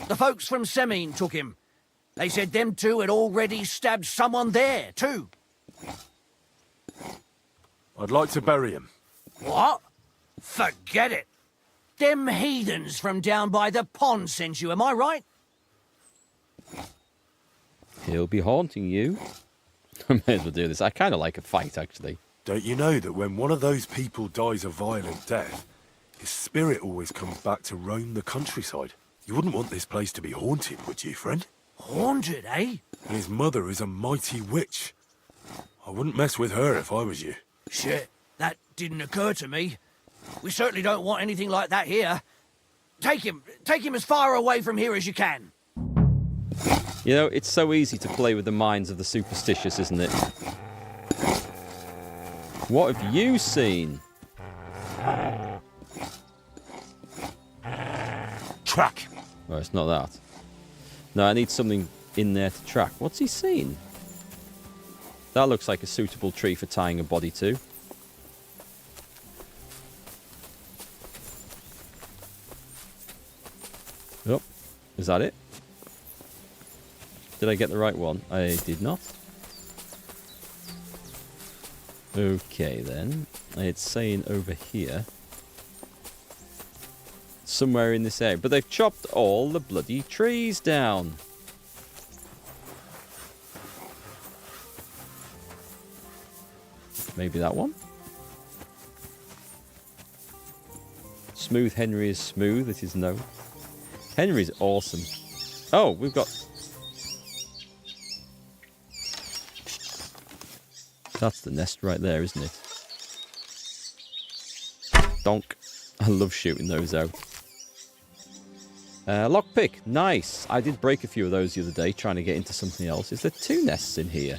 The folks from Semine took him. They said them two had already stabbed someone there, too.
I'd like to bury him.
What? Forget it. Them heathens from down by the pond sent you, am I right?
He'll be haunting you. I may as well do this. I kind of like a fight, actually.
Don't you know that when one of those people dies a violent death, his spirit always comes back to roam the countryside? You wouldn't want this place to be haunted, would you, friend?
Haunted, eh?
And his mother is a mighty witch. I wouldn't mess with her if I was you.
Shit, that didn't occur to me. We certainly don't want anything like that here. Take him as far away from here as you can.
You know, it's so easy to play with the minds of the superstitious, isn't it? What have you seen?
Track.
Oh, it's not that. No, I need something in there to track. What's he seen? That looks like a suitable tree for tying a body to. Oh, is that it? Did I get the right one? I did not. Okay then. It's saying over here. somewhere in this area. But they've chopped all the bloody trees down. Maybe that one? Smooth Henry is smooth. It is no. Henry's awesome. Oh, we've got... That's the nest right there, isn't it? Donk. I love shooting those out. Lockpick. Nice. I did break a few of those the other day trying to get into something else. Is there 2 nests in here?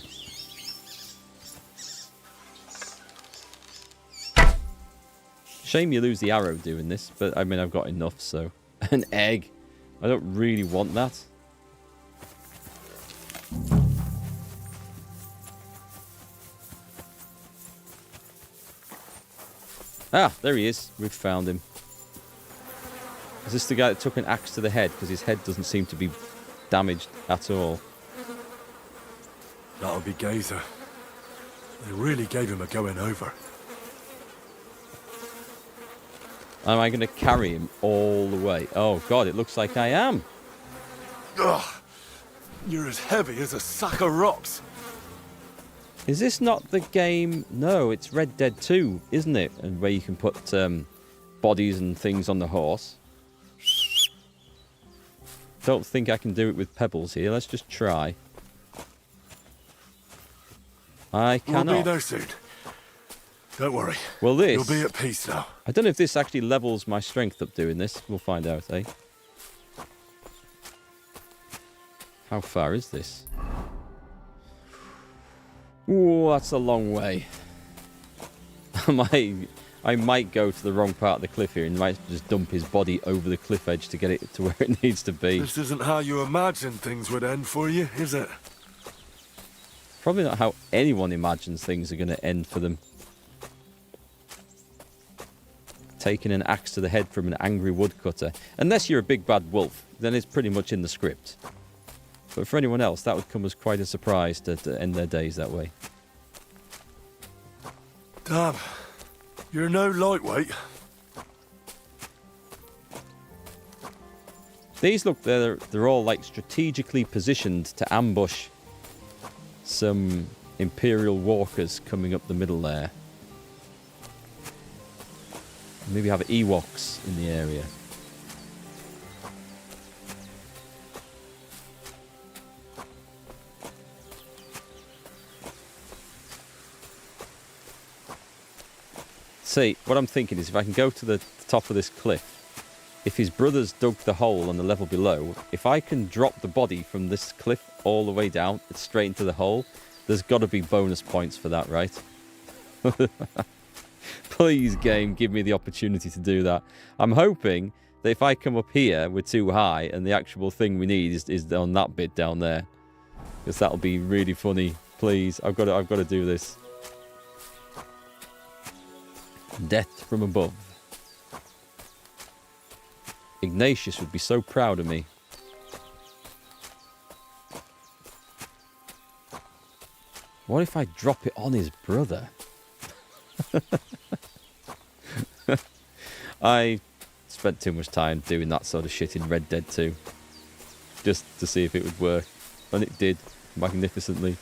Shame you lose the arrow doing this, but I mean, I've got enough, so... An egg. I don't really want that. Ah, there he is. We've found him. Is this the guy that took an axe to the head? Because his head doesn't seem to be damaged at all.
That'll be Gazer. They really gave him a going over.
Am I going to carry him all the way? Oh, God, it looks like I am.
Ugh! You're as heavy as a sack of rocks.
Is this not the game? No, it's Red Dead 2, isn't it? And where you can put bodies and things on the horse. Don't think I can do it with pebbles here. Let's just try. I cannot.
We'll be there soon. Don't worry.
Well, this...
You'll be at peace now.
I don't know if this actually levels my strength up doing this. We'll find out, eh? How far is this? Ooh, that's a long way. I might go to the wrong part of the cliff here and might just dump his body over the cliff edge to get it to where it needs to be.
This isn't how you imagined things would end for you, is it?
Probably not how anyone imagines things are going to end for them. Taking an axe to the head from an angry woodcutter. Unless you're a big bad wolf, then it's pretty much in the script. But for anyone else, that would come as quite a surprise to end their days that way.
Damn. You're no lightweight.
These look, they're all like strategically positioned to ambush some Imperial walkers coming up the middle there. Maybe have Ewoks in the area. See, what I'm thinking is if I can go to the top of this cliff, if his brothers dug the hole on the level below, if I can drop the body from this cliff all the way down, straight into the hole, there's got to be bonus points for that, right? Please, game, give me the opportunity to do that. I'm hoping that if I come up here, we're too high, and the actual thing we need is on that bit down there. Because that'll be really funny. Please, I've got to do this. Death from above. Ignatius would be so proud of me. What if I drop it on his brother? I spent too much time doing that sort of shit in Red Dead 2. Just to see if it would work. And it did, magnificently.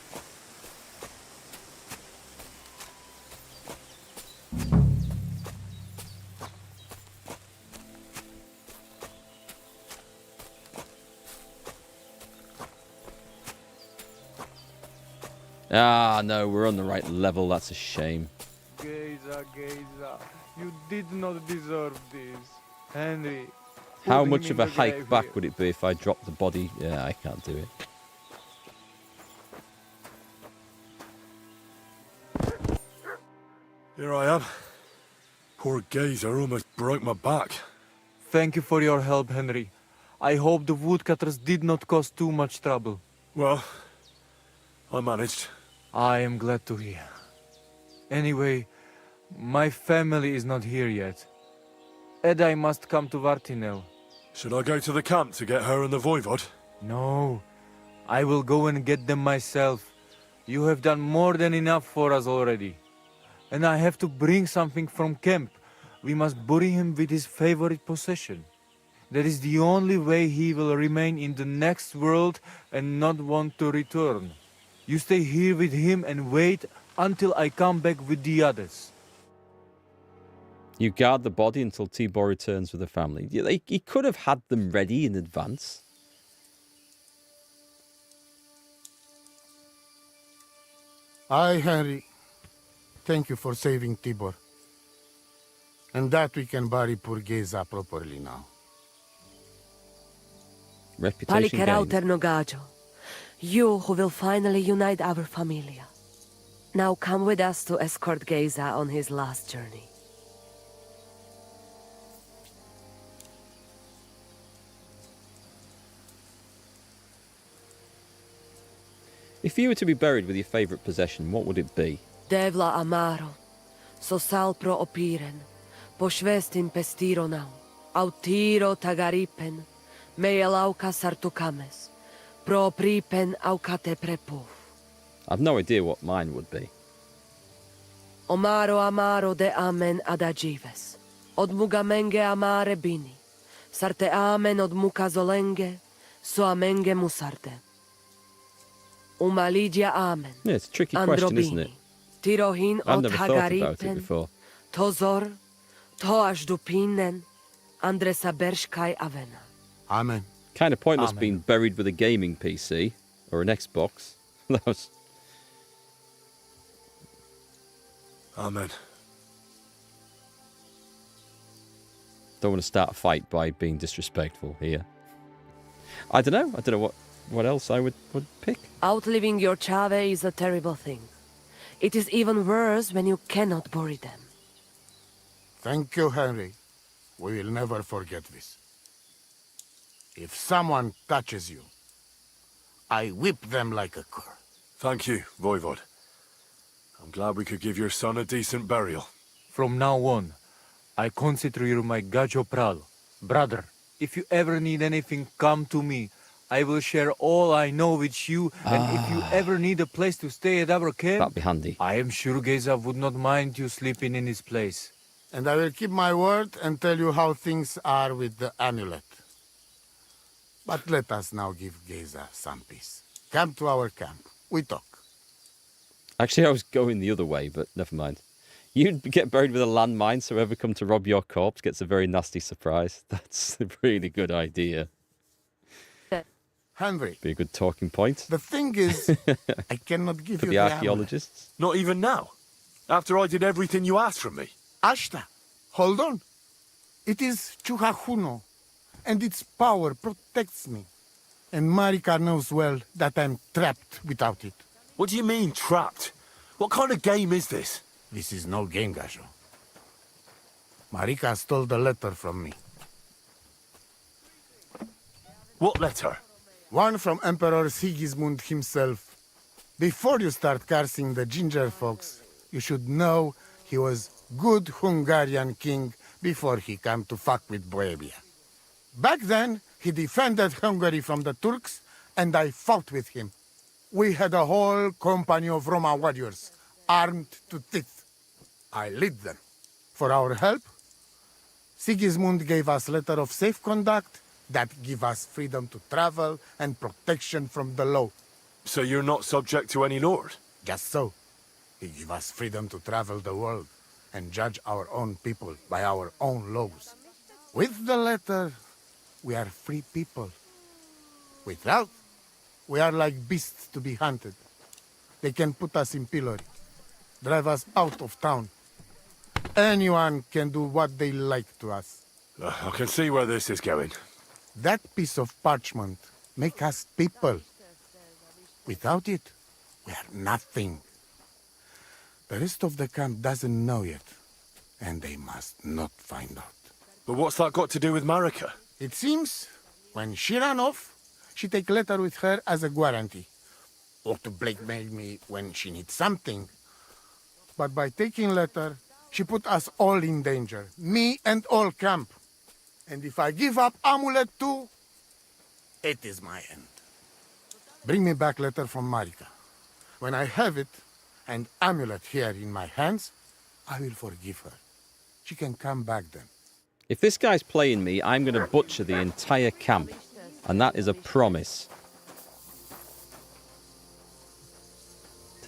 Ah, no, we're on the right level. That's a shame.
Gaza, you did not deserve this. Henry.
How much of a hike back would it be if I dropped the body? Yeah, I can't do it.
Here I am. Poor Gazer almost broke my back.
Thank you for your help, Henry. I hope the woodcutters did not cause too much trouble.
Well, I managed.
I am glad to hear. Anyway, my family is not here yet. Edai must come to Vartinel.
Should I go to the camp to get her and the Voivod?
No, I will go and get them myself. You have done more than enough for us already. And I have to bring something from camp. We must bury him with his favorite possession. That is the only way he will remain in the next world and not want to return. You stay here with him and wait until I come back with the others.
You guard the body until Tibor returns with the family. He could have had them ready in advance.
Aye, Henry. Thank you for saving Tibor. And that we can bury poor Geza properly now.
Reputation gained.
Nogajo. You who will finally unite our familia. Now come with us to escort Geza on his last journey.
If you were to be buried with your favourite possession, what would it be?
Devla amaro, so sal pro opiren, pošvestin pestironau, autiro tagaripen, meelauka sartukames, pro pripen aukate prepuf.
I've no idea what mine would be.
Omaro amaro de amen adagives, od mugamenge amare bini, sarte amen od mukazolenge, so amenge musarte. Umalidia amen.
Yeah, it's a tricky question, isn't it?
Tirohin
I've
od
never thought about it
hagaripen,
before.
Tozor, toash dupinen, andresa bershkai avena.
Amen.
Kind of pointless
Amen.
being buried with a gaming PC or an Xbox. That was...
Amen.
Don't want to start a fight by being disrespectful here. I don't know. I don't know what else I would pick.
Outliving your chave is a terrible thing. It is even worse when you cannot bury them.
Thank you, Henry. We will never forget this. If someone touches you, I whip them like a cur.
Thank you, Voivod. I'm glad we could give your son a decent burial.
From now on, I consider you my Gajo Pral. Brother, if you ever need anything, come to me. I will share all I know with you, and if you ever need a place to stay at our camp,
That'd be handy.
I am sure Geza would not mind you sleeping in his place.
And I will keep my word and tell you how things are with the amulet. But let us now give Geza some peace. Come to our camp. We talk.
Actually, I was going the other way, but never mind. You'd get buried with a landmine, so whoever come to rob your corpse gets a very nasty surprise. That's a really good idea.
Henry.
Be a good talking point.
The thing is, I cannot give
For
you
the
amulet.
archaeologists.
Not even now? After I did everything you asked from me?
Ashta, hold on. It is Chuhajuno, and its power protects me. And Marika knows well that I'm trapped without it.
What do you mean, trapped? What kind of game is this?
This is no game, Gajo. Marika stole the letter from me.
What letter?
One from Emperor Sigismund himself. Before you start cursing the ginger folks, you should know he was good Hungarian king before he came to fuck with Bohemia. Back then, he defended Hungary from the Turks, and I fought with him. We had a whole company of Roma warriors, armed to teeth. I lead them. For our help, Sigismund gave us letter of safe conduct that give us freedom to travel and protection from the law.
So you're not subject to any lord?
Just so. He give us freedom to travel the world and judge our own people by our own laws. With the letter, we are free people. Without, we are like beasts to be hunted. They can put us in pillory, drive us out of town. Anyone can do what they like to us.
I can see where this is going.
That piece of parchment make us people. Without it, we are nothing. The rest of the camp doesn't know yet, and they must not find out.
But what's that got to do with Marika?
It seems, when she ran off, she take letter with her as a guarantee, or to blackmail me when she needs something. But by taking letter, she put us all in danger, me and all camp. And if I give up amulet too, it is my end. Bring me back letter from Marika. When I have it, and amulet here in my hands, I will forgive her. She can come back then.
If this guy's playing me, I'm going to butcher the entire camp. And that is a promise.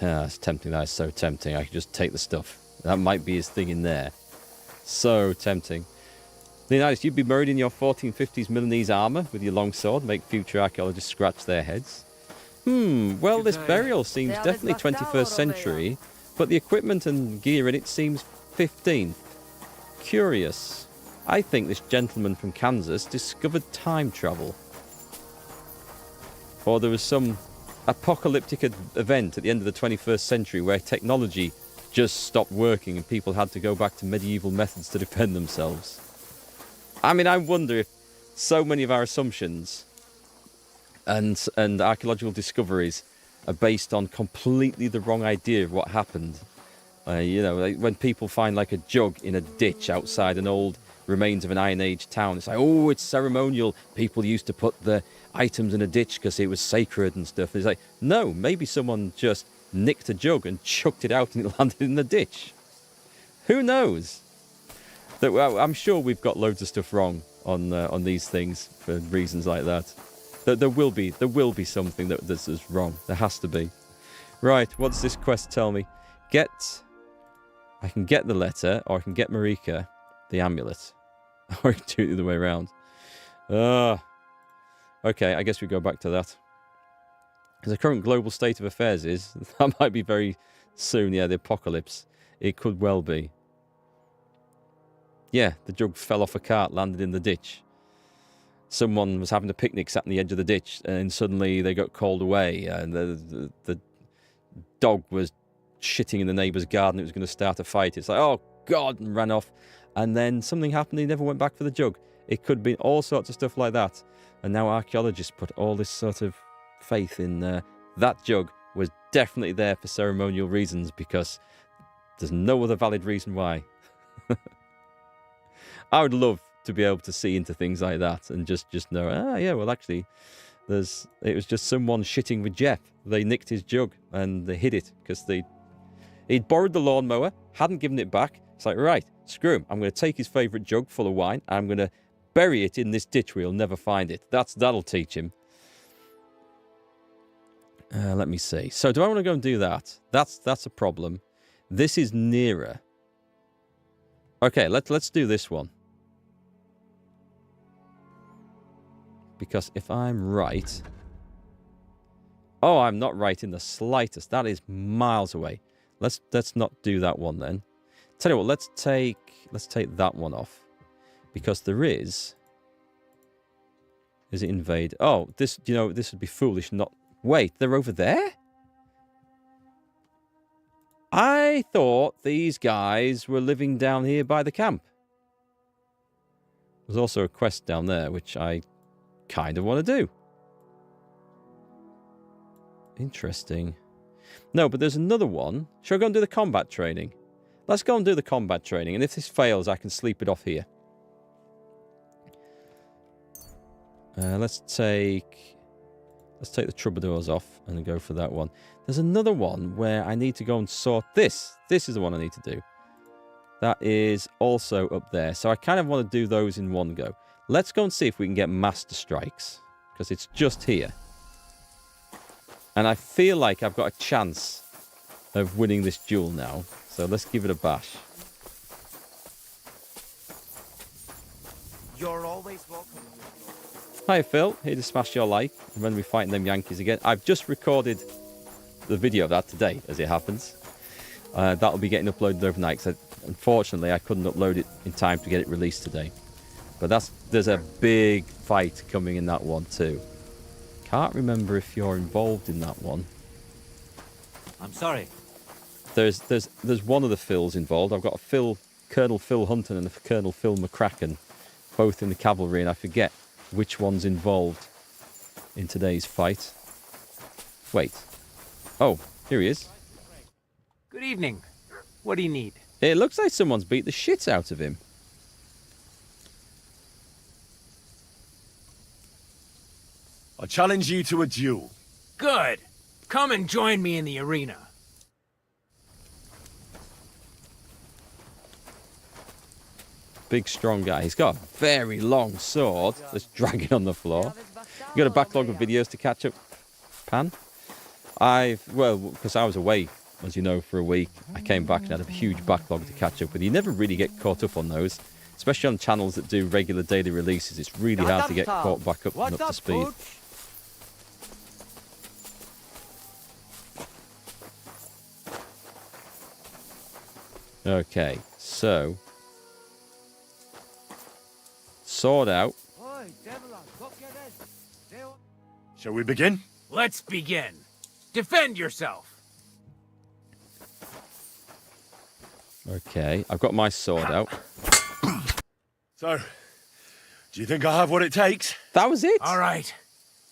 Ah, it's tempting. That is so tempting. I could just take the stuff. That might be his thing in there. So tempting. Leonidas, you'd be buried in your 1450s Milanese armour with your longsword, make future archaeologists scratch their heads. Well, this burial seems definitely 21st century, but the equipment and gear in it seems 15th. Curious. I think this gentleman from Kansas discovered time travel. Or there was some apocalyptic event at the end of the 21st century where technology just stopped working and people had to go back to medieval methods to defend themselves. I mean, I wonder if so many of our assumptions and archaeological discoveries are based on completely the wrong idea of what happened. You know, like when people find like a jug in a ditch outside an old remains of an Iron Age town, it's like, oh, it's ceremonial. People used to put the items in a ditch because it was sacred and stuff. It's like, no, maybe someone just nicked a jug and chucked it out and it landed in the ditch. Who knows? Well, I'm sure we've got loads of stuff wrong on these things for reasons like that. There will be something that's wrong. There has to be. Right, what does this quest tell me? I can get the letter, or I can get Marika the amulet. Or I can do it the other way around. Okay, I guess we go back to that. As the current global state of affairs is, that might be very soon, yeah, the apocalypse. It could well be. Yeah, the jug fell off a cart, landed in the ditch. Someone was having a picnic, sat on the edge of the ditch, and suddenly they got called away. And the dog was shitting in the neighbour's garden. It was going to start a fight. It's like, oh, God, and ran off. And then something happened. He never went back for the jug. It could be all sorts of stuff like that. And now archaeologists put all this sort of faith in that jug was definitely there for ceremonial reasons because there's no other valid reason why. I would love to be able to see into things like that and just know, yeah, well, actually, it was just someone shitting with Jeff. They nicked his jug and they hid it because he'd borrowed the lawnmower, hadn't given it back. It's like, right, screw him. I'm going to take his favourite jug full of wine and I'm going to bury it in this ditch where he'll never find it. That'll teach him. Let me see. So do I want to go and do that? That's a problem. This is nearer. Okay, let's do this one. Because if I'm right... Oh, I'm not right in the slightest. That is miles away. Let's not do that one then. Tell you what, let's take that one off. Because there is... Is it invade? Oh, this would be foolish not... Wait, they're over there? I thought these guys were living down here by the camp. There's also a quest down there, which I kind of want to do. Interesting. No, but there's another one. Shall I go and do the combat training? Let's go and do the combat training, and if this fails, I can sleep it off here. Let's take the troubadours off and go for that one. There's another one where I need to go and sort this. This is the one I need to do. That is also up there. So I kind of want to do those in one go. Let's go and see if we can get master strikes. Because it's just here. And I feel like I've got a chance of winning this duel now. So let's give it a bash.
You're always welcome.
Hi Phil, here to smash your like. And when we're fighting them Yankees again. I've just recorded the video of that today, as it happens. That'll be getting uploaded overnight. So unfortunately, I couldn't upload it in time to get it released today. But there's a big fight coming in that one too. Can't remember if you're involved in that one.
I'm sorry.
There's one of the Phils involved. I've got a Colonel Phil Hunton and a Colonel Phil McCracken, both in the cavalry, and I forget which one's involved in today's fight. Wait. Oh, here he is.
Good evening. What do you need?
It looks like someone's beat the shit out of him.
I challenge you to a duel.
Good. Come and join me in the arena.
big, strong guy. He's got a very long sword that's dragging on the floor. You got a backlog of videos to catch up, Pan? Well, because I was away, as you know, for a week. I came back and had a huge backlog to catch up with. You never really get caught up on those, especially on channels that do regular daily releases. It's really hard to get caught back up and up to speed. Okay, so sword out.
Shall we begin?
Let's begin. Defend yourself.
Okay, I've got my sword out.
So, do you think I have what it takes?
That was it.
All right.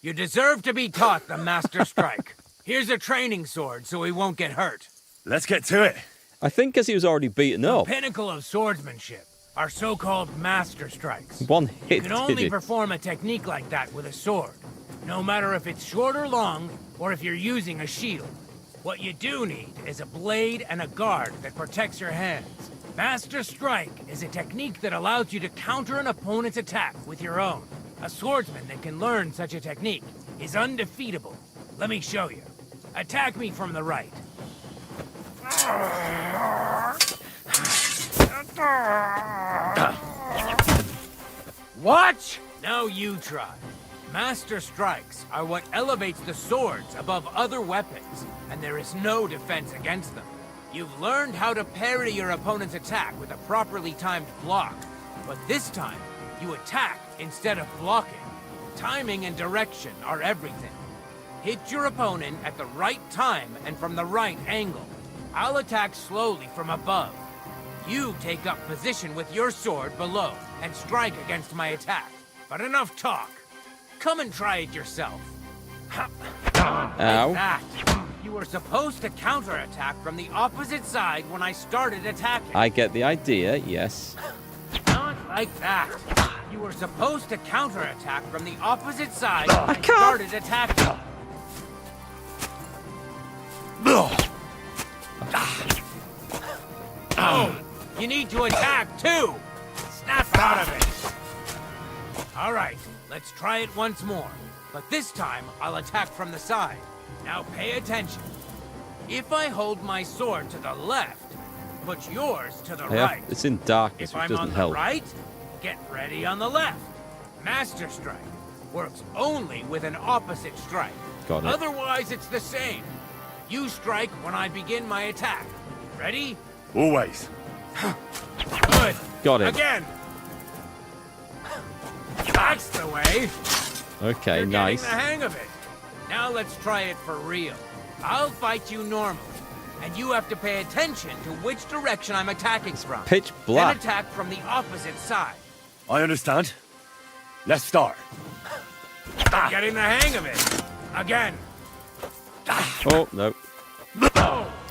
You deserve to be taught the Master Strike. Here's a training sword so he won't get hurt.
Let's get to it.
I think because he was already beaten up.
The pinnacle of swordsmanship are so-called Master Strikes.
One hit
You can only
did it.
perform a technique like that with a sword, no matter if it's short or long, or if you're using a shield. What you do need is a blade and a guard that protects your hands. Master Strike is a technique that allows you to counter an opponent's attack with your own. A swordsman that can learn such a technique is undefeatable. Let me show you. Attack me from the right. Watch! Now you try. Master Strikes are what elevates the swords above other weapons, and there is no defense against them. You've learned how to parry your opponent's attack with a properly timed block, but this time, you attack instead of blocking. Timing and direction are everything. Hit your opponent at the right time and from the right angle. I'll attack slowly from above. You take up position with your sword below and strike against my attack. But enough talk. Come and try it yourself. Like that. You were supposed to counterattack from the opposite side when I started attacking.
I get the idea, yes.
Not like that. You were supposed to counterattack from the opposite side when I started attacking. Oh, you need to attack too. Snap out of it. All right, let's try it once more. But this time, I'll attack from the side. Now pay attention. If I hold my sword to the left, put yours to the right.
It's in darkness,
If
which
I'm
doesn't
on the
help.
right, get ready on the left. Master Strike works only with an opposite strike.
Got it.
Otherwise, it's the same. You strike when I begin my attack. Ready?
Always.
Good.
Got it.
Again. That's the way.
Okay,
You're
nice.
getting the hang of it. Now let's try it for real. I'll fight you normally, and you have to pay attention to which direction I'm attacking from.
Pitch black.
Then attack from the opposite side.
I understand. Let's start.
You're getting the hang of it. Again.
Oh, no.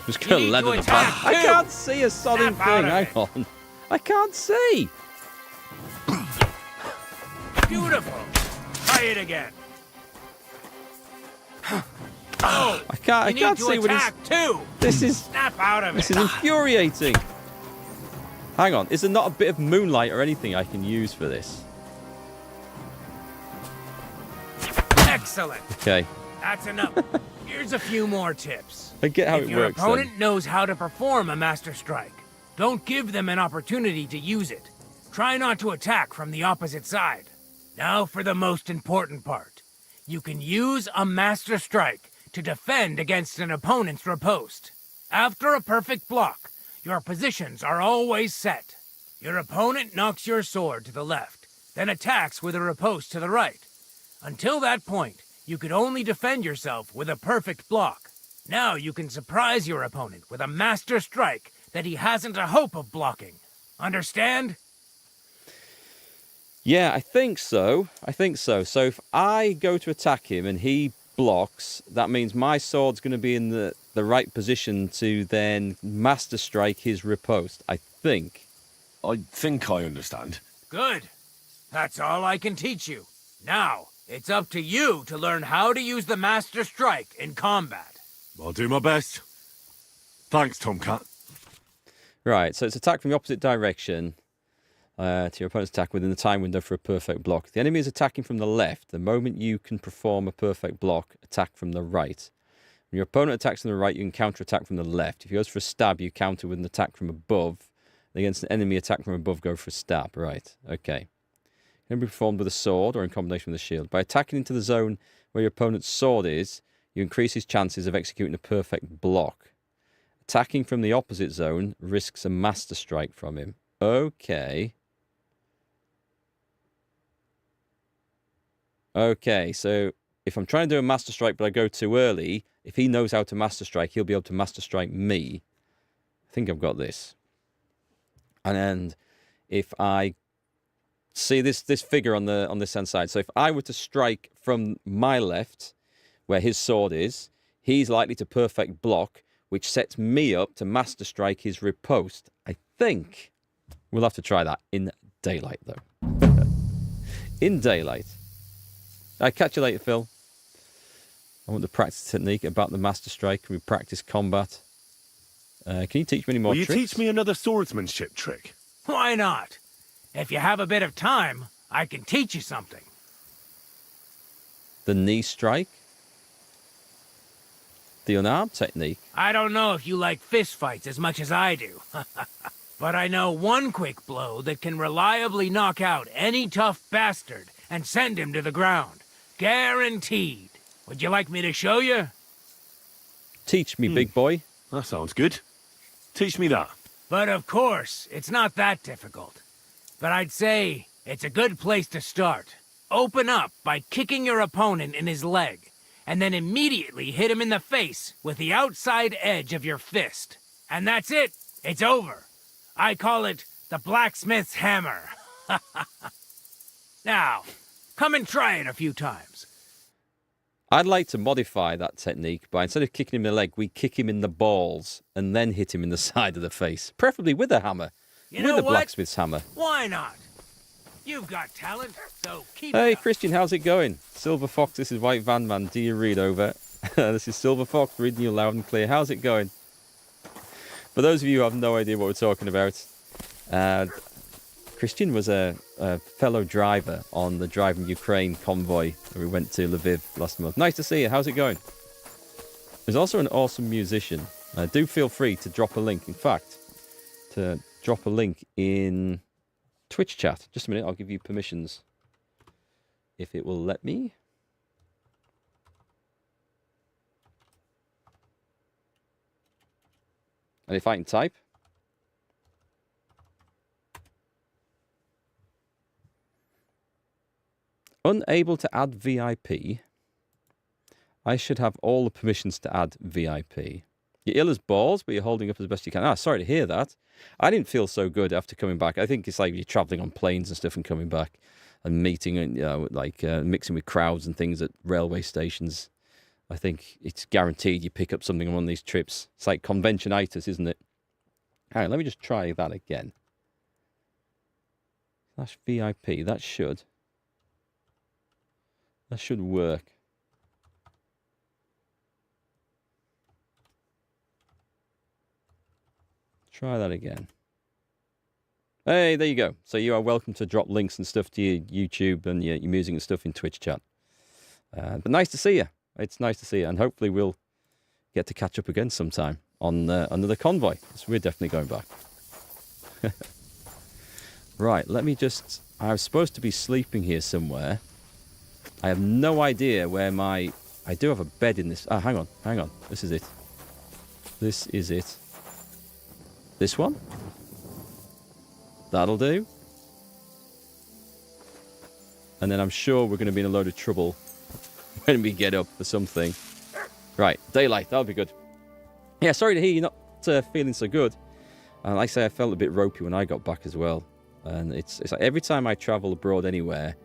Just gonna
need
let
to
it
attack,
pass. I
too.
can't see a sodding
Snap out
thing.
of
Hang on. I can't see.
Beautiful. Try it again. Oh,
I can't
you need to
see what he's.
attack too.
This is.
Snap out of
This
it.
is infuriating. Hang on. Is there not a bit of moonlight or anything I can use for this?
Excellent.
Okay.
That's enough. Here's a few more tips.
I get how
if
it
your
works.
opponent
Then.
knows how to perform a Master Strike, don't give them an opportunity to use it. Try not to attack from the opposite side. Now for the most important part. You can use a Master Strike to defend against an opponent's riposte. After a perfect block, your positions are always set. Your opponent knocks your sword to the left, then attacks with a riposte to the right. Until that point, you could only defend yourself with a perfect block. Now you can surprise your opponent with a Master Strike that he hasn't a hope of blocking. Understand?
Yeah, I think so. So if I go to attack him and he blocks, that means my sword's going to be in the right position to then Master Strike his riposte. I think.
I think I understand.
Good. That's all I can teach you. Now, it's up to you to learn how to use the Master Strike in combat.
I'll do my best. Thanks, Tomcat.
Right, so it's attack from the opposite direction. to your opponent's attack within the time window for a perfect block. The enemy is attacking from the left. The moment you can perform a perfect block, attack from the right. When your opponent attacks from the right, you can counter-attack from the left. If he goes for a stab, you counter with an attack from above. Against an enemy attack from above, go for a stab. Right, okay. Can be performed with a sword or in combination with a shield. By attacking into the zone where your opponent's sword is, you increase his chances of executing a perfect block. Attacking from the opposite zone risks a master strike from him. Okay. Okay, so if I'm trying to do a master strike but I go too early, if he knows how to master strike, he'll be able to master strike me. I think I've got this. And then if I see this figure on this hand side, so if I were to strike from my left, where his sword is, he's likely to perfect block, which sets me up to master strike his riposte. I think we'll have to try that in daylight, though. In daylight. I'll catch you later, Phil. I want to practice technique about the master strike. Can we practice combat? Can you teach me any more tricks?
Will you teach me another swordsmanship trick?
Why not? If you have a bit of time, I can teach you something.
The knee strike? The unarmed technique?
I don't know if you like fistfights as much as I do. But I know one quick blow that can reliably knock out any tough bastard and send him to the ground. Guaranteed. Would you like me to show you?
Teach me, big boy.
That sounds good. Teach me that.
But of course, it's not that difficult. But I'd say it's a good place to start. Open up by kicking your opponent in his leg, and then immediately hit him in the face with the outside edge of your fist. And that's it. It's over. I call it the blacksmith's hammer. Now, come and try it a few times.
I'd like to modify that technique by, instead of kicking him in the leg, we kick him in the balls and then hit him in the side of the face. Preferably with a hammer. With a blacksmith's hammer.
Why not? You've got talent, so keep
Hey,
it up.
Christian, how's it going? Silver Fox, this is White Van Man. Do you read over? This is Silver Fox, reading you loud and clear. How's it going? For those of you who have no idea what we're talking about, Christian was a fellow driver on the Driving Ukraine convoy where we went to Lviv last month. Nice to see you. How's it going? He's also an awesome musician. Do feel free to drop a link. In fact, to drop a link in Twitch chat. Just a minute, I'll give you permissions. If it will let me. And if I can type. Unable to add VIP. I should have all the permissions to add VIP. You're ill as balls, but you're holding up as best you can. Ah, sorry to hear that. I didn't feel so good after coming back. I think it's like you're traveling on planes and stuff and coming back and meeting and, you know, like mixing with crowds and things at railway stations. I think it's guaranteed you pick up something on one of these trips. It's like conventionitis, isn't it? Hang on, let me just try that again. Slash VIP. That should work. Try that again. Hey, there you go. So you are welcome to drop links and stuff to your YouTube and your music and stuff in Twitch chat. But nice to see you. It's nice to see you. And hopefully we'll get to catch up again sometime on another convoy. So we're definitely going back. Right, let me just... I was supposed to be sleeping here somewhere. I have no idea where my... I do have a bed in this... Ah, hang on. This is it. This is it. This one? That'll do. And then I'm sure we're going to be in a load of trouble when we get up for something. Right, daylight. That'll be good. Yeah, sorry to hear you're not feeling so good. And like I say, I felt a bit ropey when I got back as well. And it's like every time I travel abroad anywhere,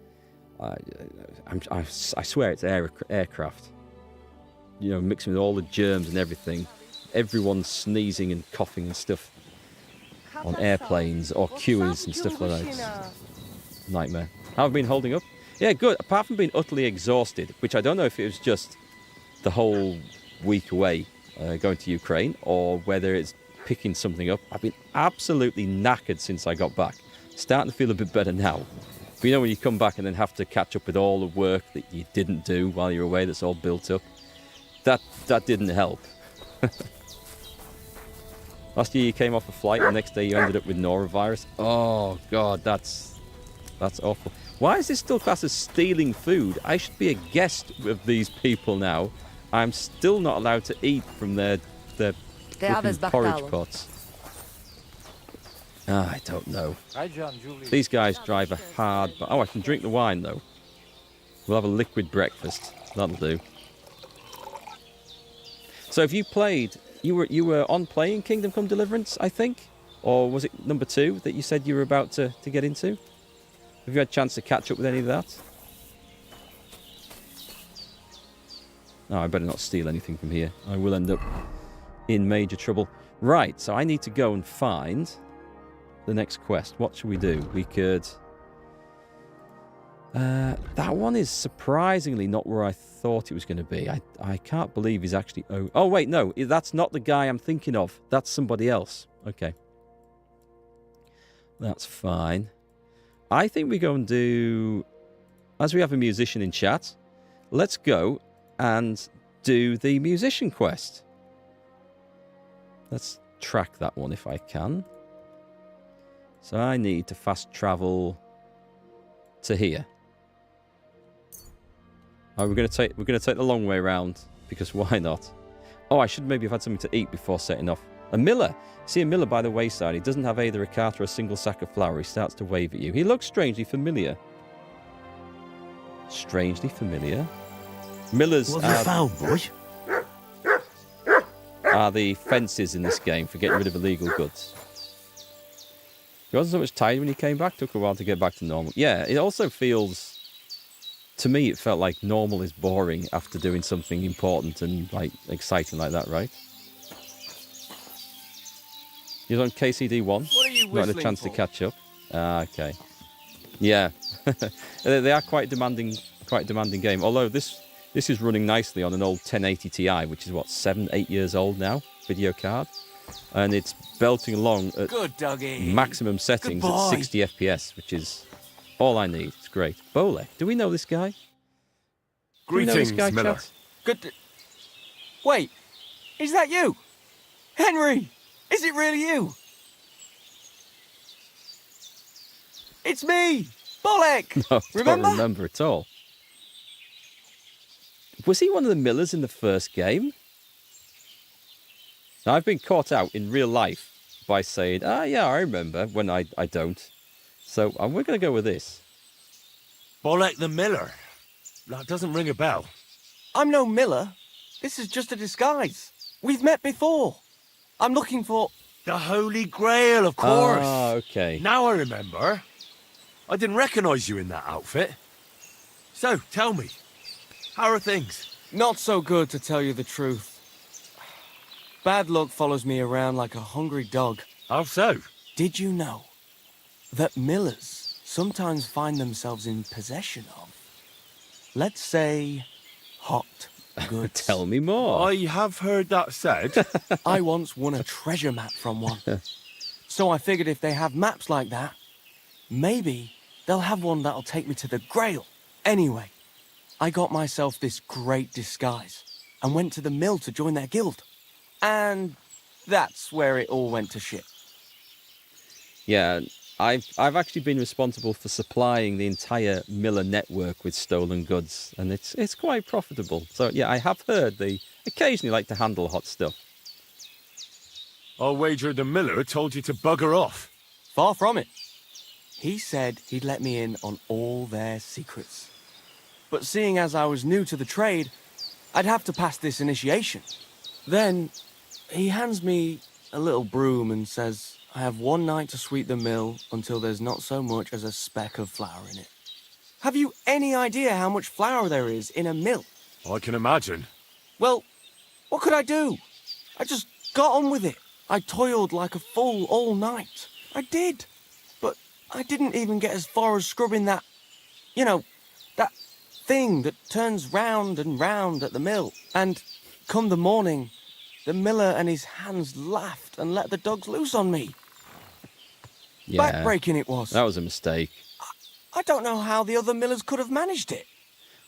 I swear it's aircraft. You know, mixing with all the germs and everything. Everyone's sneezing and coughing and stuff on airplanes or queues and stuff like that. It's nightmare. How have I been holding up? Yeah, good. Apart from being utterly exhausted, which I don't know if it was just the whole week away going to Ukraine or whether it's picking something up. I've been absolutely knackered since I got back. Starting to feel a bit better now. But you know when you come back and then have to catch up with all the work that you didn't do while you're away that's all built up? That didn't help. Last year you came off a flight and the next day you ended up with norovirus. Oh god, that's awful. Why is this still classed as stealing food? I should be a guest of these people now. I'm still not allowed to eat from their porridge pots. I don't know. These guys drive a hard... Oh, I can drink the wine, though. We'll have a liquid breakfast. That'll do. So have you played... You were on playing Kingdom Come Deliverance, I think? Or was it number 2 that you said you were about to get into? Have you had a chance to catch up with any of that? Oh, I better not steal anything from here. I will end up in major trouble. Right, so I need to go and find... the next quest. What should we do? We could... that one is surprisingly not where I thought it was going to be. I can't believe he's actually... Oh, wait, no. That's not the guy I'm thinking of. That's somebody else. Okay. That's fine. I think we go and do... As we have a musician in chat, let's go and do the musician quest. Let's track that one if I can. So I need to fast travel to here. Oh, we're going to take the long way around because why not? Oh, I should maybe have had something to eat before setting off. A miller. See a miller by the wayside. He doesn't have either a cart or a single sack of flour. He starts to wave at you. He looks strangely familiar. Strangely familiar. Millers
what have you found, boy?
Are the fences in this game for getting rid of illegal goods. He wasn't so much tired when he came back. Took a while to get back to normal. Yeah, it also feels... To me, it felt like normal is boring after doing something important and like exciting like that, right? You're on KCD 1.
What are you
not had a chance to catch up. Ah, okay. Yeah, they are quite demanding game. Although this is running nicely on an old 1080 Ti, which is what 7-8 years old now, video card, and it's belting along at maximum settings at 60 FPS, which is all I need. It's great. Bolek, do we know this guy?
Greetings, Miller.
Chat?
Good. Wait, is that you, Henry? Is it really you? It's me, Bolek.
No,
remember?
Don't remember at all. Was he one of the millers in the first game? Now, I've been caught out in real life by saying, yeah, I remember, when I don't. So we're going to go with this.
Bolek the miller? That doesn't ring a bell.
I'm no miller. This is just a disguise. We've met before. I'm looking for...
The Holy Grail, of course.
Ah, okay.
Now I remember. I didn't recognise you in that outfit. So, tell me, how are things?
Not so good, to tell you the truth. Bad luck follows me around like a hungry dog.
How so?
Did you know that millers sometimes find themselves in possession of, let's say, hot goods?
Tell me more.
I have heard that said.
I once won a treasure map from one. So I figured if they have maps like that, maybe they'll have one that'll take me to the Grail. Anyway, I got myself this great disguise and went to the mill to join their guild. And that's where it all went to shit.
Yeah, I've actually been responsible for supplying the entire miller network with stolen goods, and it's quite profitable. So yeah, I have heard they occasionally like to handle hot stuff.
I'll wager the miller told you to bugger off.
Far from it. He said he'd let me in on all their secrets. But seeing as I was new to the trade, I'd have to pass this initiation. Then he hands me a little broom and says I have one night to sweep the mill until there's not so much as a speck of flour in it. Have you any idea how much flour there is in a mill?
I can imagine.
Well, what could I do? I just got on with it. I toiled like a fool all night. I did. But I didn't even get as far as scrubbing that, you know, that thing that turns round and round at the mill. And come the morning, the miller and his hands laughed and let the dogs loose on me.
backbreaking it was.
That was a mistake.
I don't know how the other millers could have managed it.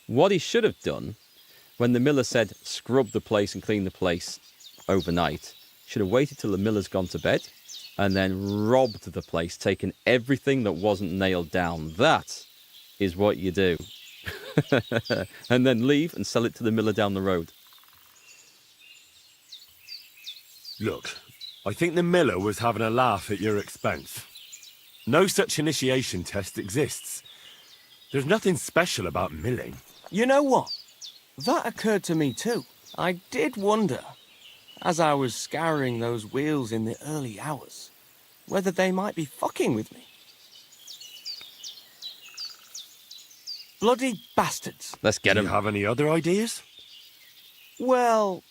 What he should have done, when the miller said scrub the place and clean the place overnight, should have waited till the miller's gone to bed and then robbed the place, taken everything that wasn't nailed down. That is what you do. And then leave and sell it to the miller down the road.
Look, I think the miller was having a laugh at your expense. No such initiation test exists. There's nothing special about milling.
You know what? That occurred to me too. I did wonder, as I was scouring those wheels in the early hours, whether they might be fucking with me. Bloody bastards.
Let's get him.
Do you have any other ideas?
Well,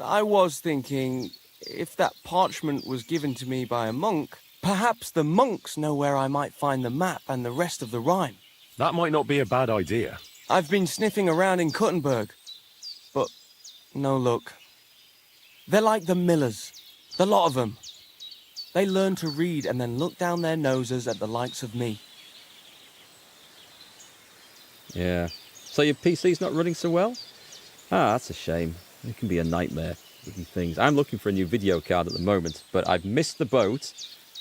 I was thinking, if that parchment was given to me by a monk, perhaps the monks know where I might find the map and the rest of the rhyme.
That might not be a bad idea.
I've been sniffing around in Kuttenberg, but no luck. They're like the millers, the lot of them. They learn to read and then look down their noses at the likes of me.
Yeah. So your PC's not running so well? Ah, that's a shame. It can be a nightmare with these things. I'm looking for a new video card at the moment, but I've missed the boat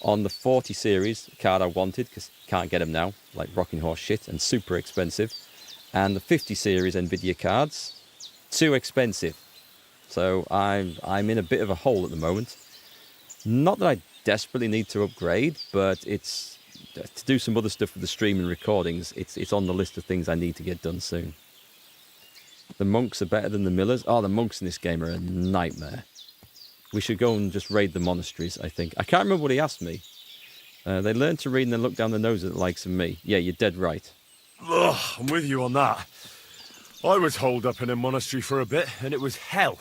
on the 40 series card I wanted, because can't get them now, like rocking horse shit, and super expensive. And the 50 series Nvidia cards, too expensive. So I'm in a bit of a hole at the moment. Not that I desperately need to upgrade, but it's to do some other stuff with the streaming recordings. It's on the list of things I need to get done soon. The monks are better than the millers. Oh, the monks in this game are a nightmare. We should go and just raid the monasteries, I think. I can't remember what he asked me. They learn to read and then look down the nose at the likes of me. Yeah, you're dead right.
Ugh, I'm with you on that. I was holed up in a monastery for a bit, and it was hell.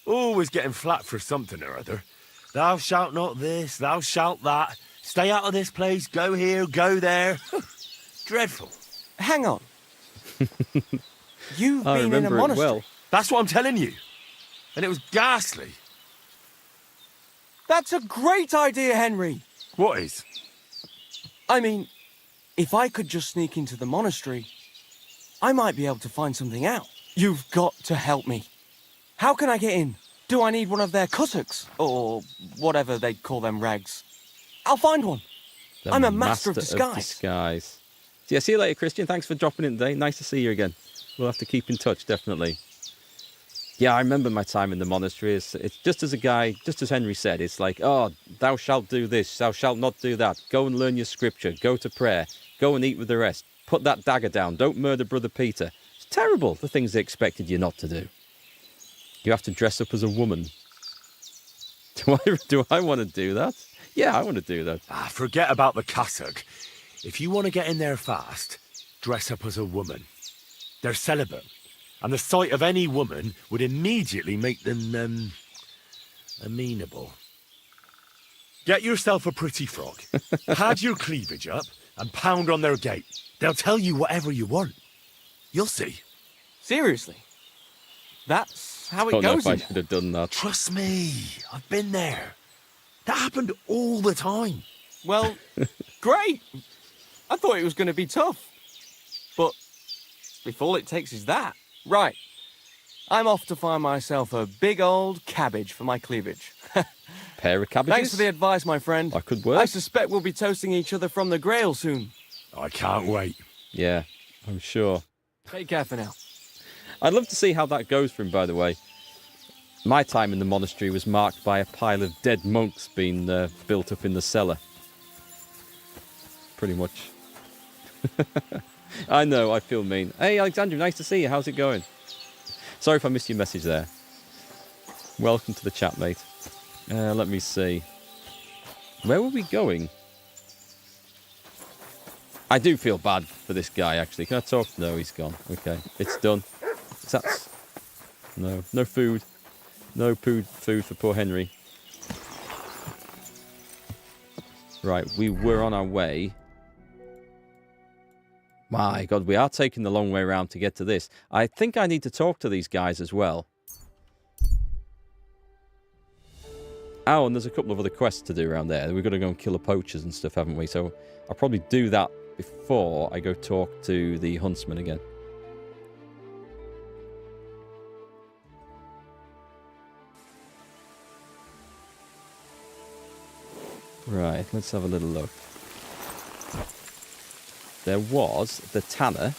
Always getting flat for something or other. Thou shalt not this, thou shalt that. Stay out of this place, go here, go there. Dreadful.
Hang on. You've been in a monastery.
Well. That's what I'm telling you. And it was ghastly.
That's a great idea, Henry.
What is?
I mean, if I could just sneak into the monastery, I might be able to find something out. You've got to help me. How can I get in? Do I need one of their kutuks? Or whatever they call them rags? I'll find one. I'm a master of disguise.
Yeah, see you later, Christian. Thanks for dropping in today. Nice to see you again. We'll have to keep in touch, definitely. Yeah, I remember my time in the monastery. It's just as a guy, just as Henry said, it's like, oh, thou shalt do this, thou shalt not do that. Go and learn your scripture. Go to prayer. Go and eat with the rest. Put that dagger down. Don't murder Brother Peter. It's terrible, the things they expected you not to do. You have to dress up as a woman. Do I want to do that? Yeah, I want to do that.
Ah, forget about the cassock. If you want to get in there fast, dress up as a woman. They're celibate, and the sight of any woman would immediately make them, amenable. Get yourself a pretty frock, pad your cleavage up, and pound on their gate. They'll tell you whatever you want. You'll see.
Seriously? That's how it
goes. I don't know
goes.
if I should have done that.
Trust me, I've been there. That happened all the time.
Well, great. I thought it was going to be tough. But if all it takes is that. Right. I'm off to find myself a big old cabbage for my cleavage.
Pair of cabbages?
Thanks for the advice, my friend.
That could work.
I suspect we'll be toasting each other from the Grail soon.
I can't wait.
Yeah, I'm sure.
Take care for now.
I'd love to see how that goes for him, by the way. My time in the monastery was marked by a pile of dead monks being built up in the cellar. Pretty much. I know, I feel mean. Hey, Alexandra, nice to see you. How's it going? Sorry if I missed your message there. Welcome to the chat, mate. Let me see. Where were we going? I do feel bad for this guy, actually. Can I talk? No, he's gone. Okay, it's done. That's... No food. No food for poor Henry. Right, we were on our way. My God, we are taking the long way around to get to this. I think I need to talk to these guys as well. Oh, and there's a couple of other quests to do around there. We've got to go and kill the poachers and stuff, haven't we? So I'll probably do that before I go talk to the huntsman again. Right, let's have a little look. There was the tanner,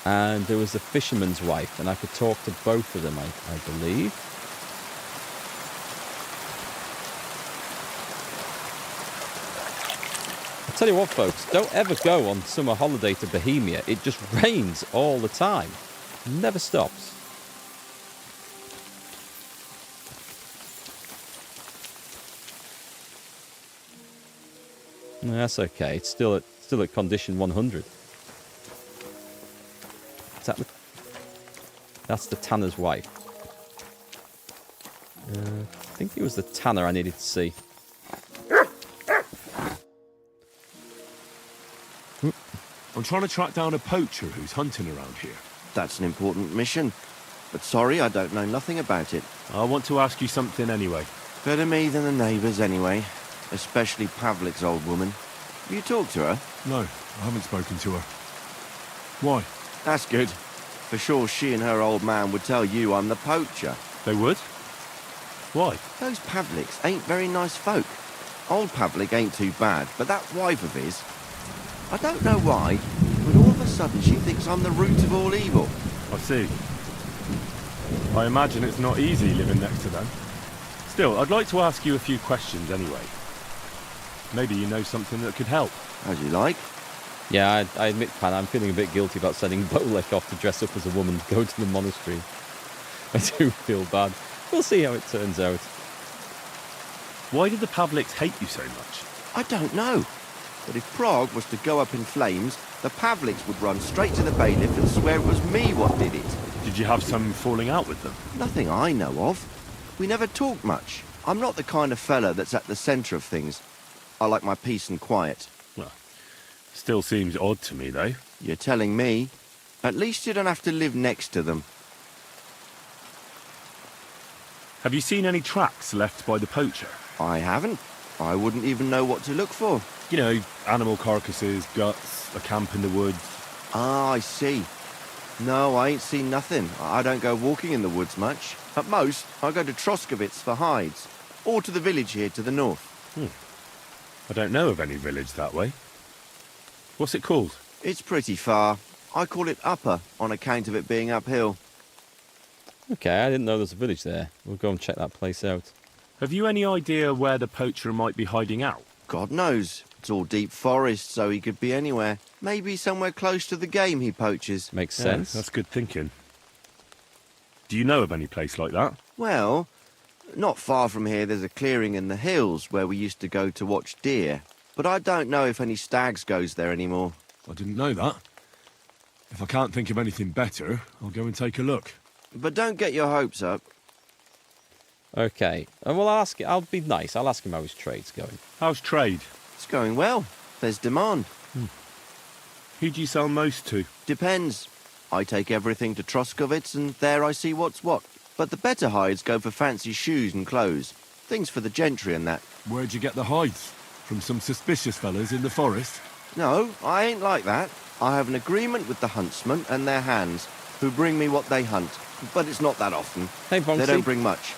and there was the fisherman's wife, and I could talk to both of them, I believe. I'll tell you what, folks, don't ever go on summer holiday to Bohemia. It just rains all the time. Never stops. That's okay. It's still at condition 100. That's the tanner's wife. I think it was the tanner I needed to see.
I'm trying to track down a poacher who's hunting around here.
That's an important mission. But sorry, I don't know nothing about it.
I want to ask you something anyway.
Better me than the neighbours anyway. Especially Pavlik's old woman. Have you talked to her?
No, I haven't spoken to her. Why?
That's good. For sure she and her old man would tell you I'm the poacher.
They would? Why?
Those Pavliks ain't very nice folk. Old Pavlik ain't too bad, but that wife of his... I don't know why, but all of a sudden she thinks I'm the root of all evil.
I see. I imagine it's not easy living next to them. Still, I'd like to ask you a few questions anyway. Maybe you know something that could help.
As you like.
Yeah, I admit, Pan, I'm feeling a bit guilty about sending Bolek off to dress up as a woman to go to the monastery. I do feel bad. We'll see how it turns out.
Why did the Pavliks hate you so much?
I don't know. But if Prague was to go up in flames, the Pavliks would run straight to the bailiff and swear it was me what did it.
Did you have some falling out with them?
Nothing I know of. We never talk much. I'm not the kind of fella that's at the centre of things. I like my peace and quiet.
Well, still seems odd to me, though.
You're telling me. At least you don't have to live next to them.
Have you seen any tracks left by the poacher?
I haven't. I wouldn't even know what to look for.
You know, animal carcasses, guts, a camp in the woods.
Ah, I see. No, I ain't seen nothing. I don't go walking in the woods much. At most, I go to Troskovitz for hides. Or to the village here to the north.
I don't know of any village that way. What's it called?
It's pretty far. I call it Upper on account of it being uphill.
Okay, I didn't know there was a village there. We'll go and check that place out.
Have you any idea where the poacher might be hiding out?
God knows. It's all deep forest, so he could be anywhere. Maybe somewhere close to the game he poaches.
Makes sense.
That's good thinking. Do you know of any place like that?
Well, not far from here there's a clearing in the hills where we used to go to watch deer. But I don't know if any stags goes there anymore.
I didn't know that. If I can't think of anything better, I'll go and take a look.
But don't get your hopes up.
Okay, and we'll ask. I'll be nice. I'll ask him how his trade's going.
How's trade?
It's going well. There's demand.
Who do you sell most to?
Depends. I take everything to Troskovitz and there I see what's what. But the better hides go for fancy shoes and clothes. Things for the gentry and that.
Where'd you get the hides? From some suspicious fellas in the forest?
No, I ain't like that. I have an agreement with the huntsmen and their hands, who bring me what they hunt. But it's not that often.
Hey, Bonksy.
They don't bring much.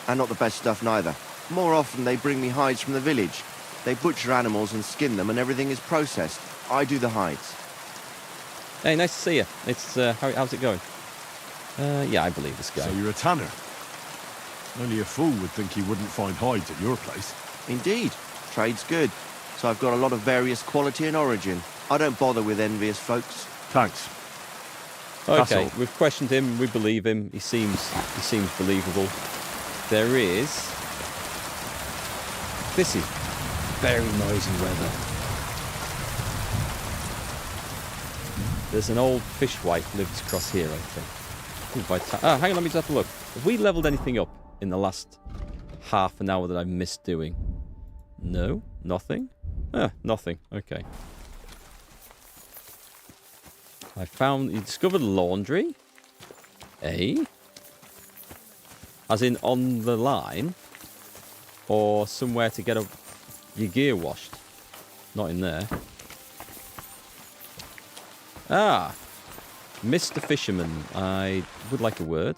And not the best stuff neither. More often they bring me hides from the village. They butcher animals and skin them and everything is processed. I do the hides.
Hey, nice to see you. It's how's it going? Yeah, I believe this guy.
So you're a tanner? Only a fool would think he wouldn't find hides at your place.
Indeed. Trade's good. So I've got a lot of various quality and origin. I don't bother with envious folks.
Thanks.
Okay, we've questioned him. We believe him. He seems believable. There is... This is very noisy weather. There's an old fishwife lives across here, I think. Hang on, let me just have a look. Have we leveled anything up in the last half an hour that I've missed doing? No? Nothing? Nothing. Okay. You discovered laundry? As in on the line? or somewhere to get your gear washed. Not in there. Ah, Mr. Fisherman, I would like a word.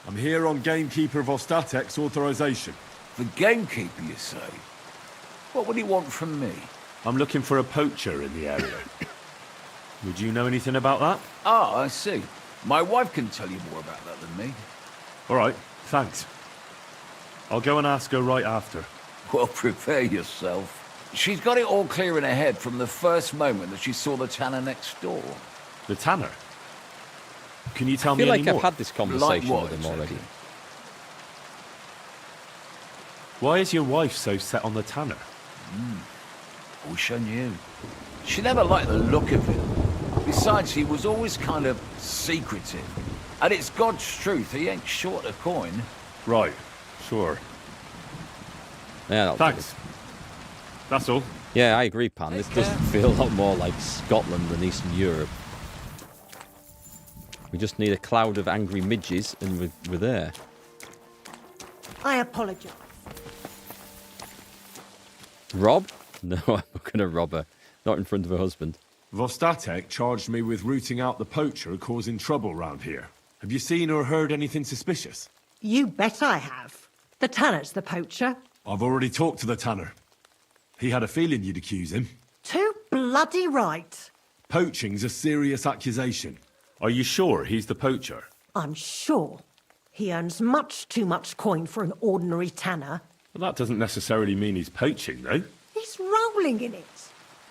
I'm here on Gamekeeper Vostatek's authorization.
The Gamekeeper, you say? What would he want from me?
I'm looking for a poacher in the area. Would you know anything about that?
Ah, I see. My wife can tell you more about that than me.
All right, thanks. I'll go and ask her right after.
Well, prepare yourself. She's got it all clear in her head from the first moment that she saw the tanner next door.
The tanner? Can you tell
I
me
feel
any
like
more?
I've had this conversation
Like what,
with him already.
exactly?
Why is your wife so set on the tanner?
I wish I knew. She never liked the look of him. Besides, he was always kind of secretive. And it's God's truth, he ain't short a coin.
Right, sure.
Yeah,
thanks. That's all.
Yeah, I agree, Pan. This does feel a lot more like Scotland than Eastern Europe. We just need a cloud of angry midges and we're there.
I apologise.
Rob? No, I'm not going to rob her. Not in front of her husband.
Vostatek charged me with rooting out the poacher causing trouble round here. Have you seen or heard anything suspicious?
You bet I have. The tanner's the poacher.
I've already talked to the tanner. He had a feeling you'd accuse him.
Too bloody right.
Poaching's a serious accusation. Are you sure he's the poacher?
I'm sure. He earns much too much coin for an ordinary tanner.
Well, that doesn't necessarily mean he's poaching, though.
He's rolling in it.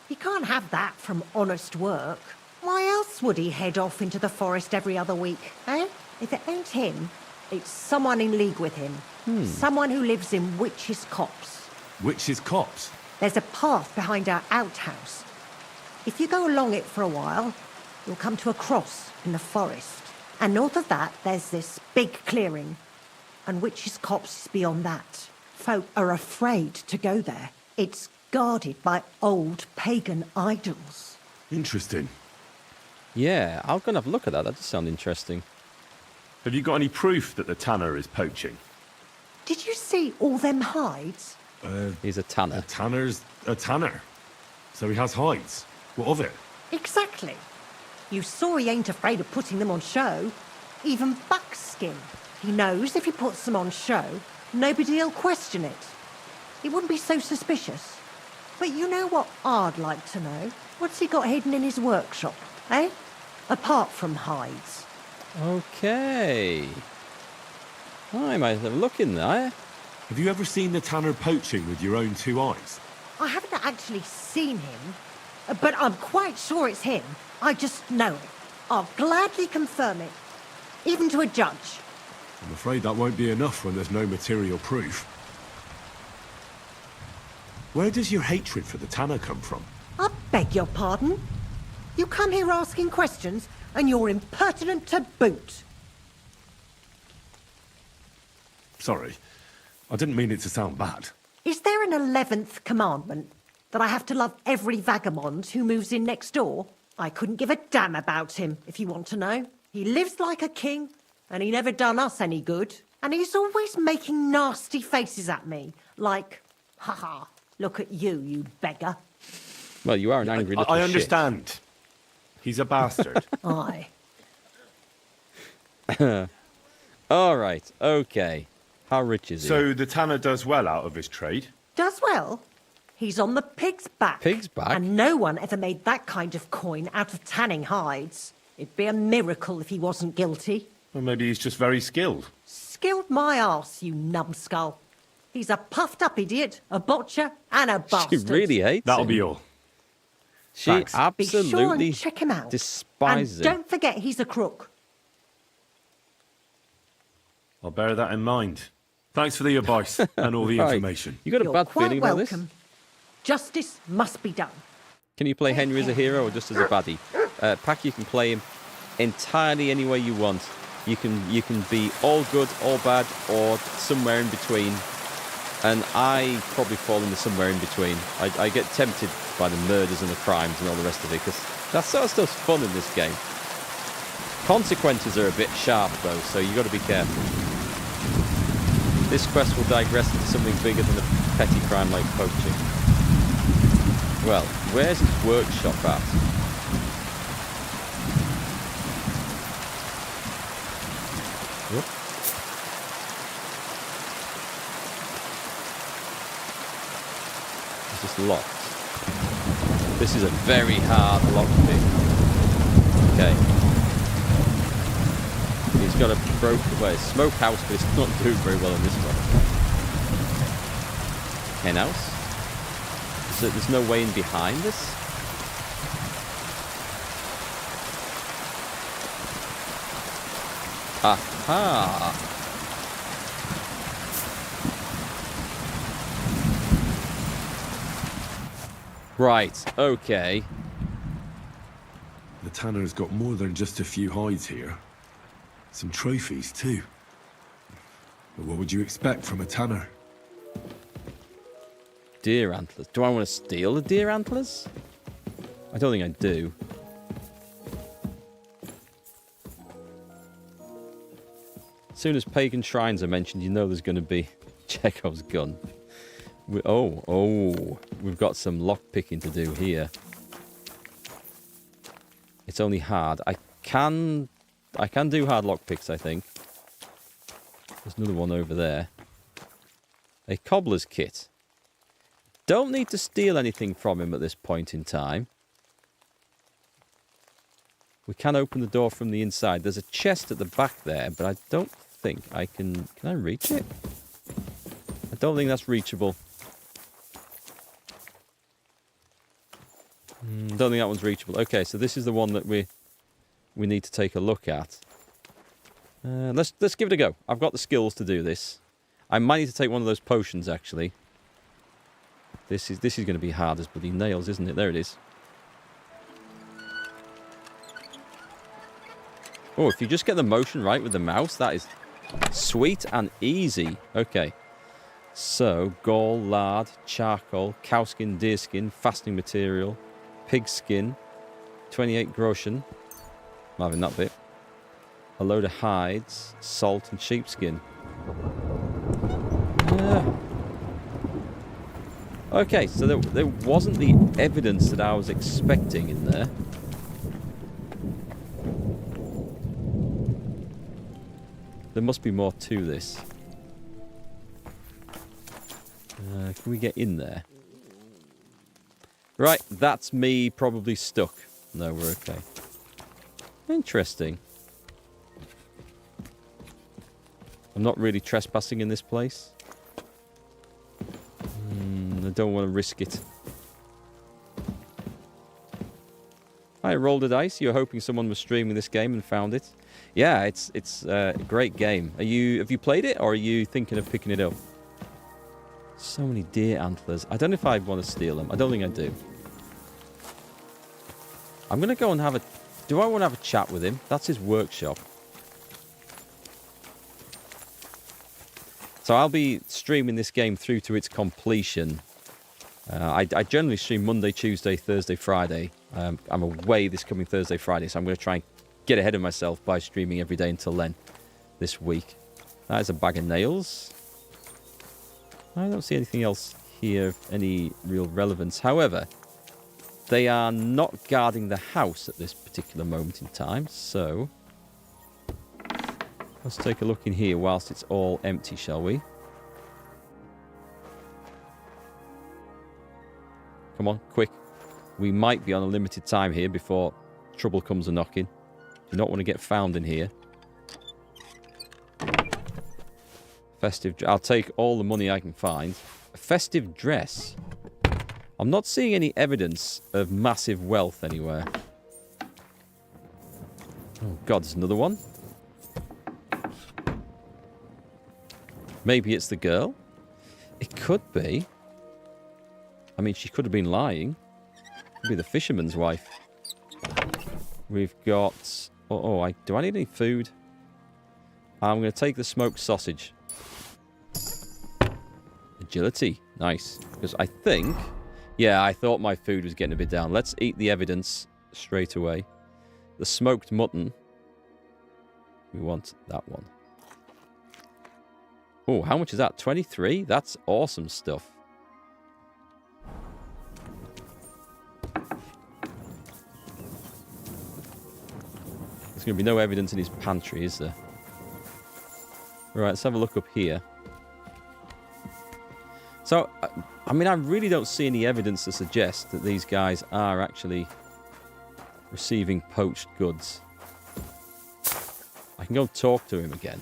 He can't have that from honest work. Why else would he head off into the forest every other week, eh? If it ain't him, it's someone in league with him. Someone who lives in Witch's Copse.
Witch's Copse?
There's a path behind our outhouse. If you go along it for a while, you'll come to a cross in the forest. And north of that, there's this big clearing. And Witch's Copse is beyond that. Folk are afraid to go there. It's guarded by old pagan idols.
Interesting.
Yeah, I'll go and have a look at that. That does sound interesting.
Have you got any proof that the tanner is poaching?
Did you see all them hides?
He's a tanner.
A tanner's a tanner. So he has hides. What of it?
Exactly. You saw he ain't afraid of putting them on show. Even buckskin. He knows if he puts them on show, nobody'll question it. He wouldn't be so suspicious. But you know what I'd like to know? What's he got hidden in his workshop, eh? Apart from hides.
Okay. I might have a look in there.
Have you ever seen the tanner poaching with your own two eyes?
I haven't actually seen him, but I'm quite sure it's him. I just know it. I'll gladly confirm it, even to a judge.
I'm afraid that won't be enough when there's no material proof. Where does your hatred for the tanner come from?
I beg your pardon? You come here asking questions, and you're impertinent to boot.
Sorry, I didn't mean it to sound bad.
Is there an 11th commandment? That I have to love every vagabond who moves in next door? I couldn't give a damn about him, if you want to know. He lives like a king, and he never done us any good. And he's always making nasty faces at me, like, haha, look at you, you beggar.
Well, you are an angry little
I understand. He's a bastard.
Aye.
All right, okay. How rich is he?
So the tanner does well out of his trade?
Does well. He's on the pig's back.
Pig's back?
And no one ever made that kind of coin out of tanning hides. It'd be a miracle if he wasn't guilty.
Well, maybe he's just very skilled.
Skilled my arse, you numbskull. He's a puffed-up idiot, a botcher, and a bastard.
She really hates
That'll
him.
be all.
She
Thanks.
absolutely
Be sure and check him out.
despises
and
him.
don't forget he's a crook.
I'll bear that in mind. Thanks for the advice and all the
Right.
information.
You got a
You're
bad
quite
feeling about this?
welcome. Justice must be done.
Can you play Henry as a hero or just as a baddie? Pack, you can play him entirely any way you want. You can be all good, all bad, or somewhere in between. And I probably fall into somewhere in between. I get tempted by the murders and the crimes and all the rest of it, because that sort of stuff's fun in this game. Consequences are a bit sharp though, so you got to be careful. This quest will digress into something bigger than a petty crime like poaching. Well, where's his workshop at? Whoop. Is this locked? This is a very hard lockpick. Okay. He's got a broken way. Smokehouse, but it's not doing very well in this one. Hen house? So there's no way in behind this? Aha! Right, okay.
The tanner's got more than just a few hides here. Some trophies, too. But what would you expect from a tanner?
Deer antlers. Do I want to steal the deer antlers? I don't think I do. As soon as pagan shrines are mentioned, you know there's going to be Chekhov's gun. We've got some lockpicking to do here. It's only hard. I can do hard lockpicks, I think. There's another one over there. A cobbler's kit. Don't need to steal anything from him at this point in time. We can open the door from the inside. There's a chest at the back there, but I don't think I can... Can I reach it? I don't think that's reachable. Don't think that one's reachable. Okay, so this is the one that we need to take a look at. Let's give it a go. I've got the skills to do this. I might need to take one of those potions, actually. This is going to be hard as bloody nails, isn't it? There it is. Oh, if you just get the motion right with the mouse, that is sweet and easy. Okay. So, gall, lard, charcoal, cowskin, deerskin, fastening material, pig skin, 28 groschen. I'm having that bit. A load of hides, salt, and sheepskin. Okay, so there wasn't the evidence that I was expecting in there. There must be more to this. Can we get in there? Right, that's me probably stuck. No, we're okay. Interesting. I'm not really trespassing in this place. I don't want to risk it. I rolled a dice. You were hoping someone was streaming this game and found it. Yeah, it's a great game. Have you played it, or are you thinking of picking it up? So many deer antlers. I don't know if I want to steal them. I don't think I do. I'm going to go and have a... Do I want to have a chat with him? That's his workshop. So I'll be streaming this game through to its completion. I generally stream Monday, Tuesday, Thursday, Friday. I'm away this coming Thursday, Friday, so I'm going to try and get ahead of myself by streaming every day until then, this week. That is a bag of nails. I don't see anything else here of any real relevance. However, they are not guarding the house at this particular moment in time, so... Let's take a look in here whilst it's all empty, shall we? Come on, quick. We might be on a limited time here before trouble comes a-knocking. Do not want to get found in here. Festive... I'll take all the money I can find. A festive dress. I'm not seeing any evidence of massive wealth anywhere. Oh, God, there's another one. Maybe it's the girl? It could be. I mean, she could have been lying. Could be the fisherman's wife. We've got... do I need any food? I'm going to take the smoked sausage. Agility. Nice. Because I think... Yeah, I thought my food was getting a bit down. Let's eat the evidence straight away. The smoked mutton. We want that one. Oh, how much is that? 23? That's awesome stuff. There's going to be no evidence in his pantry, is there? Right, let's have a look up here. So, I mean, I really don't see any evidence to suggest that these guys are actually receiving poached goods. I can go talk to him again.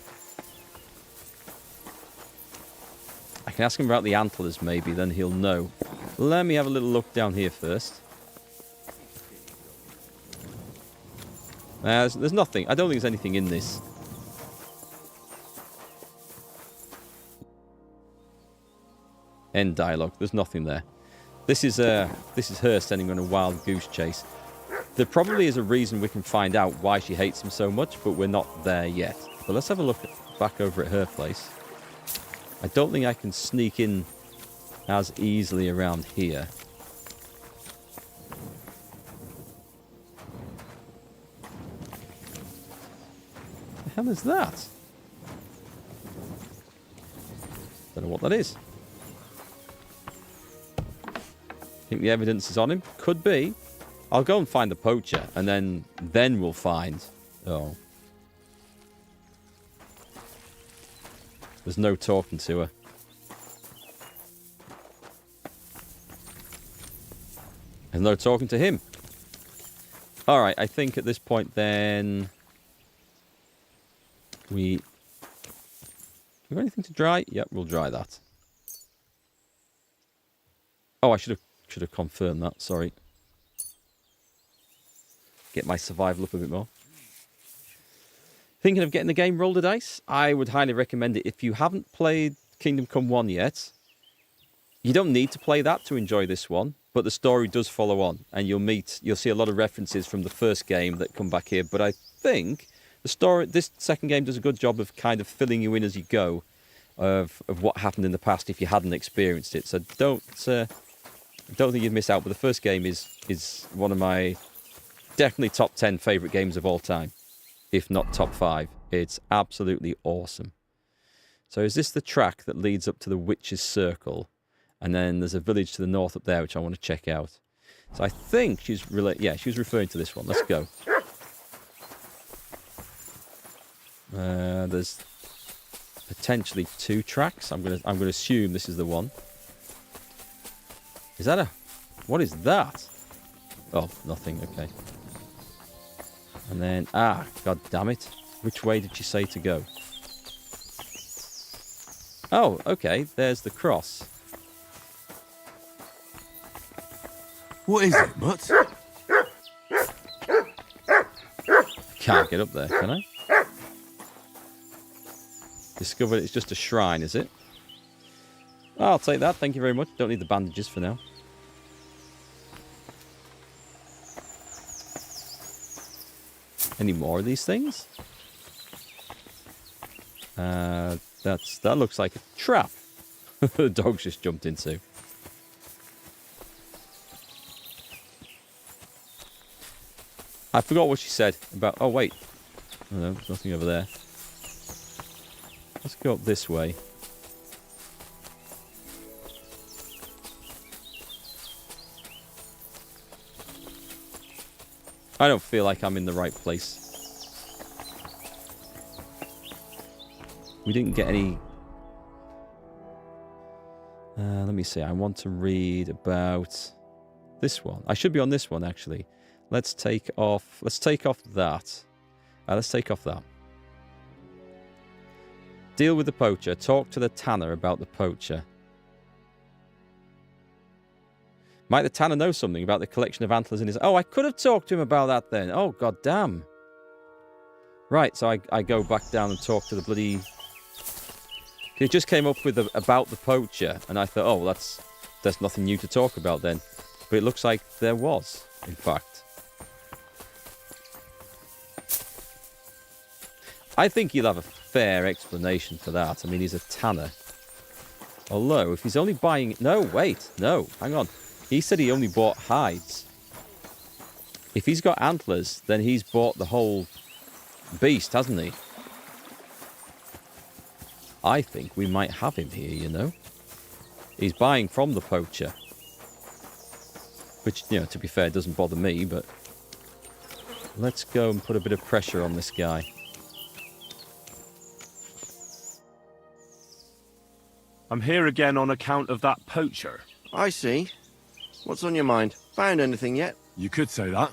I can ask him about the antlers, maybe, then he'll know. Let me have a little look down here first. There's nothing. I don't think there's anything in this. End dialogue. There's nothing there. This is her sending on a wild goose chase. There probably is a reason we can find out why she hates him so much, but we're not there yet. But let's have a look back over at her place. I don't think I can sneak in as easily around here. What the hell is that? Don't know what that is. Think the evidence is on him? Could be. I'll go and find the poacher, and then we'll find... Oh. There's no talking to her. There's no talking to him. Alright, I think at this point then... We have anything to dry? Yep, we'll dry that. Oh, I should have confirmed that, sorry. Get my survival up a bit more. Thinking of getting the game Roll the Dice? I would highly recommend it. If you haven't played Kingdom Come 1 yet, you don't need to play that to enjoy this one, but the story does follow on, and you'll see a lot of references from the first game that come back here, but I think this second game does a good job of kind of filling you in as you go of what happened in the past if you hadn't experienced it. So don't think you'd miss out, but the first game is one of my definitely top 10 favourite games of all time, if not top 5. It's absolutely awesome. So is this the track that leads up to the Witch's Circle? And then there's a village to the north up there, which I want to check out. So I think she was referring to this one. Let's go. There's potentially 2 tracks. I'm gonna assume this is the one. Is that what is that? Oh, nothing. Okay. And then god damn it! Which way did she say to go? Oh, okay. There's the cross.
What is it, Mutt?
Can't get up there, can I? Discovered it's just a shrine, is it? I'll take that, thank you very much. Don't need the bandages for now. Any more of these things? That looks like a trap. The dog's just jumped into. I forgot what she said about... Oh, wait. Oh, no, there's nothing over there. Let's go up this way. I don't feel like I'm in the right place. We didn't get any... let me see. I want to read about this one. I should be on this one, actually. Let's take off that. Let's take off that. Deal with the poacher. Talk to the tanner about the poacher. Might the tanner know something about the collection of antlers in his... Oh, I could have talked to him about that then. Oh, god damn. Right, so I go back down and talk to the bloody... It just came up with about the poacher, and I thought, oh, well, there's nothing new to talk about then. But it looks like there was, in fact. I think he'll have a fair explanation for that. I mean, he's a tanner. Although, if he's only buying... No, wait. No, hang on. He said he only bought hides. If he's got antlers, then he's bought the whole beast, hasn't he? I think we might have him here, you know. He's buying from the poacher. Which, you know, to be fair, doesn't bother me, but... let's go and put a bit of pressure on this guy.
I'm here again on account of that poacher.
I see. What's on your mind? Found anything yet?
You could say that.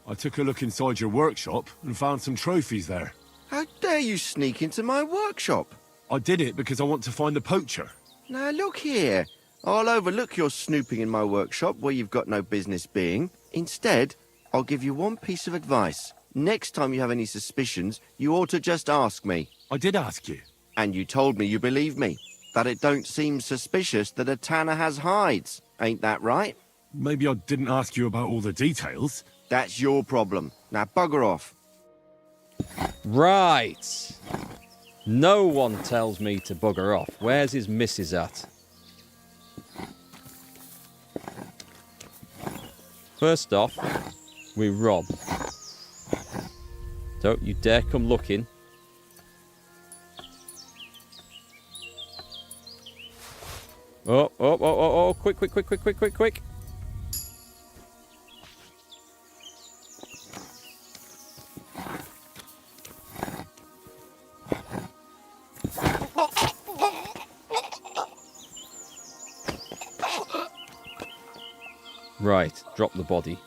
I took a look inside your workshop and found some trophies there.
How dare you sneak into my workshop?
I did it because I want to find the poacher.
Now look here. I'll overlook your snooping in my workshop where you've got no business being. Instead, I'll give you one piece of advice. Next time you have any suspicions, you ought to just ask me.
I did ask you.
And you told me you believe me. That it don't seem suspicious that a tanner has hides. Ain't that right?
Maybe I didn't ask you about all the details.
That's your problem. Now bugger off.
Right. No one tells me to bugger off. Where's his missus at? First off, we rob. Don't you dare come looking. Oh, quick. Right, drop the body.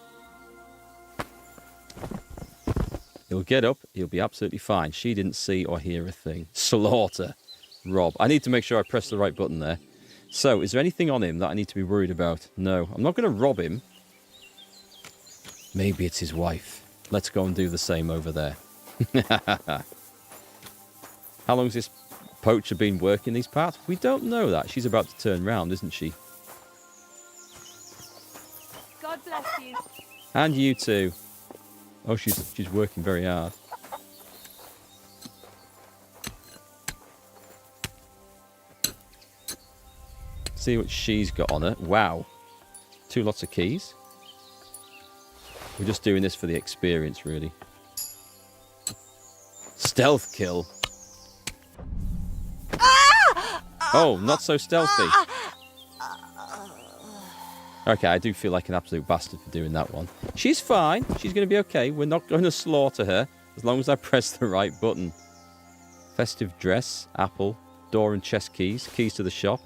He'll get up, he'll be absolutely fine. She didn't see or hear a thing. Slaughter. Rob. I need to make sure I press the right button there. So, is there anything on him that I need to be worried about? No, I'm not going to rob him. Maybe it's his wife. Let's go and do the same over there. How long has this poacher been working these parts? We don't know that. She's about to turn round, isn't she?
God bless you.
And you too. Oh, she's working very hard. See what she's got on her. Wow. 2 lots of keys. We're just doing this for the experience, really. Stealth kill. Oh, not so stealthy. Okay, I do feel like an absolute bastard for doing that one. She's fine. She's going to be okay. We're not going to slaughter her as long as I press the right button. Festive dress, apple, door and chest keys, keys to the shop.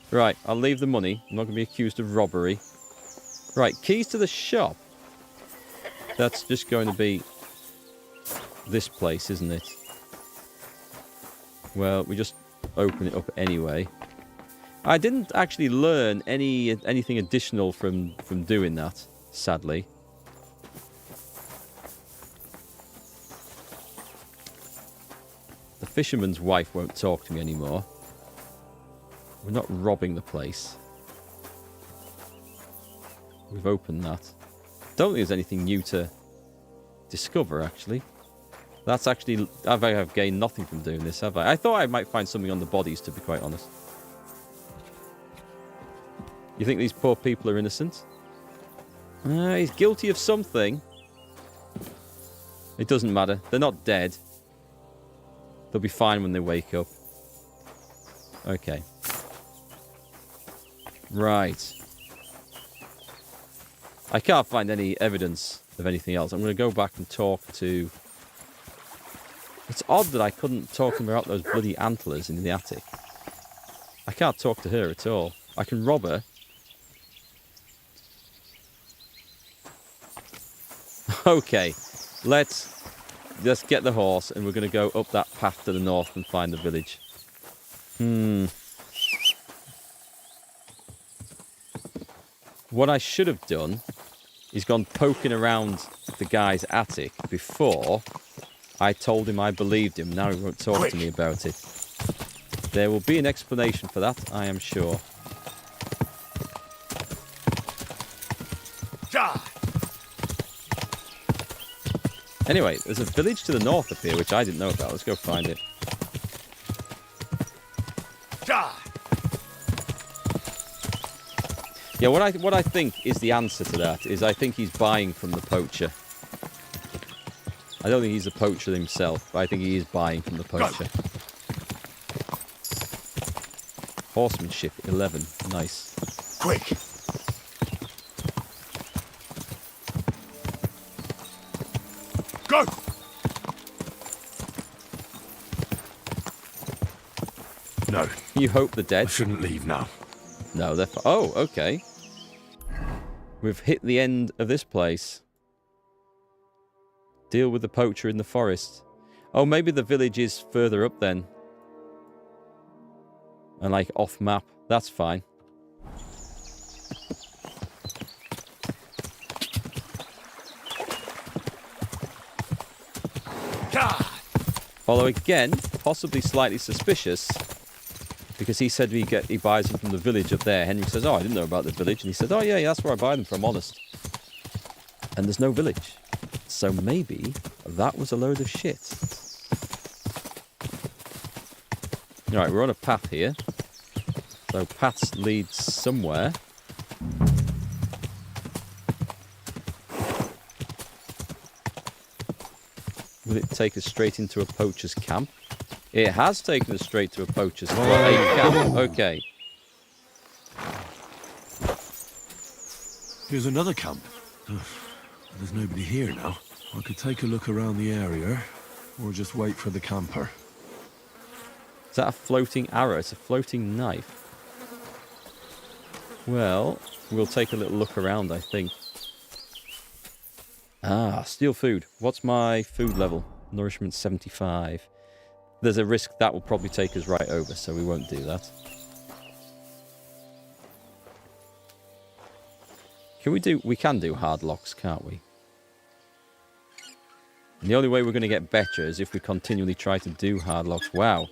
Right, I'll leave the money. I'm not going to be accused of robbery. Right, keys to the shop. That's just going to be this place, isn't it? Well, we just open it up anyway. I didn't actually learn anything additional from doing that, sadly. The fisherman's wife won't talk to me anymore. We're not robbing the place. We've opened that. Don't think there's anything new to discover, actually. That's actually... I've gained nothing from doing this, have I? I thought I might find something on the bodies, to be quite honest. You think these poor people are innocent? He's guilty of something. It doesn't matter. They're not dead. They'll be fine when they wake up. Okay. Right. I can't find any evidence of anything else. I'm going to go back and talk to... It's odd that I couldn't talk to her about those bloody antlers in the attic. I can't talk to her at all. I can rob her. Okay. Let's get the horse and we're going to go up that path to the north and find the village. What I should have done is gone poking around the guy's attic before I told him I believed him. Now he won't talk to me about it. There will be an explanation for that, I am sure. Anyway, there's a village to the north up here, which I didn't know about. Let's go find it. Yeah, what I think is the answer to that is I think he's buying from the poacher. I don't think he's a poacher himself, but I think he is buying from the poacher. Horsemanship 11. Nice.
Quick! Go! No.
You hope they're dead?
I shouldn't leave now.
No, they're... Oh, okay. We've hit the end of this place. Deal with the poacher in the forest. Oh, maybe the village is further up then. And like off map. That's fine. Although again, possibly slightly suspicious, because he said he buys them from the village up there. Henry says, "Oh, I didn't know about the village," and he said, "Oh yeah, that's where I buy them from, honest." And there's no village, so maybe that was a load of shit. All right, we're on a path here, so paths lead somewhere. Will it take us straight into a poacher's camp? It has taken us straight to a poacher's camp. Okay.
Here's another camp. There's nobody here now. I could take a look around the area, or just wait for the camper.
Is that a floating arrow? It's a floating knife. Well, we'll take a little look around, I think. Ah, steal food. What's my food level? Nourishment 75. There's a risk that will probably take us right over, so we won't do that. We can do hard locks, can't we? And the only way we're going to get better is if we continually try to do hard locks. Wow.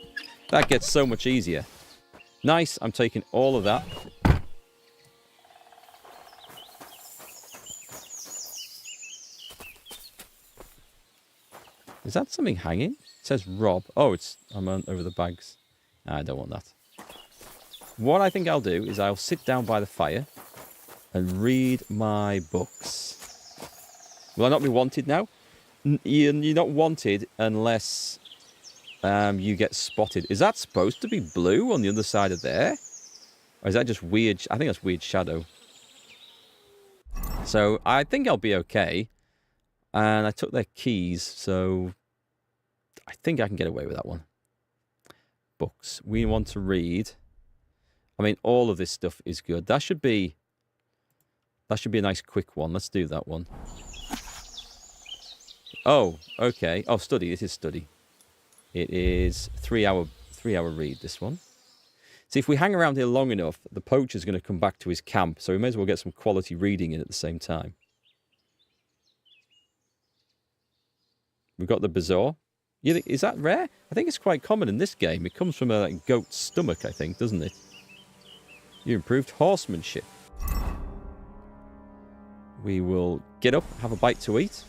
That gets so much easier. Nice, I'm taking all of that. Is that something hanging? It says Rob. Oh, I'm over the bags. I don't want that. What I think I'll do is I'll sit down by the fire and read my books. Will I not be wanted now? You're not wanted unless you get spotted. Is that supposed to be blue on the other side of there? Or is that just weird? I think that's weird shadow. So I think I'll be okay. And I took their keys, so I think I can get away with that one. Books. We want to read. I mean, all of this stuff is good. That should be a nice quick one. Let's do that one. Oh, okay. Oh, study. It is study. It is 3 hour read, this one. See, if we hang around here long enough, the poacher's going to come back to his camp, so we may as well get some quality reading in at the same time. We've got the bazaar. Is that rare? I think it's quite common in this game. It comes from a goat's stomach, I think, doesn't it? You improved horsemanship. We will get up, have a bite to eat.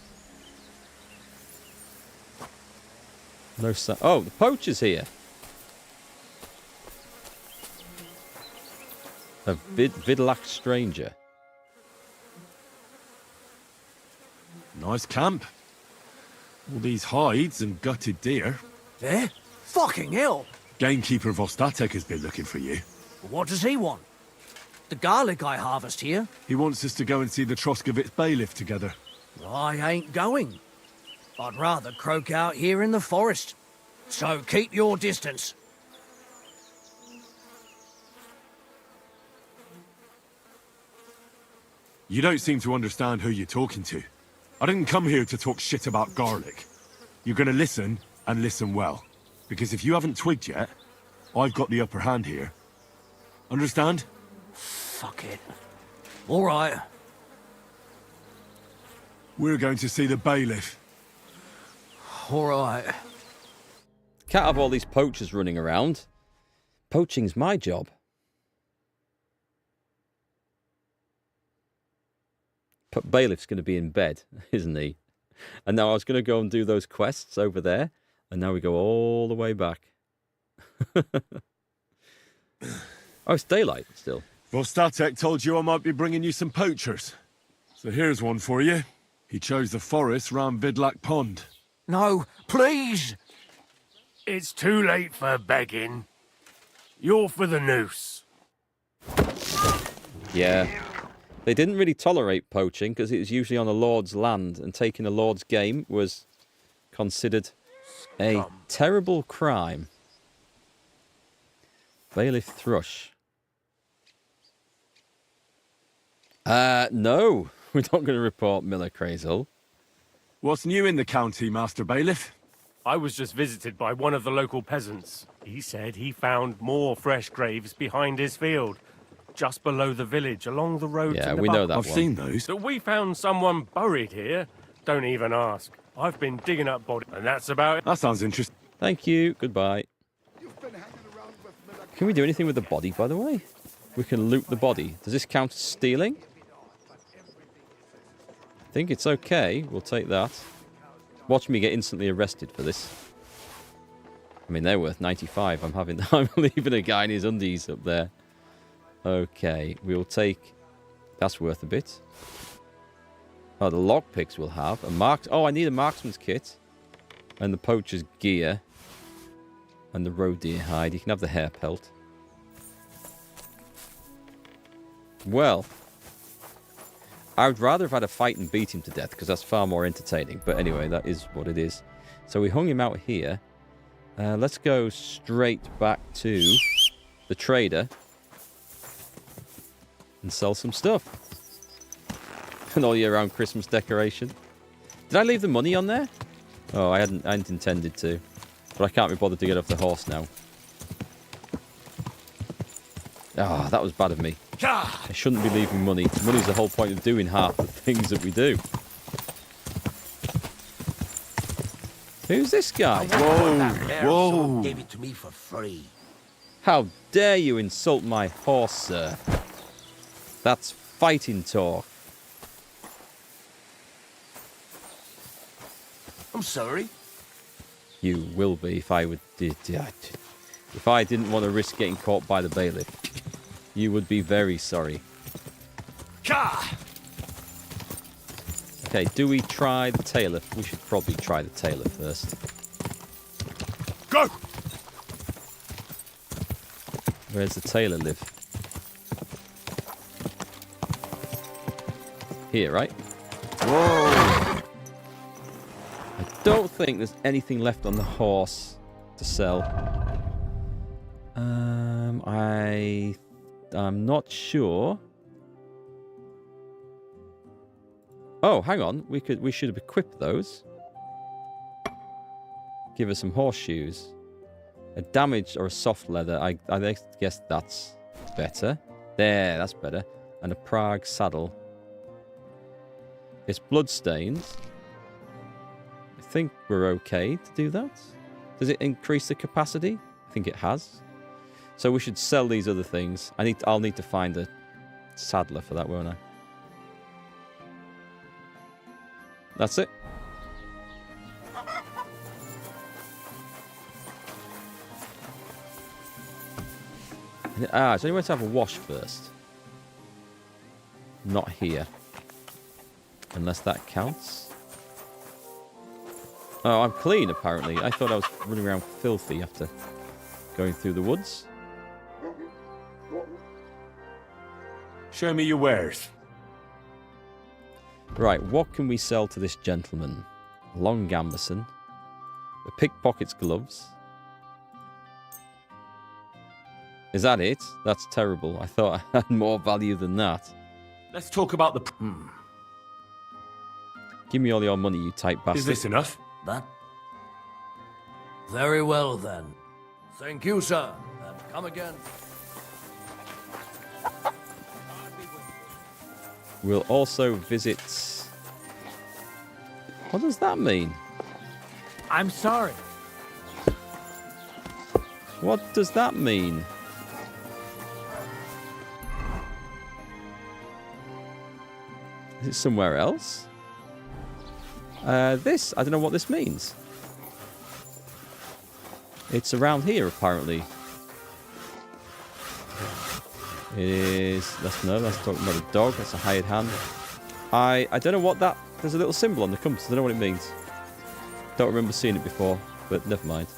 No sign. Oh, the poacher's here. A Vidlak stranger.
Nice camp. All these hides and gutted deer.
Eh? Fucking hell!
Gamekeeper Vostatek has been looking for you.
What does he want? The garlic I harvest here?
He wants us to go and see the Troskovitz bailiff together.
I ain't going. I'd rather croak out here in the forest. So keep your distance.
You don't seem to understand who you're talking to. I didn't come here to talk shit about garlic. You're gonna listen, and listen well. Because if you haven't twigged yet, I've got the upper hand here. Understand?
Fuck it. All right.
We're going to see the bailiff.
All right.
Can't have all these poachers running around. Poaching's my job. But bailiff's going to be in bed, isn't he? And now I was going to go and do those quests over there, and now we go all the way back. Oh, it's daylight still.
Vostatek told you I might be bringing you some poachers. So here's one for you. He chose the forest round Vidlak Pond.
No, please!
It's too late for begging. You're for the noose.
Yeah. They didn't really tolerate poaching because it was usually on a lord's land, and taking a lord's game was considered a terrible crime. Bailiff Thrush. No. We're not going to report Miller Crazel.
What's new in the county, Master Bailiff?
I was just visited by one of the local peasants. He said he found more fresh graves behind his field, just below the village, along the road.
Yeah, we know that
I've
one.
seen those. That we found someone buried here. Don't even ask. I've been digging up bodies, and that's about it.
That sounds interesting.
Thank you. Goodbye. Can we do anything with the body, by the way? We can loot the body. Does this count as stealing? I think it's okay. We'll take that. Watch me get instantly arrested for this. I mean, they're worth 95. I'm leaving a guy in his undies up there. Okay, we'll take... That's worth a bit. Oh, the lockpicks we'll have. Oh, I need a marksman's kit. And the poacher's gear. And the roe deer hide. You can have the hair pelt. Well, I would rather have had a fight and beat him to death, because that's far more entertaining. But anyway, that is what it is. So we hung him out here. Let's go straight back to the trader and sell some stuff. An all year round Christmas decoration. Did I leave the money on there? Oh, I hadn't intended to. But I can't be bothered to get off the horse now. Ah, that was bad of me. I shouldn't be leaving money. Money's the whole point of doing half the things that we do. Who's this guy?
Whoa! Gave it to me for free.
How dare you insult my horse, sir? That's fighting talk.
I'm sorry.
You will be if I would... If I didn't want to risk getting caught by the bailiff. You would be very sorry. Okay, do we try the tailor? We should probably try the tailor first.
Go!
Where's the tailor live? Here, right? Whoa! I don't think there's anything left on the horse to sell. I'm not sure. Oh, hang on. We should have equipped those. Give us some horseshoes. A damaged or a soft leather. I guess that's better. There, that's better. And a Prague saddle. It's bloodstained. I think we're okay to do that. Does it increase the capacity? I think it has. So we should sell these other things. I'll need to find a saddler for that, won't I? That's it. So you want to have a wash first. Not here. Unless that counts. Oh, I'm clean apparently. I thought I was running around filthy after going through the woods.
Show me your wares.
Right, what can we sell to this gentleman? Long gambeson. The pickpocket's gloves. Is that it? That's terrible. I thought I had more value than that.
Let's talk about the...
Give me all your money, you tight bastard.
Is this enough?
That? Very well, then. Thank you, sir. And come again.
We'll also visit... What does that mean?
I'm sorry.
What does that mean? Is it somewhere else? This, I don't know what this means. It's around here, apparently. It is... Let's talk about a dog. That's a hired hand. I don't know what that... There's a little symbol on the compass. I don't know what it means. Don't remember seeing it before, but never mind.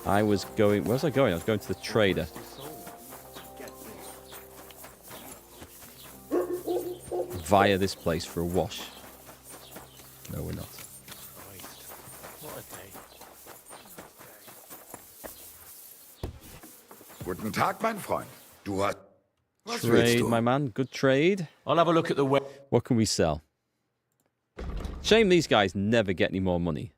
I was going... Where was I going? I was going to the trader. Via this place for a wash. No, we're not.
Guten Tag, mein Freund. Du hast... Was willst
Trade,
du?
my man. Good trade.
I'll have a look at the web.
What can we sell? Shame these guys never get any more money.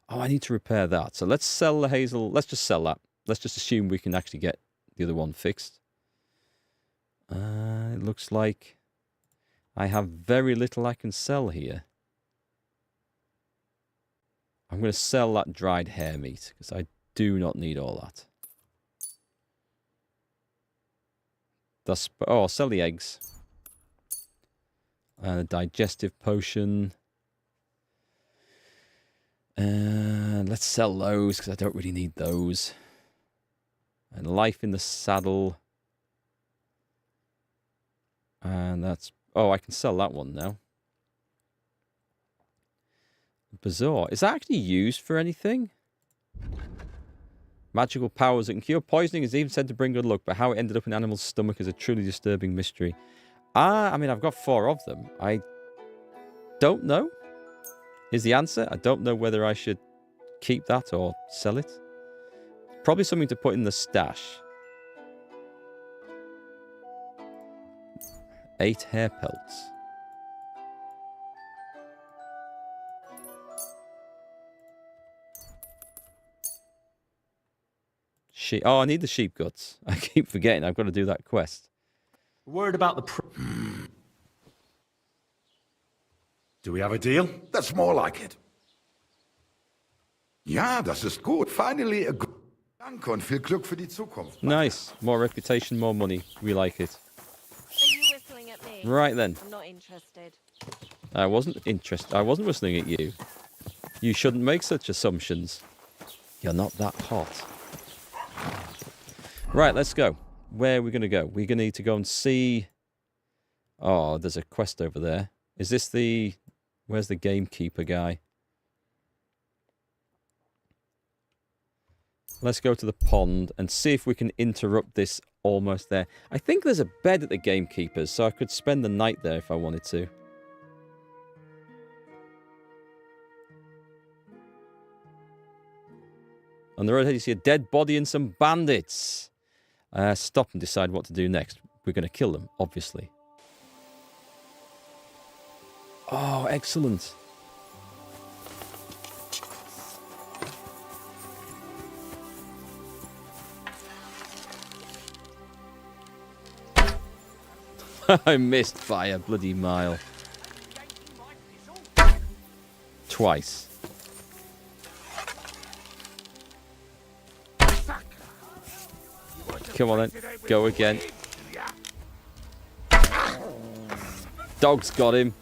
Oh, I need to repair that. So let's sell the hazel. Let's just sell that. Let's just assume we can actually get the other one fixed. It looks like I have very little I can sell here. I'm going to sell that dried hare meat because I do not need all that. Oh, I'll sell the eggs. And a digestive potion. Let's sell those because I don't really need those. And life in the saddle. And that's... Oh, I can sell that one now. Bazaar. Is that actually used for anything? Magical powers that can cure poisoning is even said to bring good luck, but how it ended up in an animal's stomach is a truly disturbing mystery. I mean, I've got 4 of them. I don't know is the answer. I don't know whether I should keep that or sell it. Probably something to put in the stash. 8 hair pelts. Oh, I need the sheep guts. I keep forgetting. I've got to do that quest.
Worried about the...
Do we have a deal? That's more like it. Ja, das ist gut. Finally a good... Danke und viel Glück für die Zukunft.
Nice. More reputation, more money. We like it.
Are you whistling at me?
Right then.
I'm not interested.
I wasn't interested. I wasn't whistling at you. You shouldn't make such assumptions. You're not that hot. Right, let's go. Where are we going to go? We're going to need to go and see... Oh, there's a quest over there. Is this the... Where's the gamekeeper guy? Let's go to the pond and see if we can interrupt this almost there. I think there's a bed at the gamekeeper's, so I could spend the night there if I wanted to. On the road ahead, you see a dead body and some bandits. Stop and decide what to do next. We're going to kill them, obviously. Oh, excellent. I missed by a bloody mile. Twice. Come on then. Go again. Dog's got him.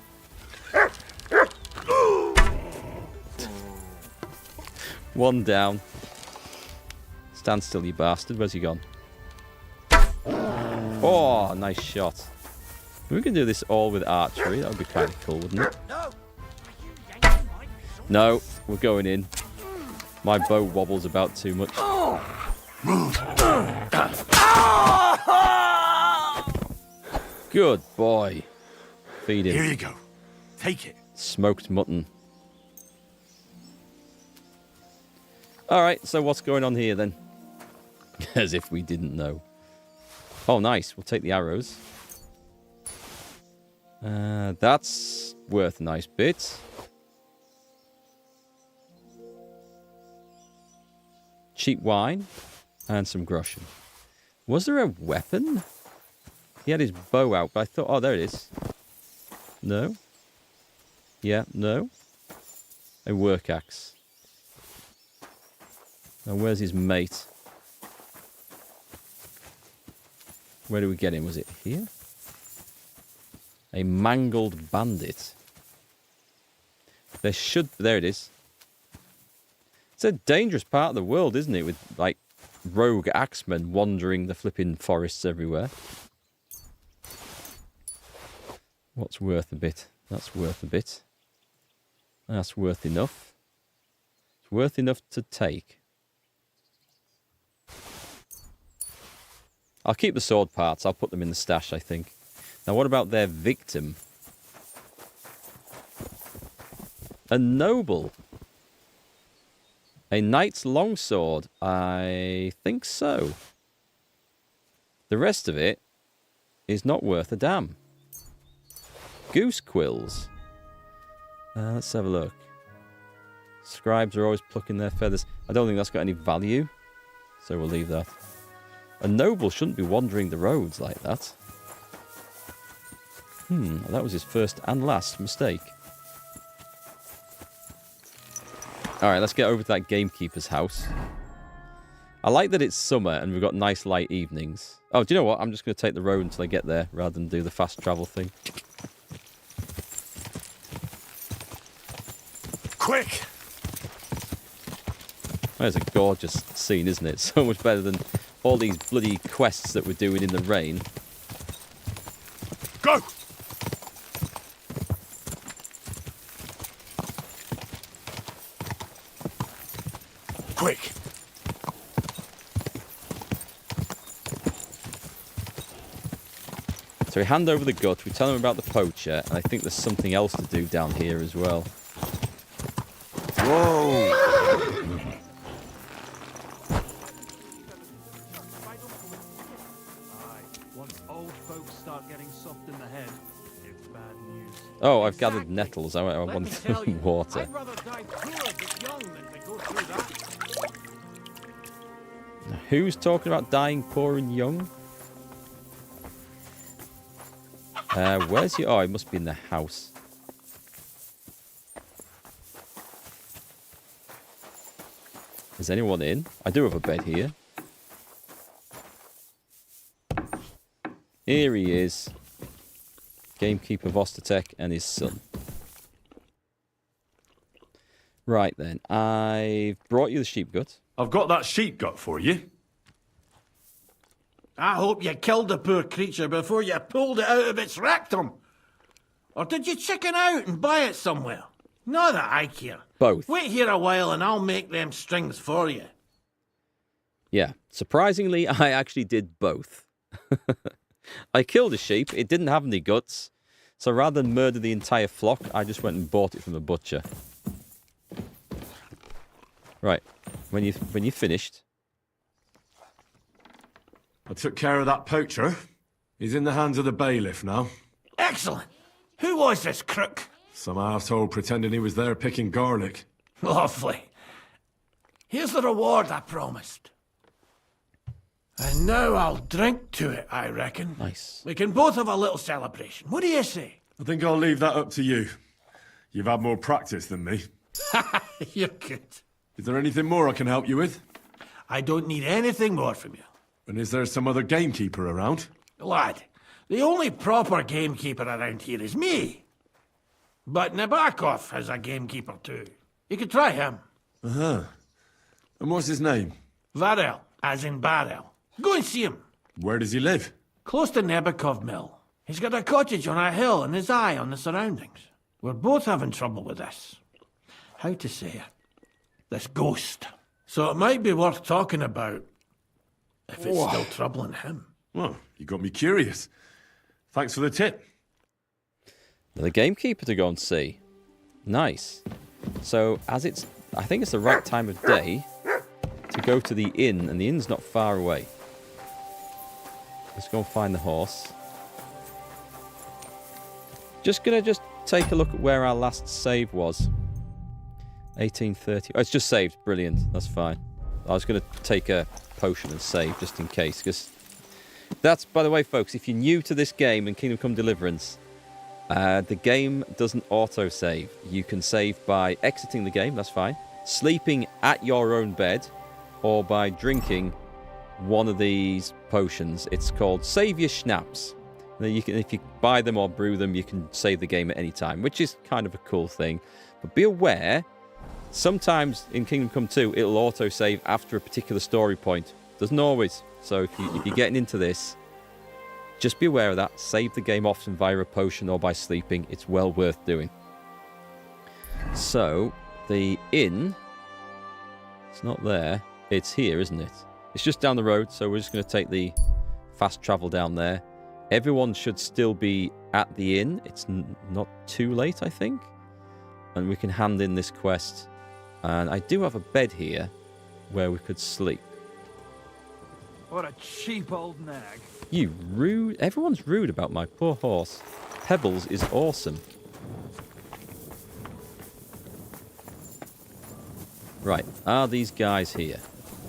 One down. Stand still, you bastard. Where's he gone? Oh, nice shot. We can do this all with archery. That would be kind of cool, wouldn't it? No, we're going in. My bow wobbles about too much. Good boy. Feed him.
Here you go. Take it.
Smoked mutton. Alright, so what's going on here then? As if we didn't know. Oh, nice. We'll take the arrows. That's worth a nice bit. Cheap wine. And some groschen. Was there a weapon? He had his bow out, but I thought... Oh, there it is. No. Yeah, no. A work axe. Now, where's his mate? Where do we get him? Was it here? A mangled bandit. There should... There it is. It's a dangerous part of the world, isn't it? With, like, rogue axemen wandering the flipping forests everywhere. What's worth a bit? That's worth a bit. That's worth enough. It's worth enough to take. I'll keep the sword parts. I'll put them in the stash, I think. Now, what about their victim? A noble. A knight's longsword. I think so. The rest of it is not worth a damn. Goose quills. Let's have a look. Scribes are always plucking their feathers. I don't think that's got any value, so we'll leave that. A noble shouldn't be wandering the roads like that. That was his first and last mistake. Alright, let's get over to that gamekeeper's house. I like that it's summer and we've got nice light evenings. Oh, do you know what? I'm just going to take the road until I get there rather than do the fast travel thing.
Quick!
There's a gorgeous scene, isn't it? So much better than all these bloody quests that we're doing in the rain.
Go! Quick!
So we hand over the gut, we tell them about the poacher, and I think there's something else to do down here as well. Whoa! Oh, I've gathered nettles. I want water. Who's talking about dying poor and young? Where's he? Oh, he must be in the house. Is anyone in? I do have a bed here. Here he is. Gamekeeper Vostatek and his son. Right then, I've brought you the sheep gut.
I've got that sheep gut for you.
I hope you killed the poor creature before you pulled it out of its rectum. Or did you chicken out and buy it somewhere? Not that I care.
Both.
Wait here a while and I'll make them strings for you.
Yeah, surprisingly, I actually did both. I killed a sheep. It didn't have any guts. So rather than murder the entire flock, I just went and bought it from a butcher. Right. When you finished.
I took care of that poacher. He's in the hands of the bailiff now.
Excellent. Who was this crook?
Some arsehole pretending he was there picking garlic.
Lovely. Here's the reward I promised. And now I'll drink to it, I reckon.
Nice.
We can both have a little celebration. What do you say?
I think I'll leave that up to you. You've had more practice than me.
You're good.
Is there anything more I can help you with?
I don't need anything more from you.
And is there some other gamekeeper around?
Lad, the only proper gamekeeper around here is me. But Nabokov has a gamekeeper too. You could try him.
Uh-huh. And what's his name?
Varel, as in barrel. Go and see him.
Where does he live?
Close to Nebokov Mill. He's got a cottage on a hill and his eye on the surroundings. We're both having trouble with this. How to say it? This ghost. So it might be worth talking about if it's still troubling him.
Well, you got me curious. Thanks for the tip.
The gamekeeper to go and see. Nice. So, I think it's the right time of day to go to the inn, and the inn's not far away. Let's go and find the horse. Just gonna take a look at where our last save was. 1830. Oh, it's just saved. Brilliant. That's fine. I was gonna take a potion and save just in case, because that's, by the way, folks, if you're new to this game in Kingdom Come Deliverance, the game doesn't auto-save. You can save by exiting the game, that's fine, sleeping at your own bed, or by drinking one of these potions. It's called Save Your Schnapps. You can, if you buy them or brew them, you can save the game at any time, which is kind of a cool thing. But be aware, sometimes in Kingdom Come 2, it'll auto-save after a particular story point. Doesn't always. So if you're getting into this, just be aware of that. Save the game often via a potion or by sleeping. It's well worth doing. So, the inn, it's not there. It's here, isn't it? It's just down the road, so we're just going to take the fast travel down there. Everyone should still be at the inn. It's not too late, I think. And we can hand in this quest. And I do have a bed here where we could sleep.
What a cheap old nag.
You rude. Everyone's rude about my poor horse. Pebbles is awesome. Right, are these guys here?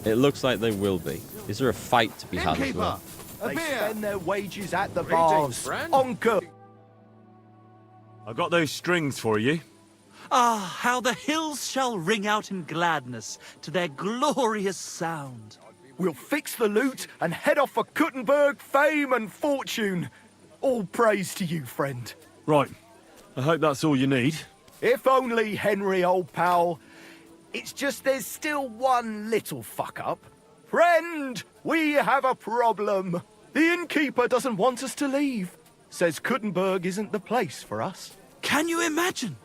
It looks like they will be. Is there a fight to be had as well?
They spend their wages at the bars. Onker.
I got those strings for you.
Ah, how the hills shall ring out in gladness to their glorious sound.
We'll fix the loot and head off for Kuttenberg, fame and fortune. All praise to you, friend.
Right. I hope that's all you need.
If only, Henry, old pal. It's just there's still one little fuck-up. Friend, we have a problem. The innkeeper doesn't want us to leave. Says Kuttenberg isn't the place for us.
Can you imagine?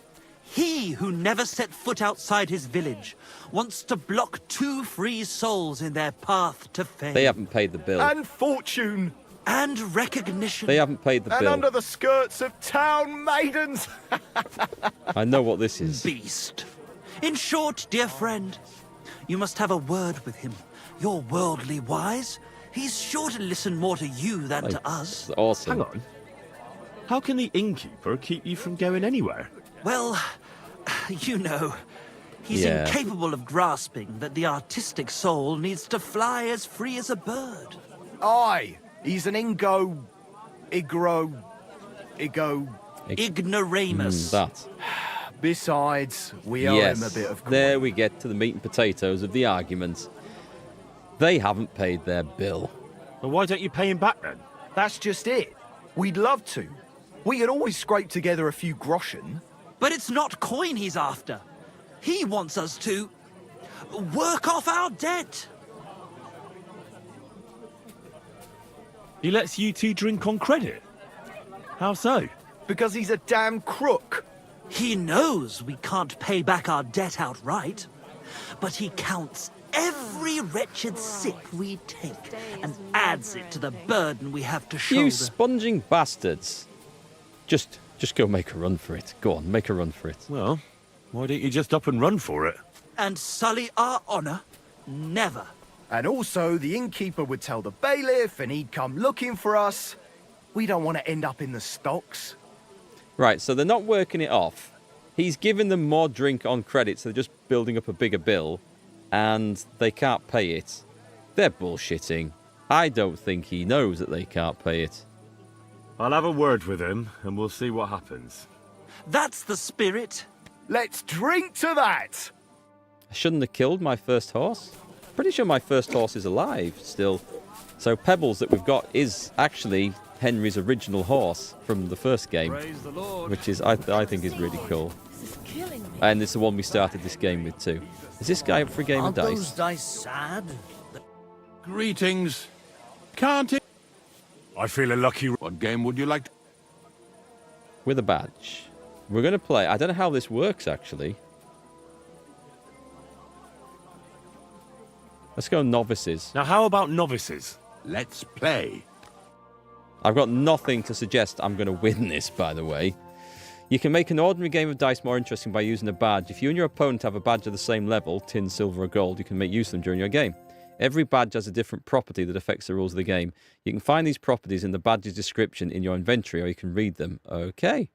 He who never set foot outside his village wants to block 2 free souls in their path to fame.
They haven't paid the bill.
And fortune.
And recognition.
They haven't paid the bill.
And under the skirts of town maidens.
I know what this is.
Beast. In short, dear friend, you must have a word with him. You're worldly wise. He's sure to listen more to you than to us.
Awesome.
Hang on. How can the innkeeper keep you from going anywhere?
Well, you know, he's incapable of grasping that the artistic soul needs to fly as free as a bird.
Aye, he's an ignoramus.
That.
Besides, we owe him a bit of coin.
There we get to the meat and potatoes of the argument. They haven't paid their bill.
Well, why don't you pay him back then?
That's just it. We'd love to. We could always scrape together a few groschen.
But it's not coin he's after. He wants us to work off our debt.
He lets you two drink on credit? How so?
Because he's a damn crook.
He knows we can't pay back our debt outright, but he counts every wretched sip we take and adds it to the burden we have to shoulder.
You sponging bastards. Just go make a run for it. Go on, make a run for it.
Well, why don't you just up and run for it?
And sully our honour? Never.
And also, the innkeeper would tell the bailiff and he'd come looking for us. We don't want to end up in the stocks.
Right, so they're not working it off. He's giving them more drink on credit, so they're just building up a bigger bill, and they can't pay it. They're bullshitting. I don't think he knows that they can't pay it.
I'll have a word with him, and we'll see what happens.
That's the spirit.
Let's drink to that!
I shouldn't have killed my first horse. Pretty sure my first horse is alive still. So Pebbles that we've got is actually Henry's original horse from the first game, which is I think is really cool. And it's the one we started this game with too. Is this guy up for a game of dice?
Aren't those dice sad?
Greetings. Can't it?
I feel a lucky...
What game would you like to...
With a badge. We're going to play... I don't know how this works, actually. Let's go novices.
Now, how about novices?
Let's play.
I've got nothing to suggest I'm going to win this, by the way. You can make an ordinary game of dice more interesting by using a badge. If you and your opponent have a badge of the same level, tin, silver, or gold, you can make use of them during your game. Every badge has a different property that affects the rules of the game. You can find these properties in the badge's description in your inventory, or you can read them. Okay.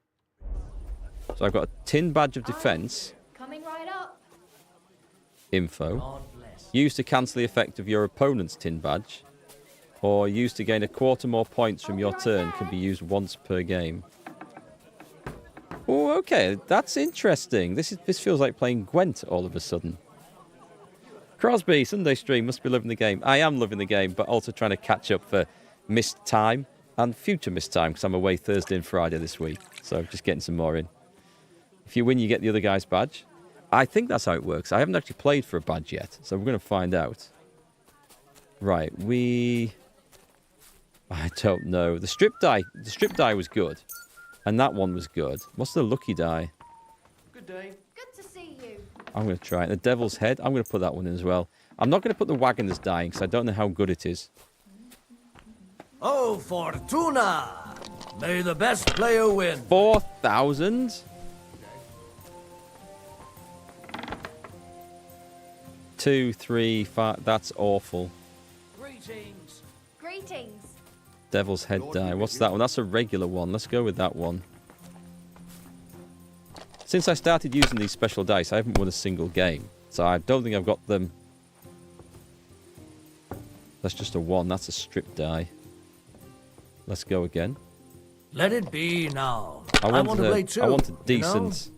So I've got a tin badge of defense.
Coming right up.
Info. Used to cancel the effect of your opponent's tin badge. Or used to gain a quarter more points from your turn. Can be used once per game. Oh, okay. That's interesting. This feels like playing Gwent all of a sudden. Crosby, Sunday stream, must be loving the game. I am loving the game, but also trying to catch up for missed time and future missed time because I'm away Thursday and Friday this week. So just getting some more in. If you win, you get the other guy's badge. I think that's how it works. I haven't actually played for a badge yet, so we're going to find out. Right, I don't know. The strip die was good. And that one was good. What's the lucky die?
Good day. Good to see you.
I'm going to try it. The Devil's Head, I'm going to put that one in as well. I'm not going to put the Wagoner's Die because I don't know how good it is.
Oh, Fortuna! May the best player win.
4,000? Two, three, five. That's awful.
Greetings.
Greetings.
Devil's Head die. What's that one? That's a regular one. Let's go with that one. Since I started using these special dice, I haven't won a single game. So I don't think I've got them. That's just a 1. That's a strip die. Let's go again.
Let it be now.
I want
to play too.
I want a decent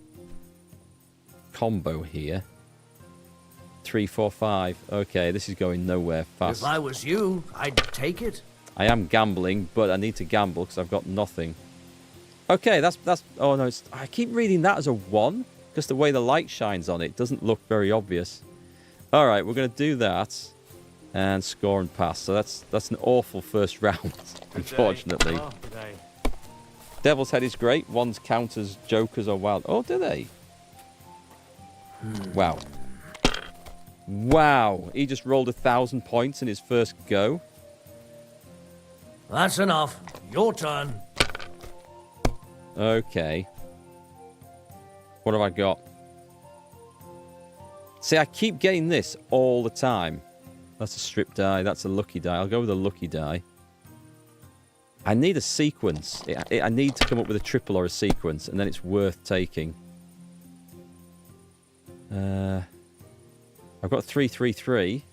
combo here. 3, 4, 5. Okay, this is going nowhere fast.
If I was you, I'd take it.
I am gambling, but I need to gamble because I've got nothing. Okay, that's. Oh no, I keep reading that as a 1 because the way the light shines on it doesn't look very obvious. All right, we're going to do that and score and pass. So that's an awful first round, unfortunately.
Oh, good day.
Devil's Head is great. Ones count as jokers or wild. Oh, do they? Wow. Wow. He just rolled 1,000 points in his first go.
That's enough. Your turn.
Okay. What have I got? See, I keep getting this all the time. That's a strip die. That's a lucky die. I'll go with a lucky die. I need a sequence. I need to come up with a triple or a sequence, and then it's worth taking. I've got 333.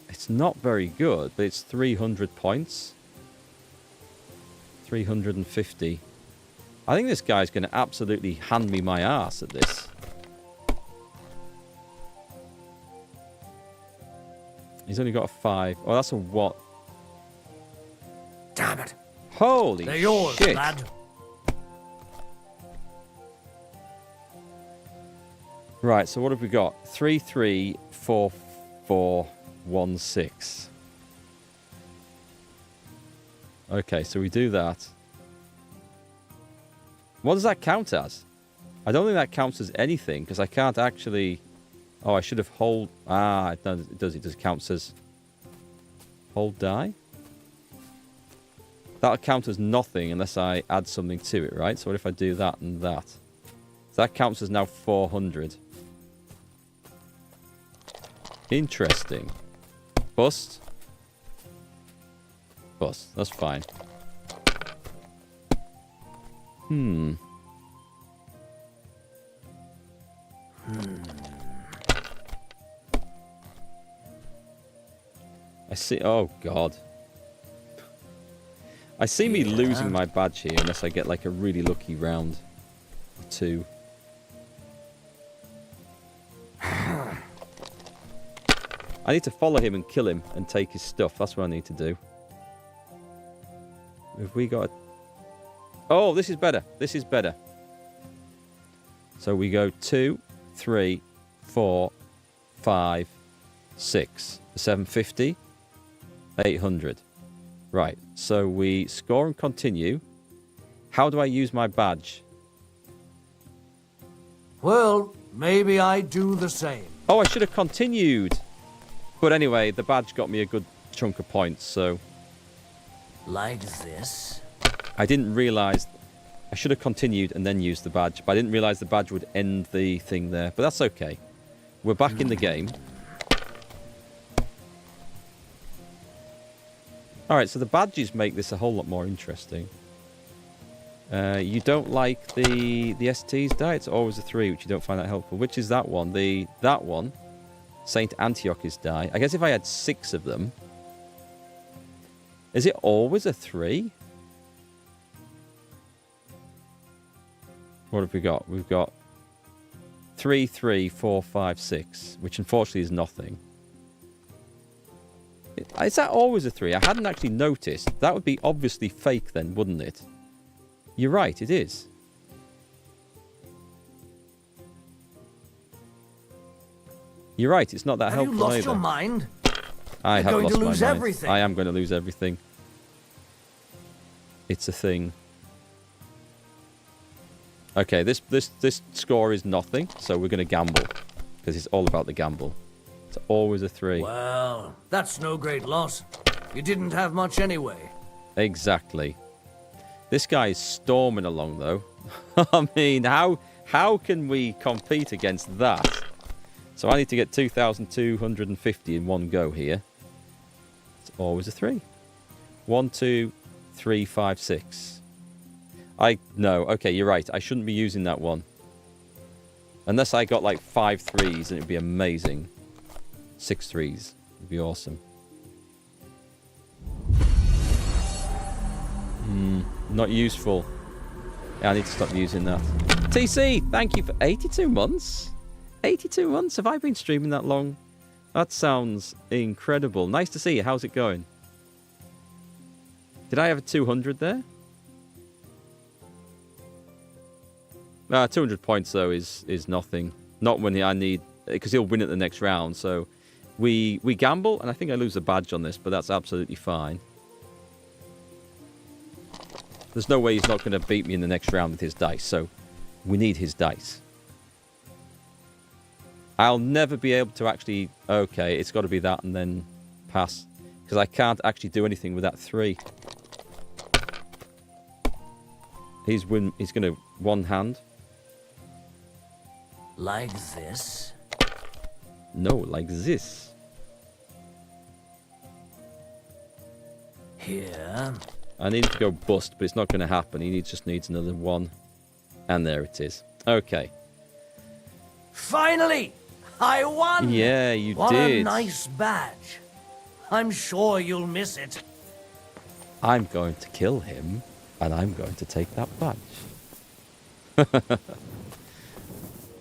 It's not very good, but it's 300 points. 350. I think this guy's going to absolutely hand me my ass at this. He's only got a 5. Oh, that's a what?
Damn it.
Holy
They're yours,
shit.
lad.
Right, so what have we got? 3, 3, 4, 4, 1, 6. Okay, so we do that. What does that count as? I don't think that counts as anything, because I can't actually... Oh, I should have hold... Ah, it does. It does count as... Hold die? That'll count as nothing unless I add something to it, right? So what if I do that and that? So that counts as now 400. Interesting. Bust. Bust. That's fine. I see... Oh, God. I see me losing my badge here unless I get, like, a really lucky round or 2. I need to follow him and kill him and take his stuff. That's what I need to do. Have we got... Oh, this is better. This is better. So we go 2, 3, 4, 5, 6. 750. 800. Right. So we score and continue. How do I use my badge?
Well, maybe I do the same.
Oh, I should have continued. But anyway, the badge got me a good chunk of points, so...
Like this?
I didn't realise... I should have continued and then used the badge, but I didn't realise the badge would end the thing there. But that's okay. We're back in the game. Alright, so the badges make this a whole lot more interesting. You don't like the ST's die? It's always a 3, which you don't find that helpful. Which is that one? That one. Saint Antiochus die. I guess if I had 6 of them... Is it always a 3? What have we got? We've got 3, 3, 4, 5, 6, which unfortunately is nothing. Is that always a 3? I hadn't actually noticed. That would be obviously fake then, wouldn't it? You're right, it is. You're right, it's not that helpful
Have you lost
either.
your mind?
I have
going
lost
to
my
lose
mind.
everything.
I am going to lose everything. It's a thing. Okay, this score is nothing, so we're going to gamble. Because it's all about the gamble. It's always a 3.
Well, that's no great loss. You didn't have much anyway.
Exactly. This guy is storming along, though. I mean, how can we compete against that? So I need to get 2,250 in one go here. It's always a 3. 1, 2, 3, 5, 6. No, okay, you're right. I shouldn't be using that one. Unless I got like 5 3s, and it'd be amazing. 6 3s. It'd be awesome. Not useful. Yeah, I need to stop using that. TC, thank you for 82 months. 82 months? Have I been streaming that long? That sounds incredible. Nice to see you. How's it going? Did I have a 200 there? 200 points, though, is nothing. Not when I need... Because he'll win at the next round, so... We gamble, and I think I lose a badge on this, but that's absolutely fine. There's no way he's not going to beat me in the next round with his dice, so we need his dice. I'll never be able to actually... Okay, it's got to be that and then pass. Because I can't actually do anything with that 3. He's going to one hand.
Like this?
No, like this.
Here.
I need to go bust, but it's not going to happen. He just needs another 1. And there it is. Okay.
Finally! I won!
Yeah, you
what
did.
What a nice badge. I'm sure you'll miss it.
I'm going to kill him, and I'm going to take that badge.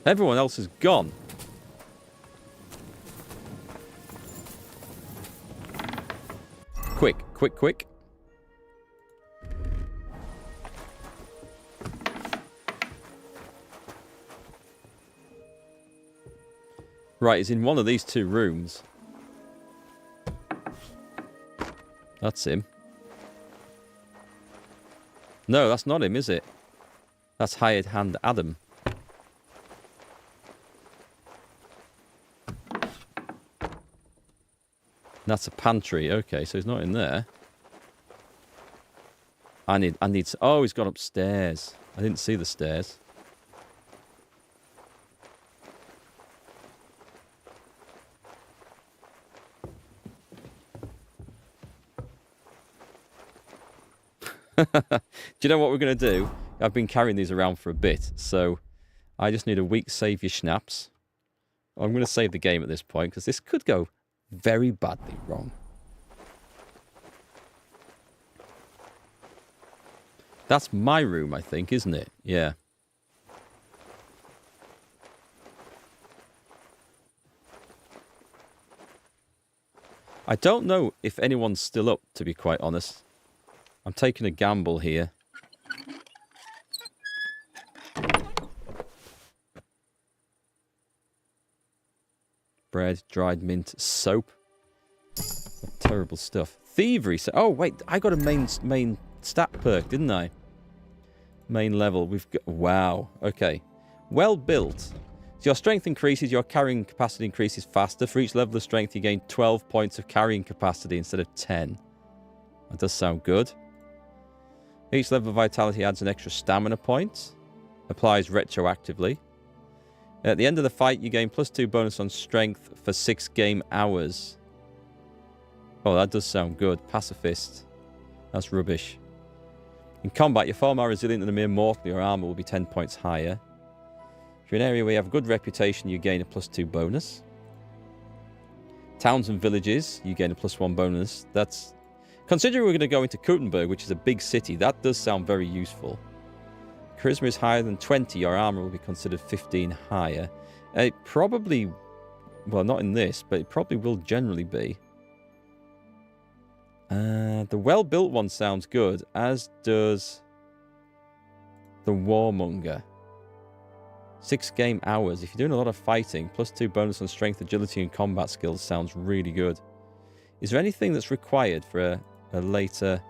Everyone else is gone. Quick, quick, quick. Right, he's in one of these 2 rooms. That's him. No, that's not him, is it? That's Hired Hand Adam. That's a pantry. Okay, so he's not in there. I need... Oh, he's gone upstairs. I didn't see the stairs. Do you know what we're going to do? I've been carrying these around for a bit, so I just need a weak save your schnapps. I'm going to save the game at this point, because this could go very badly wrong. That's my room, I think, isn't it? Yeah. I don't know if anyone's still up, to be quite honest. I'm taking a gamble here. Bread, dried mint, soap. What terrible stuff. Thievery. Oh, wait. I got a main stat perk, didn't I? Main level. We've got... Wow. Okay. Well built. So your strength increases, your carrying capacity increases faster. For each level of strength, you gain 12 points of carrying capacity instead of 10. That does sound good. Each level of vitality adds an extra stamina point. Applies retroactively. At the end of the fight, you gain +2 bonus on strength for 6 game hours. Oh, that does sound good. Pacifist. That's rubbish. In combat, you're far more resilient than a mere mortal. Your armor will be 10 points higher. If you're in an area where you have a good reputation, you gain a +2 bonus. Towns and villages, you gain a +1 bonus. That's... Considering we're going to go into Kuttenberg, which is a big city, that does sound very useful. Charisma is higher than 20. Your armor will be considered 15 higher. It probably... Well, not in this, but it probably will generally be. The well-built one sounds good, as does the Warmonger. 6 game hours. If you're doing a lot of fighting, +2 bonus on strength, agility, and combat skills sounds really good. Is there anything that's required for a later...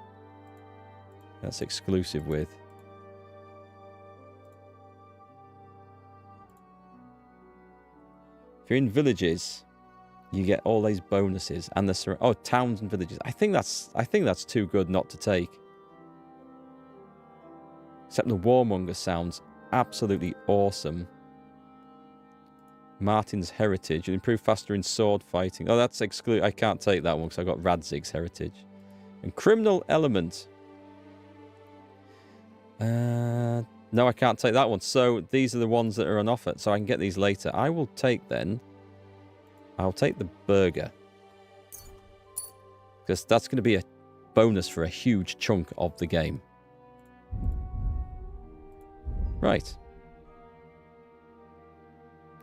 That's exclusive with... If you're in villages, you get all these bonuses and the towns and villages. I think that's too good not to take. Except the Warmonger sounds absolutely awesome. Martin's Heritage. You'll improve faster in sword fighting. Oh, that's exclude. I can't take that one because I got Radzig's Heritage. And Criminal Element. No, I can't take that one. So these are the ones that are on offer. So I can get these later. I will take then. I'll take the Burger. Because that's going to be a bonus for a huge chunk of the game. Right.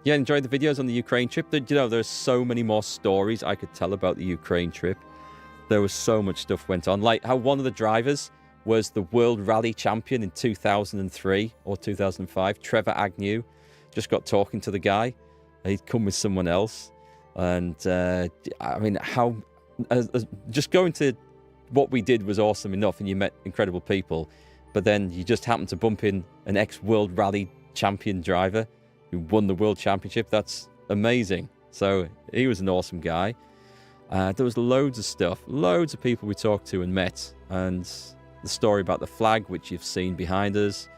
Yeah, enjoyed the videos on the Ukraine trip. You know, there's so many more stories I could tell about the Ukraine trip. There was so much stuff went on. Like how one of the drivers was the World Rally Champion in 2003 or 2005. Trevor Agnew just got talking to the guy. He'd come with someone else. And, I mean, just going to what we did was awesome enough, and you met incredible people. But then you just happened to bump in an ex-World Rally Champion driver who won the World Championship. That's amazing. So he was an awesome guy. There was loads of stuff, loads of people we talked to and met, and the story about the flag, which you've seen behind us.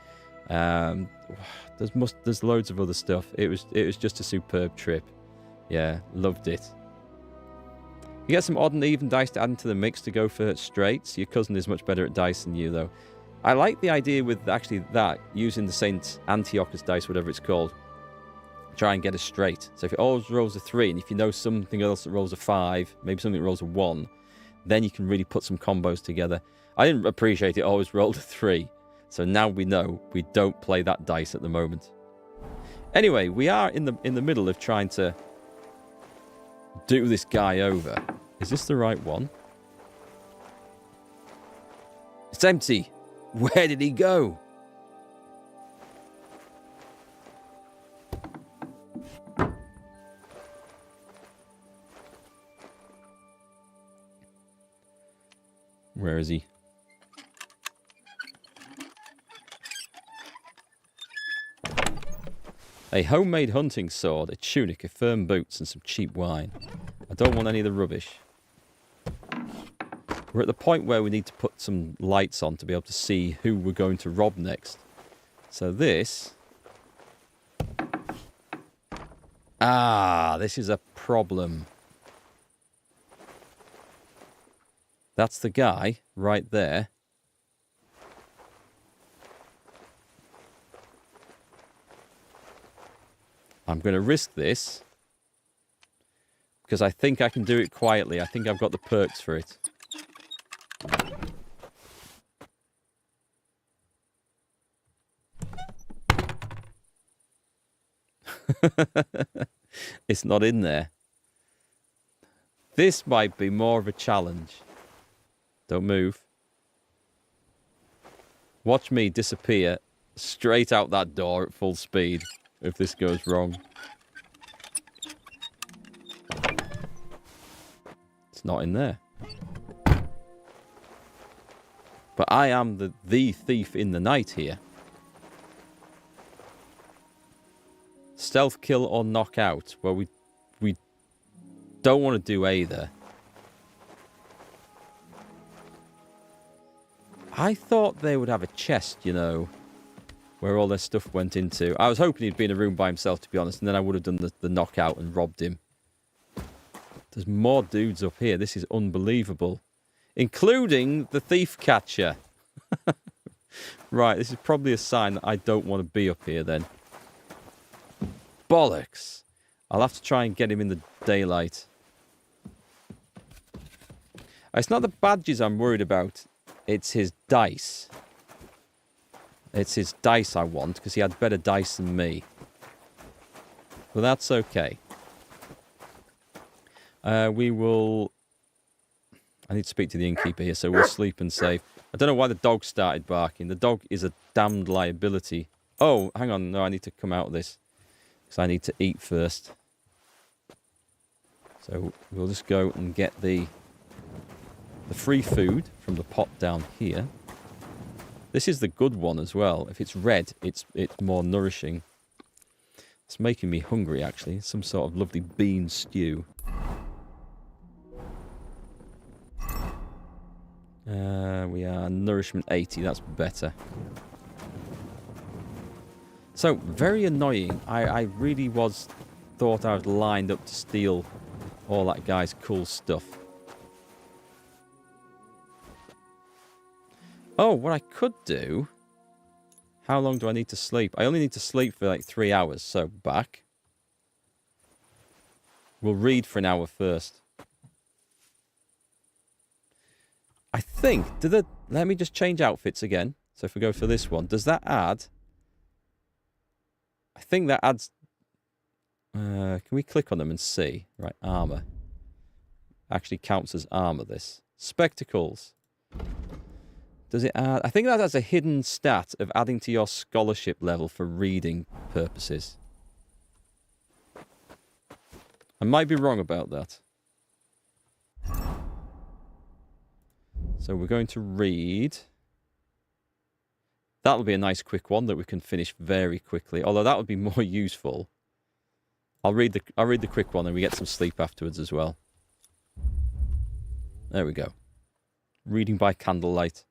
There's loads of other stuff. It was just a superb trip. Yeah, loved it. You get some odd and even dice to add into the mix to go for straights. Your cousin is much better at dice than you, though. I like the idea with actually that, using the Saint Antiochus dice, whatever it's called. Try and get a straight. So if it always rolls a 3, and if you know something else that rolls a 5, maybe something that rolls a 1, then you can really put some combos together. I didn't appreciate it always rolled a 3. So now we know we don't play that dice at the moment. Anyway, we are in the middle of trying to do this guy over. Is this the right one? It's empty. Where did he go? Where is he? A homemade hunting sword, a tunic, a firm boots, and some cheap wine. I don't want any of the rubbish. We're at the point where we need to put some lights on to be able to see who we're going to rob next. So this... this is a problem. That's the guy right there. I'm going to risk this because I think I can do it quietly. I think I've got the perks for it. It's not in there. This might be more of a challenge. Don't move. Watch me disappear straight out that door at full speed if this goes wrong. It's not in there. But I am the thief in the night here. Stealth kill or knock out. Well, we don't want to do either. I thought they would have a chest, you know, where all their stuff went into. I was hoping he'd be in a room by himself, to be honest, and then I would have done the knockout and robbed him. There's more dudes up here. This is unbelievable. Including the thief catcher. Right, this is probably a sign that I don't want to be up here then. Bollocks. I'll have to try and get him in the daylight. It's not the badges I'm worried about. It's his dice. It's his dice I want, because he had better dice than me. But that's okay. We will... I need to speak to the innkeeper here, so we'll sleep and save. I don't know why the dog started barking. The dog is a damned liability. Oh, hang on. No, I need to come out of this, because I need to eat first. So we'll just go and get the free food from the pot down here. This is the good one as well. If it's red, it's more nourishing. It's making me hungry, actually. Some sort of lovely bean stew. we are? Nourishment 80, that's better. So, very annoying. I really thought I was lined up to steal all that guy's cool stuff. Oh, what I could do... How long do I need to sleep? I only need to sleep for like 3 hours, so back. We'll read for an hour first. I think... Let me just change outfits again. So if we go for this one, does that add... I think that adds... can we click on them and see? Right, armor. Actually counts as armor, this. Spectacles. Does it add... I think that has a hidden stat of adding to your scholarship level for reading purposes. I might be wrong about that. So we're going to read... That'll be a nice quick one that we can finish very quickly. Although that would be more useful. I'll read the quick one and we get some sleep afterwards as well. There we go. Reading by candlelight.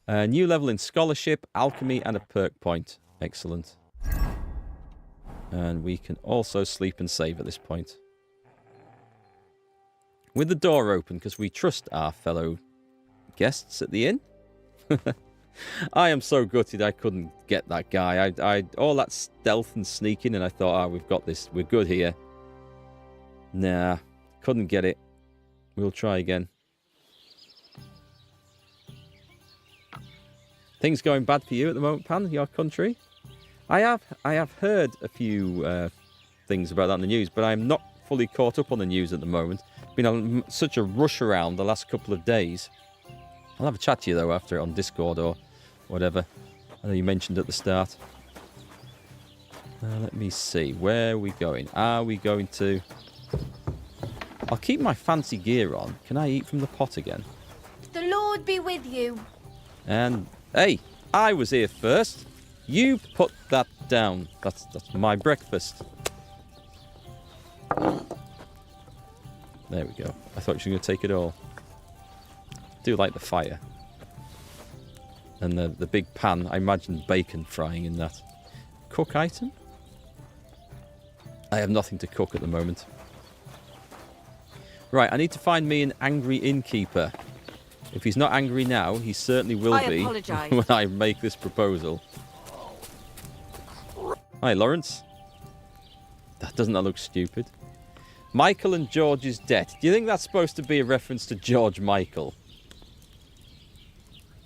New level in scholarship, alchemy, and a perk point. Excellent. And we can also sleep and save at this point. With the door open, because we trust our fellow guests at the inn. I am so gutted I couldn't get that guy. I all that stealth and sneaking, and I thought, we've got this. We're good here. Nah, couldn't get it. We'll try again. Things going bad for you at the moment, Pan? Your country? I have heard a few things about that in the news, but I'm not fully caught up on the news at the moment. Been such a rush around the last couple of days. I'll have a chat to you though after on Discord or whatever. I know you mentioned at the start. Let me see. Where are we going? Are we going to... I'll keep my fancy gear on. Can I eat from the pot again?
The Lord be with you.
And... Hey, I was here first. You put that down. That's my breakfast. There we go. I thought you were going to take it all. I do like the fire. And the big pan. I imagine bacon frying in that. Cook item? I have nothing to cook at the moment. Right, I need to find me an angry innkeeper. If he's not angry now, he certainly will be when I make this proposal. Hi, Lawrence. Doesn't that look stupid? Michael and George's debt. Do you think that's supposed to be a reference to George Michael?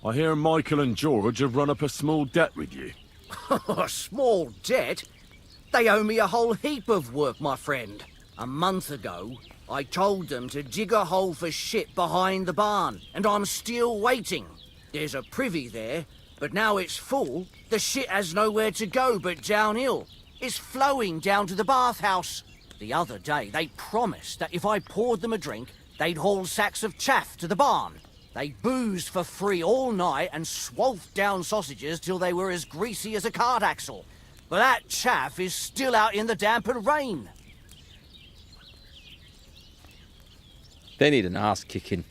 I hear Michael and George have run up a small debt with you.
A small debt? They owe me a whole heap of work, my friend. A month ago, I told them to dig a hole for shit behind the barn, and I'm still waiting. There's a privy there, but now it's full. The shit has nowhere to go but downhill. It's flowing down to the bathhouse. The other day, they promised that if I poured them a drink, they'd haul sacks of chaff to the barn. They boozed for free all night and swathed down sausages till they were as greasy as a cart axle. But that chaff is still out in the damp and rain.
They need an ass kicking.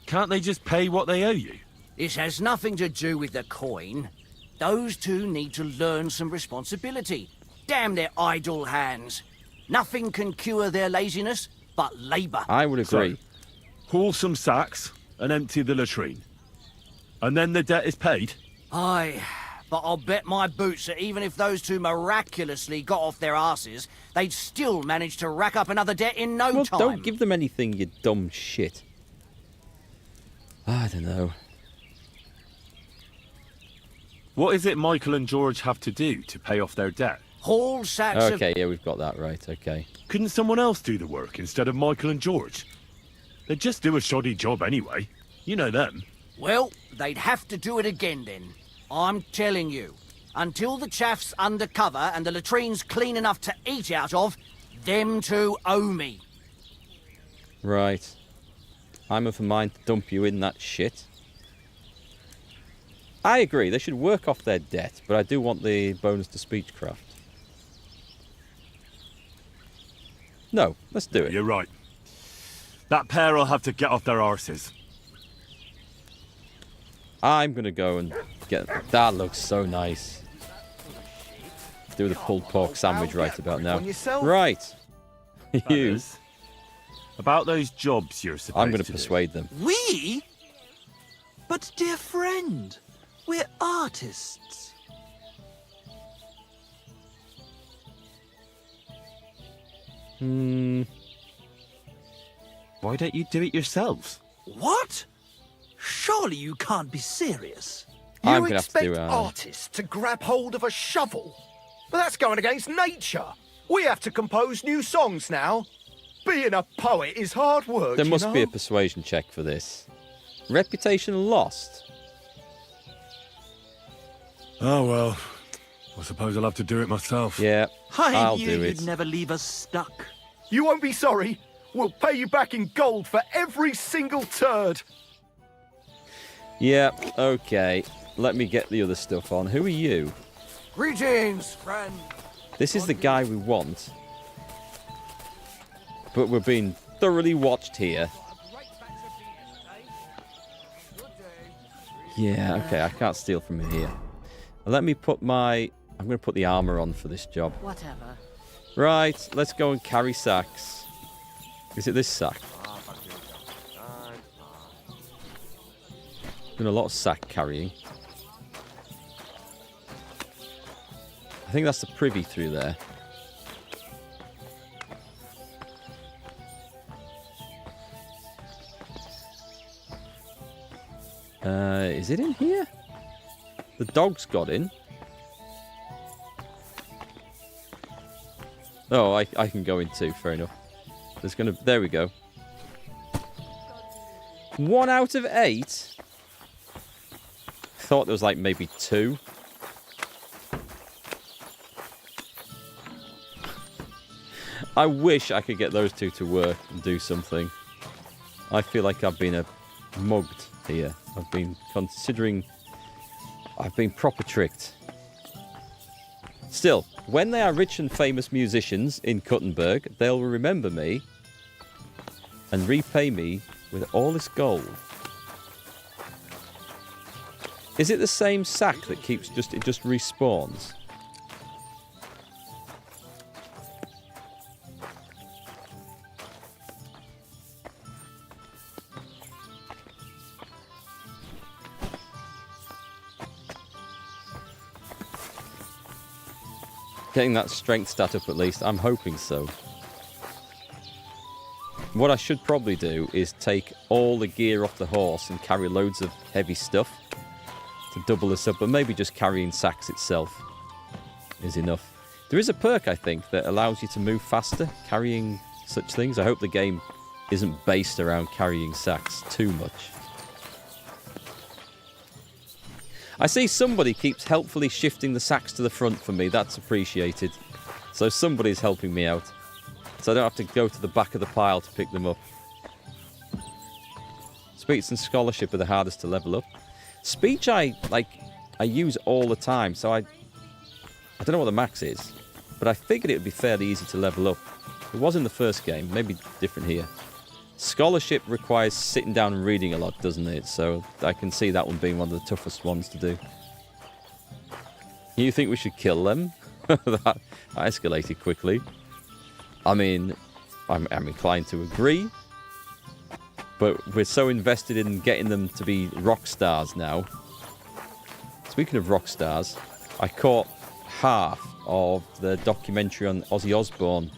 Can't they just pay what they owe you?
This has nothing to do with the coin. Those two need to learn some responsibility. Damn their idle hands. Nothing can cure their laziness but labour.
I would agree.
So, haul some sacks and empty the latrine. And then the debt is paid?
Aye, but I'll bet my boots that even if those two miraculously got off their asses, they'd still manage to rack up another debt in no time.
Don't give them anything, you dumb shit. I don't know.
What is it Michael and George have to do to pay off their debt?
Haul sacks of...
Okay, yeah, we've got that right, okay.
Couldn't someone else do the work instead of Michael and George? They'd just do a shoddy job anyway. You know them.
Well, they'd have to do it again then. I'm telling you. Until the chaff's undercover and the latrine's clean enough to eat out of, them two owe me.
Right. I'm of a mind to dump you in that shit. I agree, they should work off their debt, but I do want the bonus to speechcraft. No, let's do it.
You're right. That pair will have to get off their arses.
I'm going to go and get... That looks so nice. Do the pulled pork sandwich right about now. Right. You.
About those jobs you're supposed to
I'm going to persuade them.
We? But, dear friend, we're artists.
Why don't you do it yourselves?
What? Surely you can't be serious.
I'm
You
gonna have to
expect
do,
artists to grab hold of a shovel? But that's going against nature. We have to compose new songs now. Being a poet is hard work,
There
you
must be a
know?
persuasion check for this. Reputation lost.
Oh, well. I suppose I'll have to do it myself.
Yeah,
I
I'll
knew
do
you'd
it.
never leave us stuck.
You won't be sorry. We'll pay you back in gold for every single turd.
Yeah, okay. Let me get the other stuff on. Who are you?
Greetings, friend.
This is the guy we want. But we're being thoroughly watched here. Yeah, okay, I can't steal from here. Let me put my... I'm going to put the armor on for this job.
Whatever.
Right, let's go and carry sacks. Is it this sack? Doing a lot of sack carrying. I think that's the privy through there. Is it in here? The dog's got in. Oh, I can go in too, fair enough. There we go. 1 out of 8? Thought there was like maybe 2. I wish I could get those 2 to work and do something. I feel like I've been mugged here. I've been proper tricked. Still, when they are rich and famous musicians in Kuttenberg, they'll remember me and repay me with all this gold. Is it the same sack that keeps it just respawns? Getting that strength stat up at least. I'm hoping so. What I should probably do is take all the gear off the horse and carry loads of heavy stuff to double this up, but maybe just carrying sacks itself is enough. There is a perk, I think, that allows you to move faster carrying such things. I hope the game isn't based around carrying sacks too much. I see somebody keeps helpfully shifting the sacks to the front for me. That's appreciated. So somebody's helping me out. So I don't have to go to the back of the pile to pick them up. Speech and scholarship are the hardest to level up. Speech I use all the time, so I don't know what the max is, but I figured it would be fairly easy to level up. It was in the first game, maybe different here. Scholarship requires sitting down and reading a lot, doesn't it? So I can see that one being one of the toughest ones to do. You think we should kill them? That escalated quickly. I mean, I'm inclined to agree. But we're so invested in getting them to be rock stars now. Speaking of rock stars, I caught half of the documentary on Ozzy Osbourne.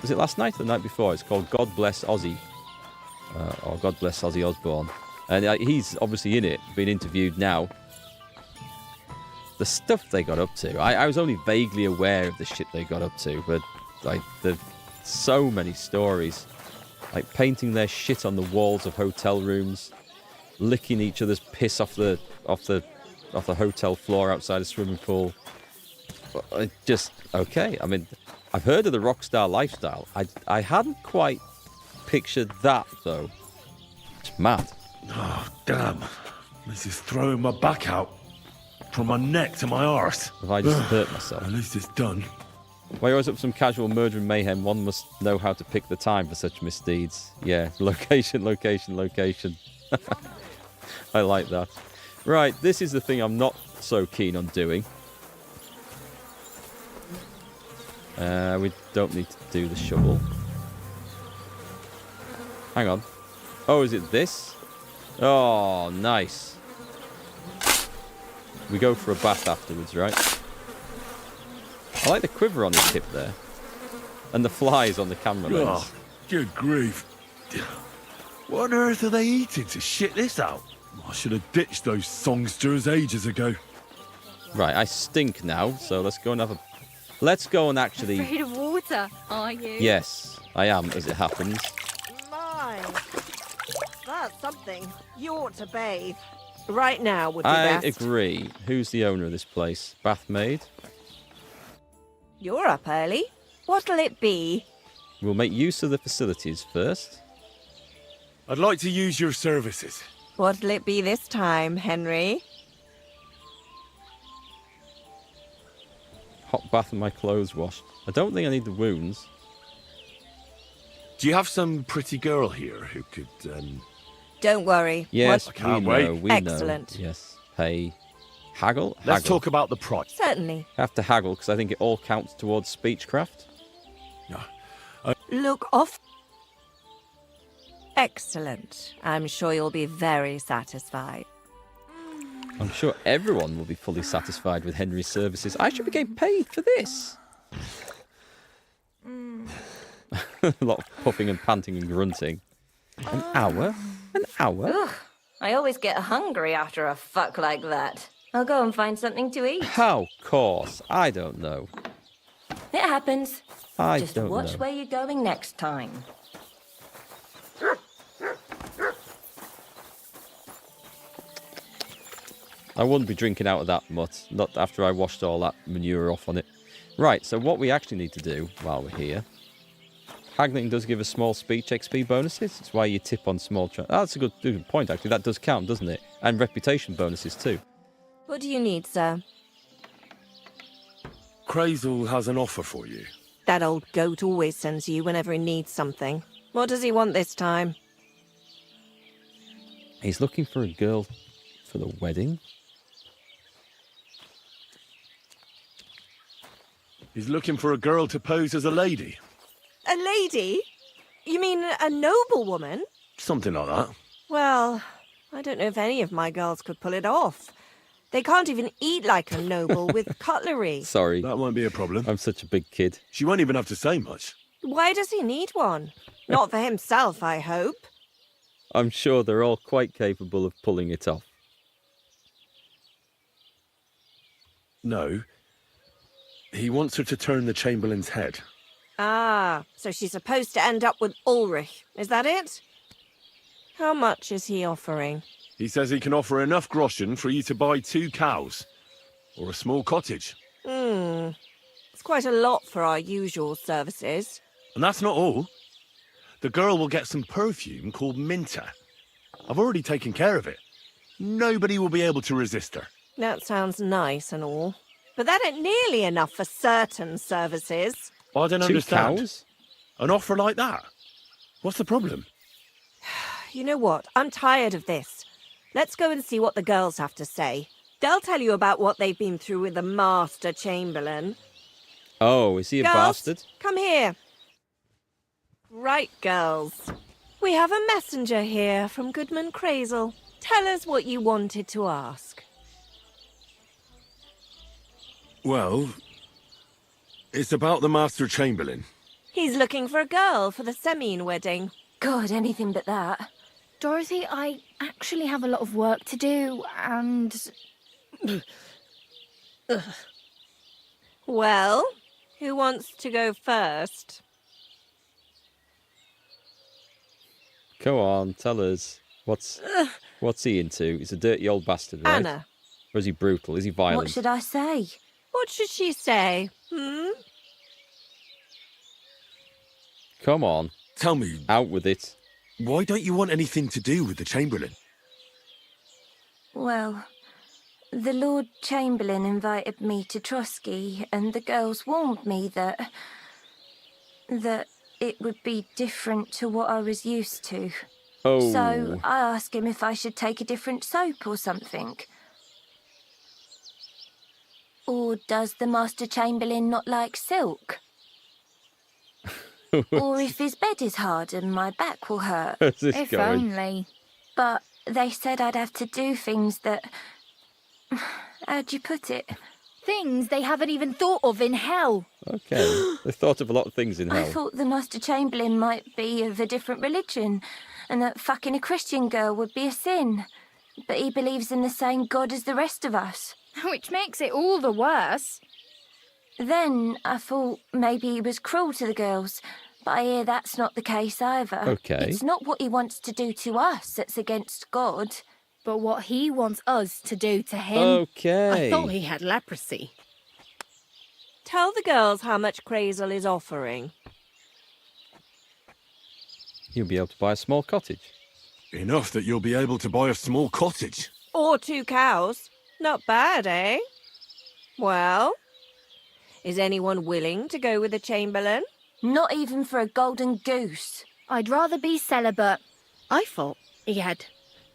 Was it last night or the night before? It's called God Bless Ozzy. Or God Bless Ozzy Osbourne. And he's obviously in it, being interviewed now. The stuff they got up to. I was only vaguely aware of the shit they got up to, but there's so many stories. Like painting their shit on the walls of hotel rooms, licking each other's piss off the hotel floor outside a swimming pool. Just okay. I mean, I've heard of the rock star lifestyle. I hadn't quite pictured that though. It's mad.
Oh, damn. This is throwing my back out. From my neck to my arse.
Have I just hurt myself?
At least it's done.
While you're always up for some casual murder and mayhem, one must know how to pick the time for such misdeeds. Yeah, location, location, location. I like that. Right, this is the thing I'm not so keen on doing. We don't need to do the shovel. Hang on. Oh, is it this? Oh, nice. We go for a bath afterwards, right? I like the quiver on his hip there. And the flies on the camera lens.
Oh, good grief. What on earth are they eating to shit this out? I should have ditched those songsters ages ago.
Right, I stink now, so let's go and have a... Let's go and actually...
Afraid of water, are you?
Yes, I am, as it happens.
My, that's something. You ought to bathe. Right now would be
I
best.
agree. Who's the owner of this place? Bath maid?
You're up early. What'll it be?
We'll make use of the facilities first.
I'd like to use your services.
What'll it be this time, Henry?
Hot bath and my clothes washed. I don't think I need the wounds.
Do you have some pretty girl here who could,
Don't worry.
Yes,
I can't
we know,
wait.
we
Excellent.
know. Yes, pay. Haggle?
Let's
Haggle.
talk about the price.
Certainly.
Have to haggle, because I think it all counts towards speechcraft.
Look off. Excellent. I'm sure you'll be very satisfied.
I'm sure everyone will be fully satisfied with Henry's services. I should be getting paid for this. A lot of puffing and panting and grunting. An hour? An hour?
Ugh, I always get hungry after a fuck like that. I'll go and find something to eat.
How coarse? I don't know.
It happens.
I
Just
don't
watch
know.
where you're going next time.
I wouldn't be drinking out of that mutt, not after I washed all that manure off on it. Right, so what we actually need to do while we're here... Haggling does give us small speech XP bonuses. It's why you tip on small... that's a good point, actually. That does count, doesn't it? And reputation bonuses, too.
What do you need, sir?
Crazel has an offer for you.
That old goat always sends you whenever he needs something. What does he want this time?
He's looking for a girl for the wedding.
He's looking for a girl to pose as a lady.
A lady? You mean a noblewoman?
Something like that.
Well, I don't know if any of my girls could pull it off. They can't even eat like a noble with cutlery.
Sorry.
That won't be a problem.
I'm such a big kid.
She won't even have to say much.
Why does he need one? Not for himself, I hope.
I'm sure they're all quite capable of pulling it off.
No. He wants her to turn the Chamberlain's head.
Ah, so she's supposed to end up with Ulrich. Is that it? How much is he offering?
He says he can offer enough groschen for you to buy 2 cows. Or a small cottage.
It's quite a lot for our usual services.
And that's not all. The girl will get some perfume called Minter. I've already taken care of it. Nobody will be able to resist her.
That sounds nice and all. But that ain't nearly enough for certain services.
I don't
2
understand.
cows?
An offer like that? What's the problem?
You know what? I'm tired of this. Let's go and see what the girls have to say. They'll tell you about what they've been through with the Master Chamberlain.
Oh, is he a
Girls,
bastard?
come here. Right, girls. We have a messenger here from Goodman Crazel. Tell us what you wanted to ask.
Well, it's about the Master Chamberlain.
He's looking for a girl for the Semine wedding.
God, anything but that. Dorothy, I actually have a lot of work to do, and...
Well, who wants to go first?
Go on, tell us. What's he into? He's a dirty old bastard, right?
Anna.
Or is he brutal? Is he violent?
What should I say?
What should she say?
Come on.
Tell me.
Out with it.
Why don't you want anything to do with the Chamberlain?
Well, The Lord Chamberlain invited me to Trotsky, and the girls warned me that it would be different to what I was used to.
Oh.
So I asked him if I should take a different soap or something. Or does the Master Chamberlain not like silk? Or if his bed is hard and my back will hurt.
If only.
But they said I'd have to do things that... How'd you put it?
Things they haven't even thought of in hell.
Okay. They've thought of a lot of things in
I
hell.
thought the Master Chamberlain might be of a different religion, and that fucking a Christian girl would be a sin. But he believes in the same God as the rest of us.
Which makes it all the worse.
Then I thought maybe he was cruel to the girls, but I hear that's not the case either.
Okay.
It's not what he wants to do to us that's against God.
But what he wants us to do to him.
Okay.
I thought he had leprosy.
Tell the girls how much Crazel is offering.
You'll be able to buy a small cottage.
Enough that you'll be able to buy a small cottage.
Or 2 cows. Not bad, eh? Well, is anyone willing to go with the Chamberlain?
Not even for a golden goose.
I'd rather be celibate.
I thought he had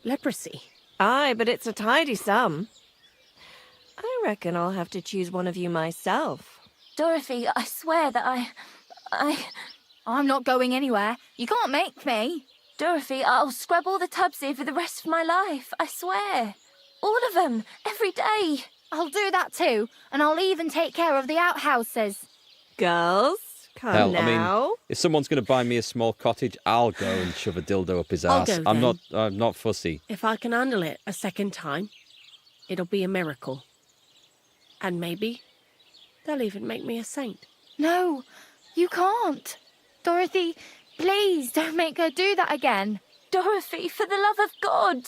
leprosy.
Aye, but it's a tidy sum. I reckon I'll have to choose one of you myself.
Dorothy, I swear that
I'm not going anywhere. You can't make me.
Dorothy, I'll scrub all the tubs here for the rest of my life. I swear. All of them. Every day.
I'll do that too. And I'll even take care of the outhouses.
Girls, come
Hell,
now.
I mean, if someone's going to buy me a small cottage, I'll go and shove a dildo up his
I'll
ass.
go
I'm
then.
not fussy.
If I can handle it a second time, it'll be a miracle. And maybe they'll even make me a saint.
No, you can't. Dorothy, please don't make her do that again.
Dorothy, for the love of God.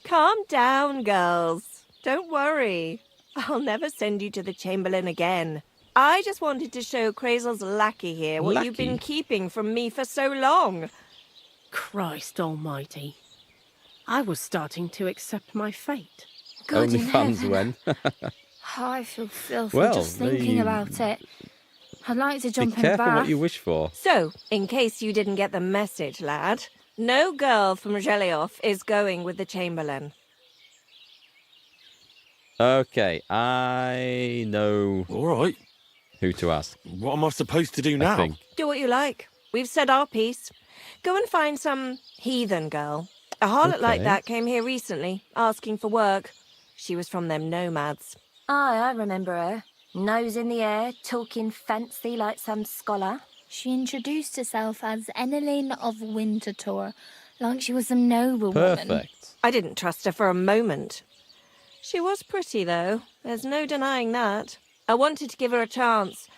Calm down, girls. Don't worry. I'll never send you to the Chamberlain again. I just wanted to show Crazel's lackey here what you've been keeping from me for so long.
Christ almighty. I was starting to accept my fate.
God
Only
in
fans
heaven.
when.
Oh, I feel filthy
Well,
just thinking about it. I'd like to
Be
jump in a
careful
bath.
what you wish for.
So, in case you didn't get the message, lad, no girl from Zhelioff is going with the Chamberlain.
Okay, I know.
All right.
Who to ask?
What am I supposed to do now?
I think.
Do what you like. We've said our piece. Go and find some heathen girl. A harlot like
Okay.
that came here recently, asking for work. She was from them nomads.
Aye, I remember her. Nose in the air, talking fancy like some scholar.
She introduced herself as Enelin of Winterthur, like she was a noble woman.
Perfect.
I didn't trust her for a moment. She was pretty, though. There's no denying that. I wanted to give her a chance,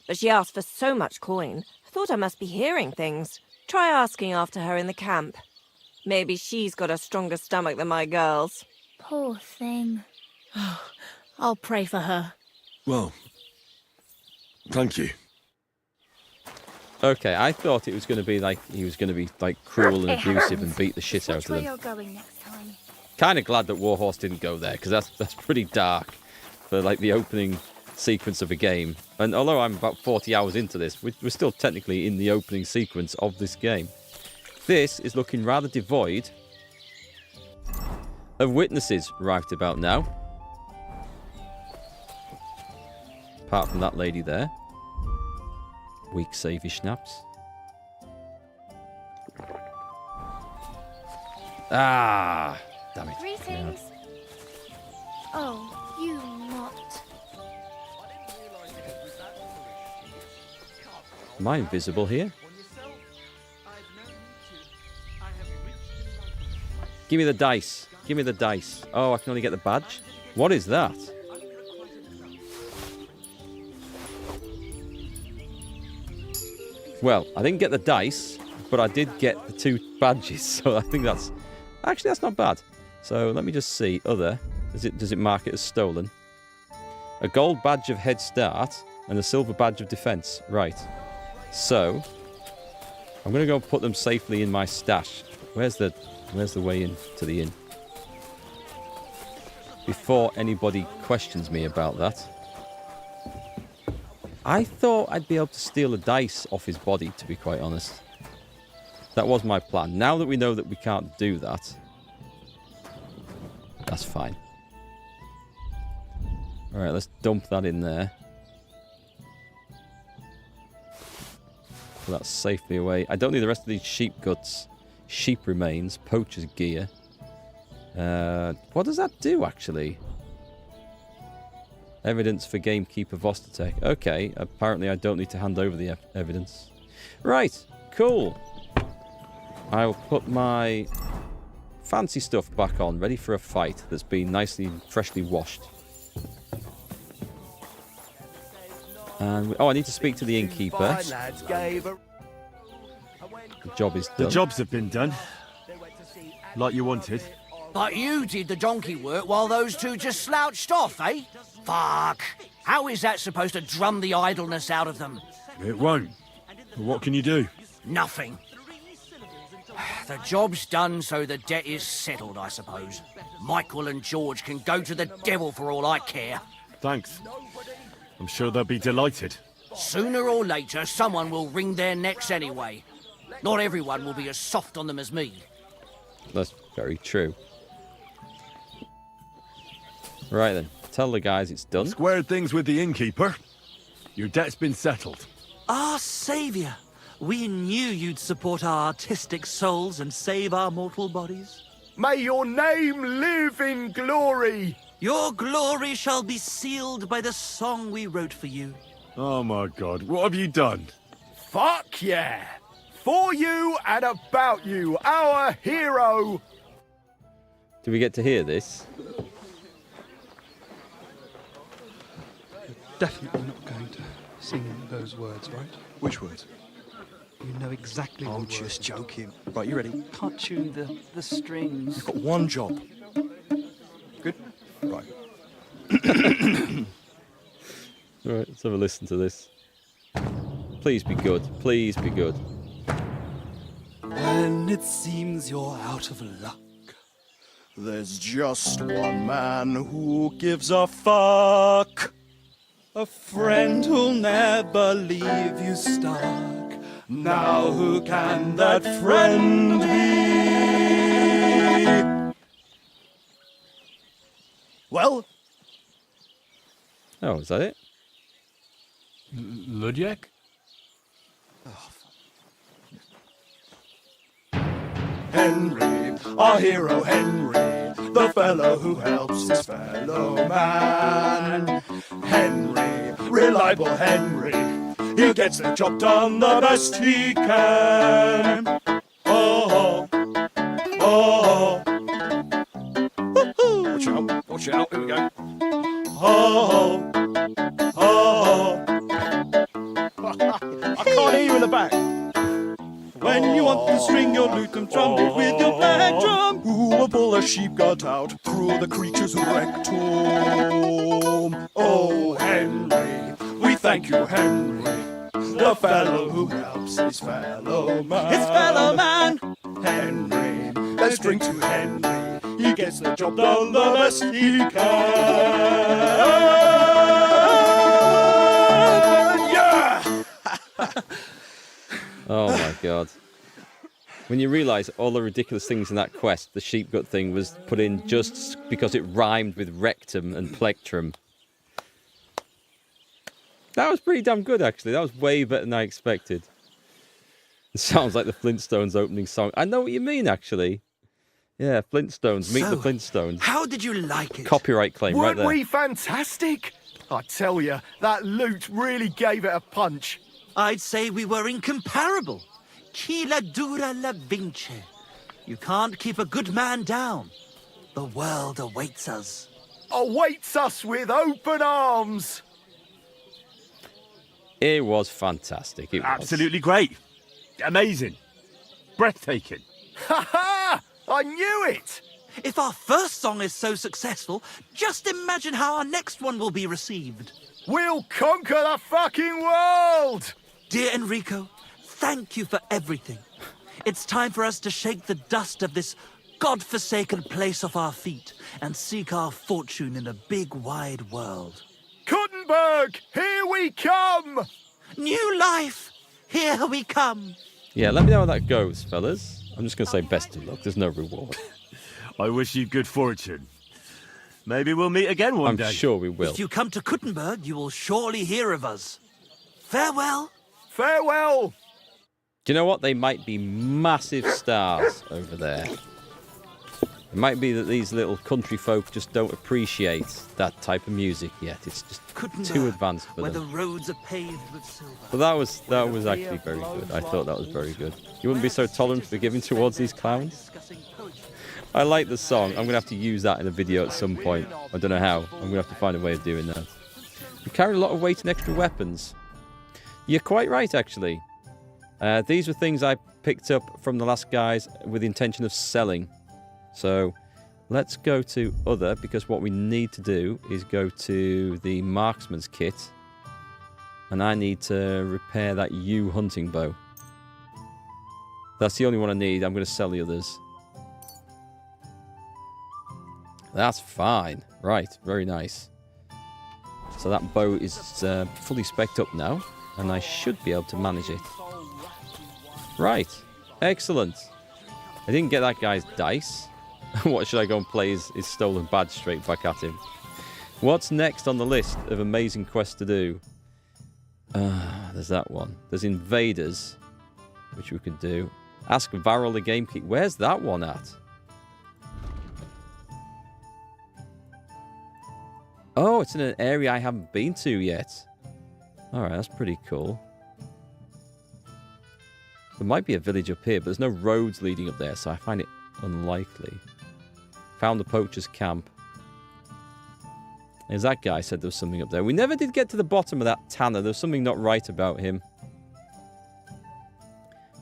but she asked for so much coin. I thought I must be hearing things. Try asking after her in the camp. Maybe she's got a stronger stomach than my girls.
Poor thing.
I'll pray for her.
Well, thank you.
Okay, I thought it was going to be like he was going to be like cruel and
It
abusive
happens.
and beat the shit out
Which
of
way
them.
you're going next time?
Kind of glad that Warhorse didn't go there because that's pretty dark for like the opening sequence of a game. And although I'm about 40 hours into this, we're still technically in the opening sequence of this game. This is looking rather devoid of witnesses right about now. Apart from that lady there. Weak savey schnapps. Ah, damn it.
Greetings. Oh, you not.
Am I invisible here? Give me the dice. Give me the dice. Oh, I can only get the badge? What is that? Well, I didn't get the dice, but I did get the 2 badges, so I think that's... Actually, that's not bad. So let me just see. Other. Does it mark it as stolen? A gold badge of head start and a silver badge of defense. Right. So, I'm going to go put them safely in my stash. Where's the way in to the inn? before anybody questions me about that. I thought I'd be able to steal a dice off his body, to be quite honest. That was my plan. Now that we know that we can't do that, that's fine. Alright, let's dump that in there. Put that safely away. I don't need the rest of these sheep guts. Sheep remains. Poacher's gear. What does that do, actually? Evidence for gamekeeper Vostatek. Okay, apparently I don't need to hand over the evidence. Right, cool. I'll put my fancy stuff back on, ready for a fight that's been nicely, freshly washed. And I need to speak to the innkeeper. The job is done.
The jobs have been done. Like you wanted.
But you did the donkey work while those two just slouched off, eh? Fuck. How is that supposed to drum the idleness out of them?
It won't. What can you do?
Nothing. The job's done, so the debt is settled, I suppose. Michael and George can go to the devil for all I care.
Thanks. I'm sure they'll be delighted.
Sooner or later, someone will wring their necks anyway. Not everyone will be as soft on them as me.
That's very true. Right then, tell the guys it's done.
Squared things with the innkeeper. Your debt's been settled.
Our saviour! We knew you'd support our artistic souls and save our mortal bodies.
May your name live in glory!
Your glory shall be sealed by the song we wrote for you.
Oh my god, what have you done?
Fuck yeah! For you and about you, our hero!
Do we get to hear this?
You're definitely not going to sing those words, right?
Which words?
You know exactly
I'm
what
just joking. Right, you ready?
Can't tune the strings.
You've got one job. Good? Right.
Alright, let's have a listen to this. Please be good. Please be good.
When it seems you're out of luck, there's just one man who gives a fuck. A friend who'll never leave you stuck. Now who can that friend be? Well?
Oh, is that it?
Ludiak?
Henry, our hero Henry, the fellow who helps his fellow man. Henry, reliable Henry, he gets the job done the best he can. Oh, oh, oh. Watch out, here we go. Oh, oh, I can't hear you in the back. When you want to string your lute and drum it with your back drum, who will pull a sheep gut out through the creature's rectum? Oh, Henry, we thank you, Henry, the fellow who helps his fellow man. His fellow man! Henry, let's drink to Henry, he gets the job done the best he can. Yeah!
Oh my god. When you realise all the ridiculous things in that quest, the sheep gut thing was put in just because it rhymed with rectum and plectrum. That was pretty damn good, actually. That was way better than I expected. It sounds like the Flintstones opening song. I know what you mean, actually. Yeah, Flintstones. Meet the Flintstones.
How did you like it?
Copyright claim right
Weren't
there.
we fantastic? I tell you, that loot really gave it a punch.
I'd say we were incomparable. Chi la dura la vince. You can't keep a good man down. The world awaits us.
Awaits us with open arms.
It was fantastic. It was.
Absolutely great. Amazing. Breathtaking.
Ha ha! I knew it!
If our first song is so successful, just imagine how our next one will be received.
We'll conquer the fucking world!
Dear Enrico, thank you for everything. It's time for us to shake the dust of this godforsaken place off our feet and seek our fortune in the big wide world.
Kuttenberg, here we come!
New life, here we come.
Yeah, let me know how that goes, fellas. I'm just going to say best of luck. There's no reward.
I wish you good fortune. Maybe we'll meet again one day.
I'm sure we will.
If you come to Kuttenberg, you will surely hear of us. Farewell.
Farewell.
Do you know what? They might be massive stars over there. It might be that these little country folk just don't appreciate that type of music yet. It's just too advanced for
where
them.
the roads are paved with silver.
But that was actually very good. I thought that was very good. You wouldn't be so tolerant and forgiving towards these clowns? I like the song. I'm going to have to use that in a video at some point. I don't know how. I'm going to have to find a way of doing that. You carry a lot of weight and extra weapons. You're quite right, actually. These were things I picked up from the last guys with the intention of selling. So let's go to other, because what we need to do is go to the marksman's kit. And I need to repair that yew hunting bow. That's the only one I need. I'm going to sell the others. That's fine. Right, very nice. So that bow is fully spec'd up now, and I should be able to manage it. Right, excellent. I didn't get that guy's dice. What should I go and play his stolen badge straight back at him? What's next on the list of amazing quests to do? There's that one. There's invaders, which we could do. Ask Varel the gamekeeper. Where's that one at? Oh, it's in an area I haven't been to yet. Alright, that's pretty cool. There might be a village up here, but there's no roads leading up there, so I find it unlikely. Found the poacher's camp. As that guy said there was something up there. We never did get to the bottom of that Tanner. There's something not right about him.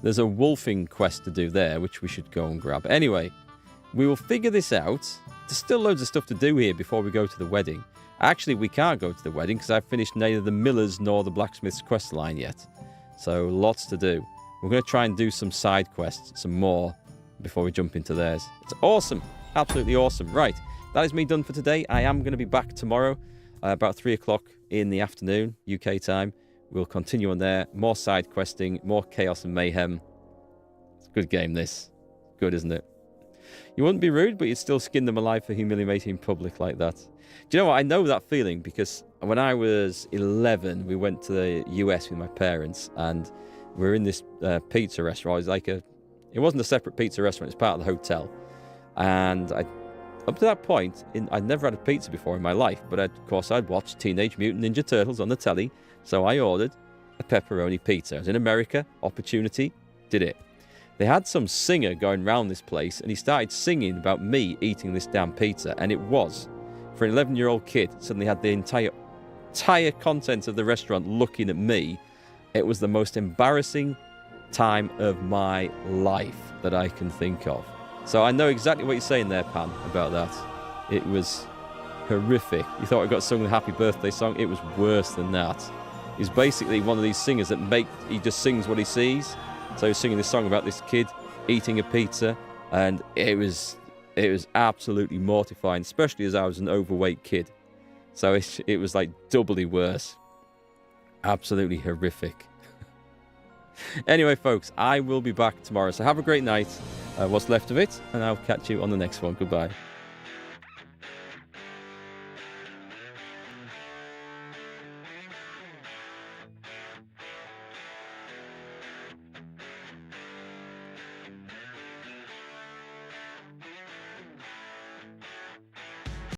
There's a wolfing quest to do there, which we should go and grab. Anyway, we will figure this out. There's still loads of stuff to do here before we go to the wedding. Actually, we can't go to the wedding because I've finished neither the miller's nor the blacksmith's quest line yet. So, lots to do. We're going to try and do some side quests, some more, before we jump into theirs. It's awesome. Absolutely awesome. Right, that is me done for today. I am going to be back tomorrow, about 3 o'clock in the afternoon, UK time. We'll continue on there. More side questing, more chaos and mayhem. It's a good game, this. Good, isn't it? You wouldn't be rude, but you'd still skin them alive for humiliating in public like that. Do you know what? I know that feeling because when I was 11, we went to the US with my parents and we were in this pizza restaurant. It was like it wasn't a separate pizza restaurant. It's part of the hotel. And up to that point, I'd never had a pizza before in my life, but of course I'd watched Teenage Mutant Ninja Turtles on the telly. So I ordered a pepperoni pizza. I was in America, opportunity, did it. They had some singer going round this place, and he started singing about me eating this damn pizza, and it was, for an 11-year-old kid, suddenly had the entire contents of the restaurant looking at me. It was the most embarrassing time of my life that I can think of. So I know exactly what you're saying there, Pan, about that. It was horrific. You thought I got sung the happy birthday song? It was worse than that. He's basically one of these singers that he just sings what he sees. So he was singing this song about this kid eating a pizza, and it was absolutely mortifying, especially as I was an overweight kid. So it was like doubly worse. Absolutely horrific. Anyway, folks, I will be back tomorrow. So have a great night, what's left of it, and I'll catch you on the next one. Goodbye.